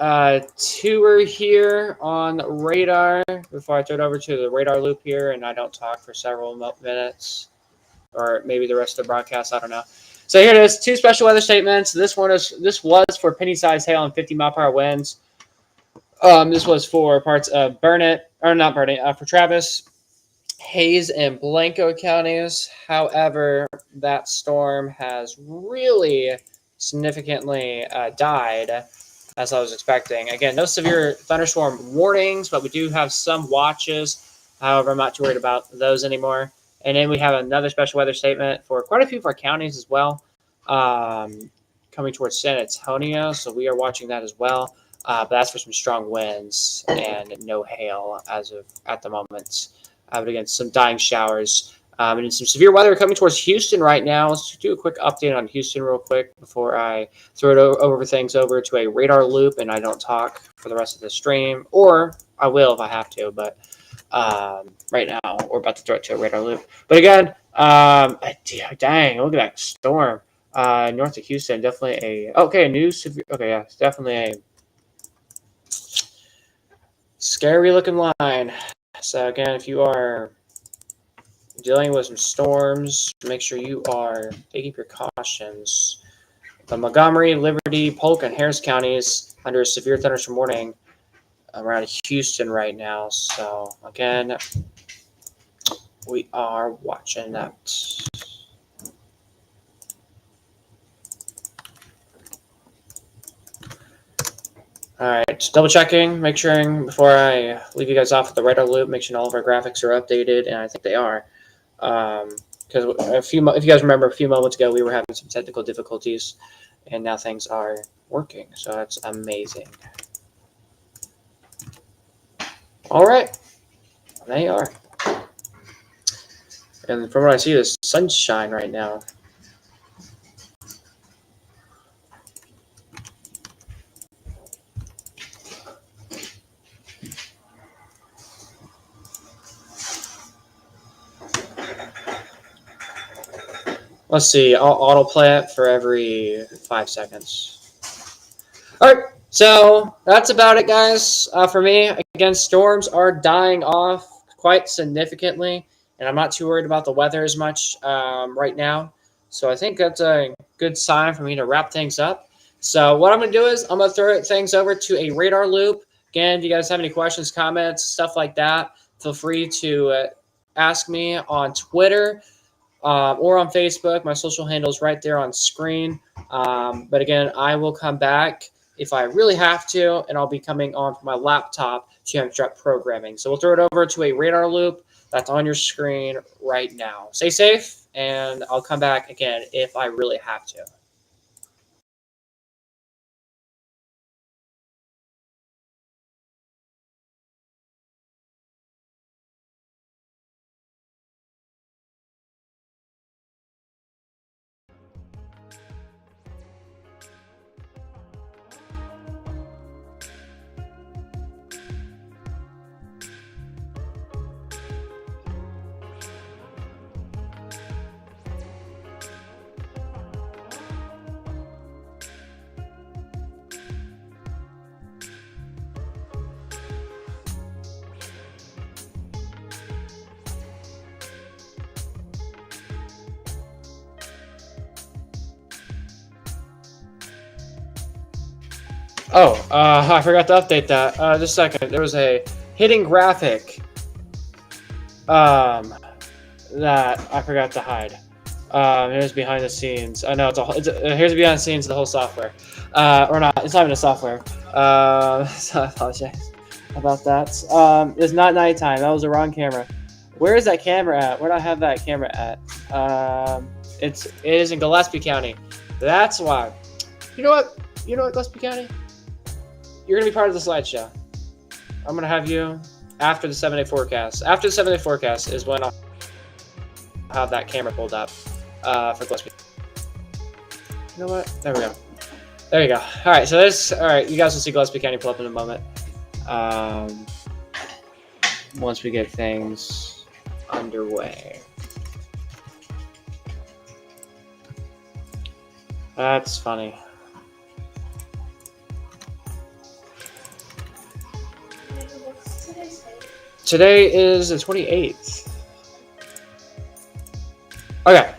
tour here on radar before I turn over to the radar loop here and I don't talk for several minutes or maybe the rest of the broadcast. I don't know. So here it is, 2 special weather statements. This was for penny-sized hail and 50-mile-per-hour winds. This was for parts of for Travis, Hayes, and Blanco counties. However, that storm has really significantly died as I was expecting. Again, no severe thunderstorm warnings, but we do have some watches. However, I'm not too worried about those anymore. And then we have another special weather statement for quite a few of our counties as well, coming towards San Antonio. So we are watching that as well. but that's for some strong winds and no hail as of at the moment. But again, some dying showers. And some severe weather coming towards Houston right now. Let's do a quick update on Houston real quick before I throw it over things over to a radar loop and I don't talk for the rest of the stream. Or I will if I have to, but right now we're about to throw it to a radar loop. But again, dang, look at that storm. North of Houston, definitely a new severe. Okay, yeah, it's definitely a scary looking line. So again, if you are dealing with some storms, make sure you are taking precautions. The Montgomery, Liberty, Polk, and Harris counties under a severe thunderstorm warning around Houston right now. So again, we are watching that. All right, double checking, make sure before I leave you guys off with the radar loop, make sure all of our graphics are updated, and I think they are. Because if you guys remember, a few moments ago we were having some technical difficulties, and now things are working. So that's amazing. All right, they are. And from what I see, there's sunshine right now. Let's see, I'll autoplay it for every 5 seconds. All right, so that's about it, guys. For me, again, storms are dying off quite significantly, and I'm not too worried about the weather as much right now. So I think that's a good sign for me to wrap things up. So what I'm going to do is I'm going to throw things over to a radar loop. Again, if you guys have any questions, comments, stuff like that, feel free to ask me on Twitter. Or on Facebook. My social handle is right there on screen. But again, I will come back if I really have to, and I'll be coming on from my laptop to instruct programming. So we'll throw it over to a radar loop that's on your screen right now. Stay safe, and I'll come back again if I really have to. Oh, I forgot to update that. Just a second. There was a hidden graphic that I forgot to hide. Here's behind the scenes. I know here's behind the scenes of the whole software. Or not, it's not even a software. So I apologize about that. It's not nighttime. That was the wrong camera. Where is that camera at? Where do I have that camera at? It is in Gillespie County. That's why. You know what, Gillespie County? You're going to be part of the slideshow. I'm going to have you after the 7-day forecast. After the 7-day forecast is when I'll have that camera pulled up for Gillespie. You know what? There we go. There you go. All right, so all right, you guys will see Gillespie County pull up in a moment. Once we get things underway. That's funny. Today is the 28th. Okay.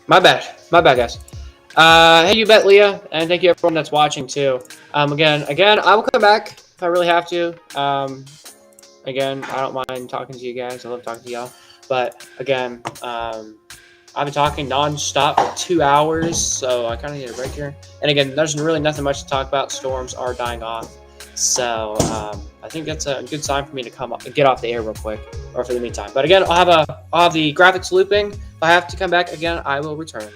My bad, guys. Hey, you bet, Leah, and thank you everyone that's watching too. Again, I will come back if I really have to. Again, I don't mind talking to you guys. I love talking to y'all. But again, I've been talking nonstop for 2 hours, so I kind of need a break here. And again, there's really nothing much to talk about. Storms are dying off. So I think that's a good sign for me to come up and get off the air real quick, or for the meantime. But again, I'll have the graphics looping. If I have to come back again, I will return.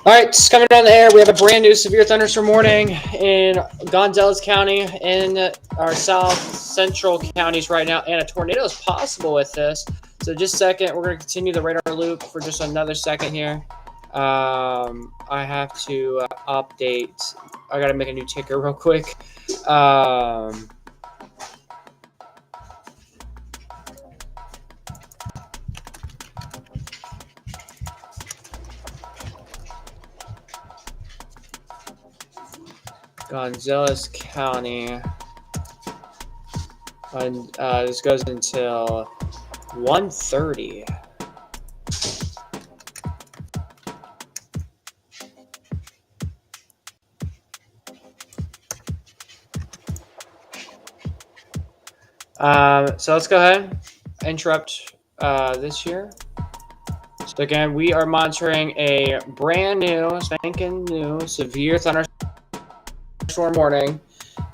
All right, just coming on the air, we have a brand new severe thunderstorm warning in Gonzales County in our south central counties right now, and a tornado is possible with this. So just a second, we're going to continue the radar loop for just another second here. I have to update. I got to make a new ticker real quick. Gonzales County. And this goes until 1:30. So let's go ahead and interrupt this here. So again, we are monitoring a brand new, spanking new severe thunderstorm warning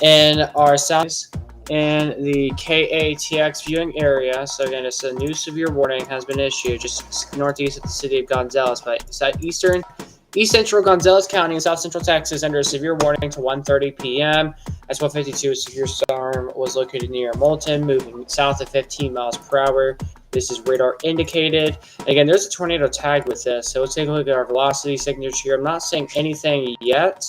in our south in the KATX viewing area. So again, it's a new severe warning has been issued just northeast of the city of Gonzales, but East Central Gonzales County in South Central Texas under a severe warning to 1:30 p.m. As 152, a severe storm was located near Moulton, moving south of 15 miles per hour. This is radar indicated. Again, there's a tornado tagged with this, so let's take a look at our velocity signatures here. I'm not saying anything yet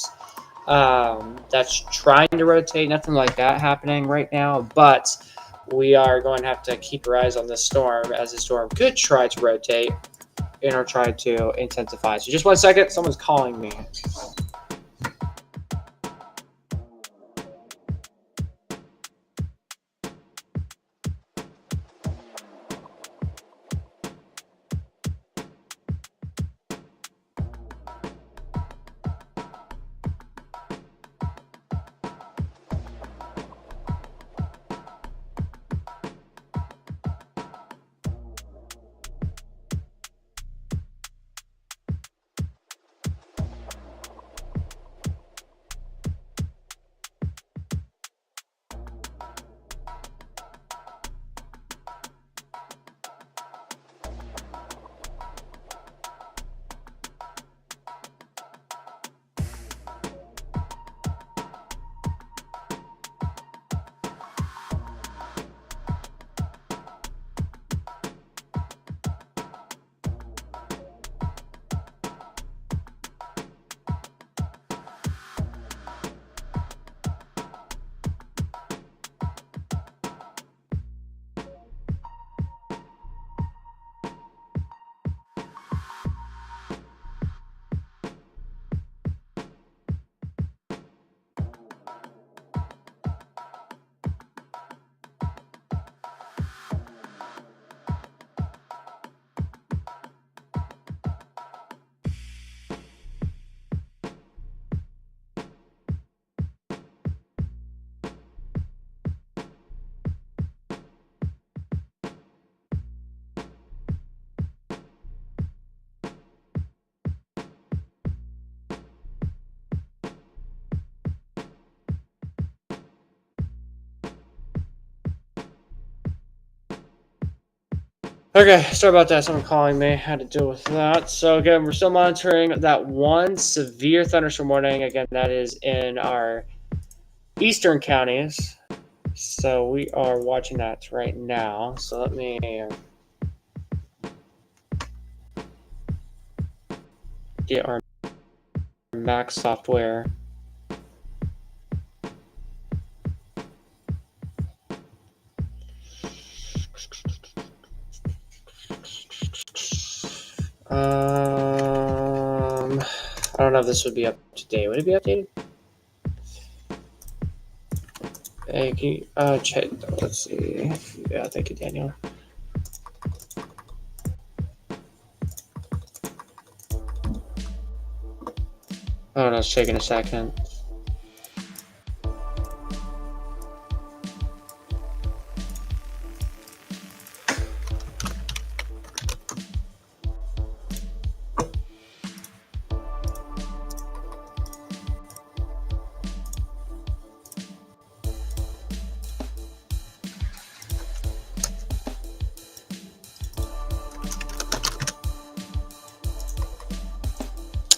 that's trying to rotate, nothing like that happening right now, but we are going to have to keep our eyes on this storm, as the storm could try to rotate and or try to intensify. So just 1 second, someone's calling me. Okay, sorry about that. Someone calling me. Had to deal with that. So again, we're still monitoring that one severe thunderstorm warning. Again, that is in our eastern counties. So we are watching that right now. So let me get our Mac software. I don't know if this would be up to date. Would it be updated? Hey, can you check? Let's see. Yeah, thank you, Daniel. Oh no, it's taking a second.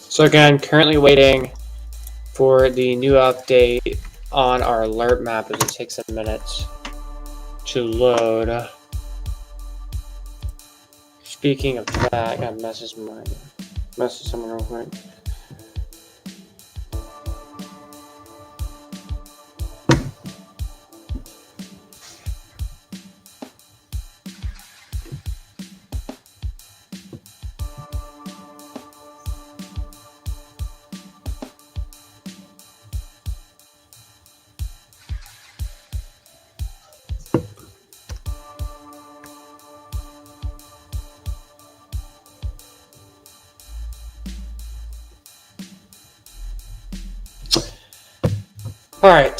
So again, currently waiting for the new update on our alert map as it takes a minute to load. Speaking of that, I gotta message someone real quick. All right.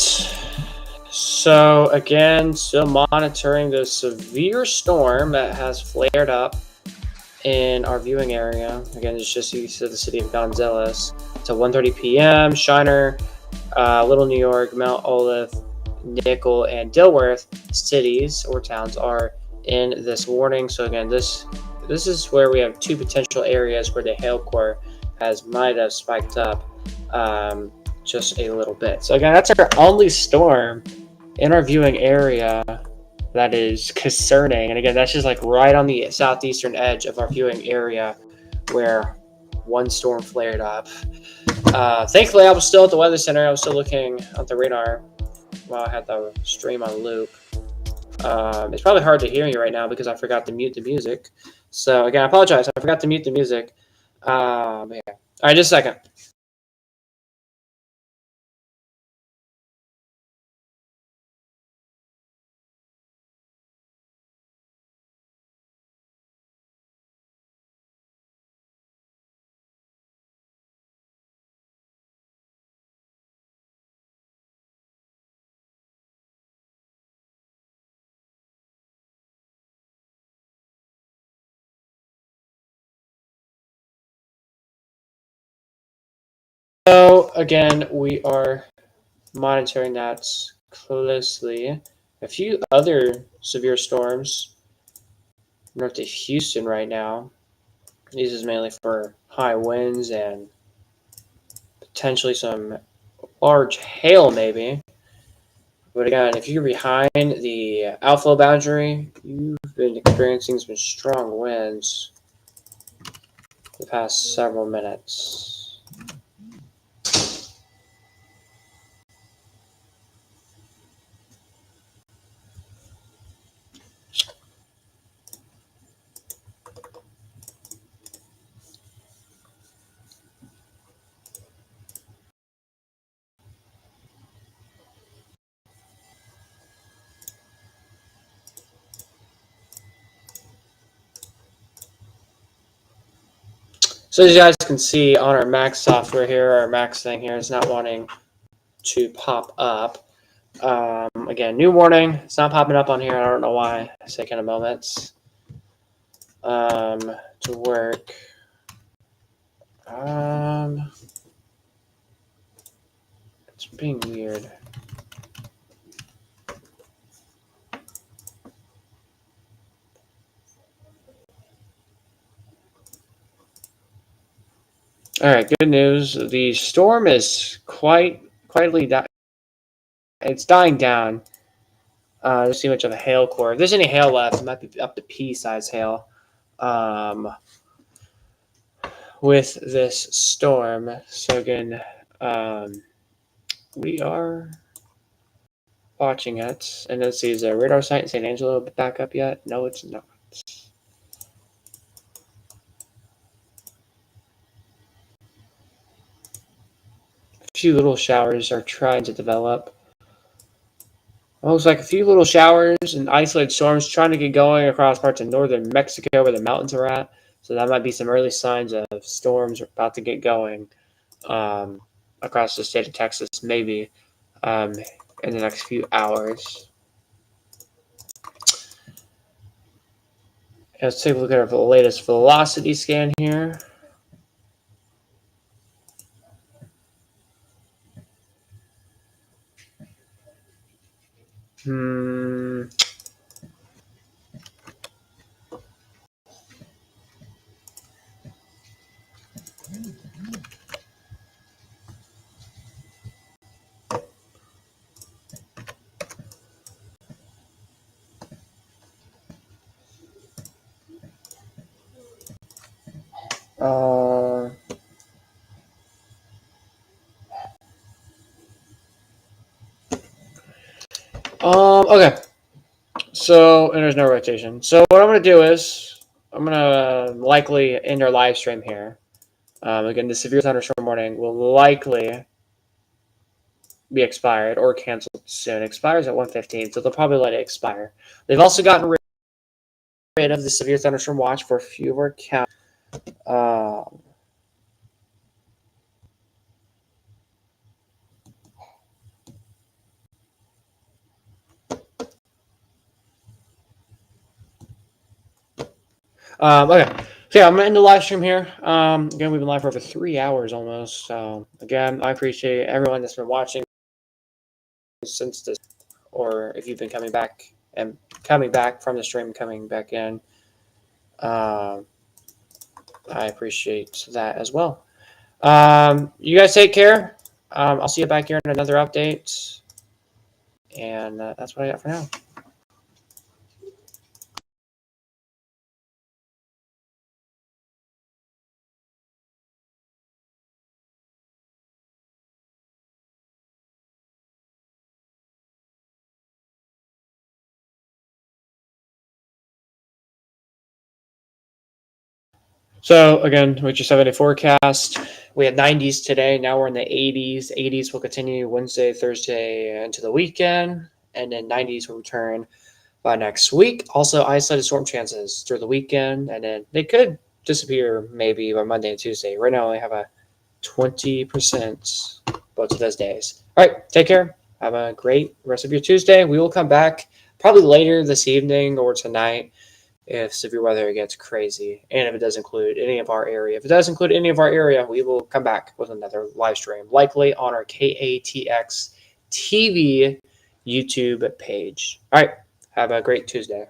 So again, still monitoring the severe storm that has flared up in our viewing area. Again, it's just east of the city of Gonzales. It's at 1:30 p.m. Shiner, Little New York, Mount Olive, Nickel, and Dilworth cities or towns are in this warning. So again, this is where we have two potential areas where the hail core might have spiked up just a little bit. So again, that's our only storm in our viewing area that is concerning. And again, that's just like right on the southeastern edge of our viewing area where one storm flared up. Thankfully, I was still at the weather center. I was still looking at the radar while I had the stream on loop. It's probably hard to hear me right now because I forgot to mute the music. So again, I apologize. I forgot to mute the music. Yeah. All right, just a second. So again, we are monitoring that closely. A few other severe storms north of Houston right now. This is mainly for high winds and potentially some large hail, maybe. But again, if you're behind the outflow boundary, you've been experiencing some strong winds the past several minutes. So as you guys can see on our Max software here, our Max thing here is not wanting to pop up. Again, new warning. It's not popping up on here. I don't know why. It's taking a moment to work. It's being weird. All right, good news. The storm is quietly it's dying down. There's too much of a hail core. If there's any hail left, it might be up to pea-size hail. With this storm. So again, we are watching it. And let's see, is the radar site in San Angelo back up yet? No, it's not. A few little showers are trying to develop. It looks like a few little showers and isolated storms trying to get going across parts of northern Mexico where the mountains are at. So that might be some early signs of storms about to get going across the state of Texas, maybe in the next few hours. Let's take a look at our latest velocity scan here. Okay. So, and there's no rotation. So what I'm going to do is I'm going to likely end our live stream here. Again, the severe thunderstorm warning will likely be expired or canceled soon. It expires at 1:15, so they'll probably let it expire. They've also gotten rid of the severe thunderstorm watch for a few of our counties. Okay. So yeah, I'm gonna end the live stream here. Again, we've been live for over 3 hours almost. So again, I appreciate everyone that's been watching since this, or if you've been coming back from the stream, coming back in. I appreciate that as well. You guys take care. I'll see you back here in another update. And that's what I got for now. So again, with your 7-day forecast, we had 90s today. Now we're in the 80s. 80s will continue Wednesday, Thursday, into the weekend. And then 90s will return by next week. Also, isolated storm chances through the weekend. And then they could disappear maybe by Monday and Tuesday. Right now, we have a 20% both of those days. All right, take care. Have a great rest of your Tuesday. We will come back probably later this evening or tonight if severe weather gets crazy, and if it does include any of our area. If it does include any of our area, we will come back with another live stream, likely on our KATX TV YouTube page. All right, have a great Tuesday.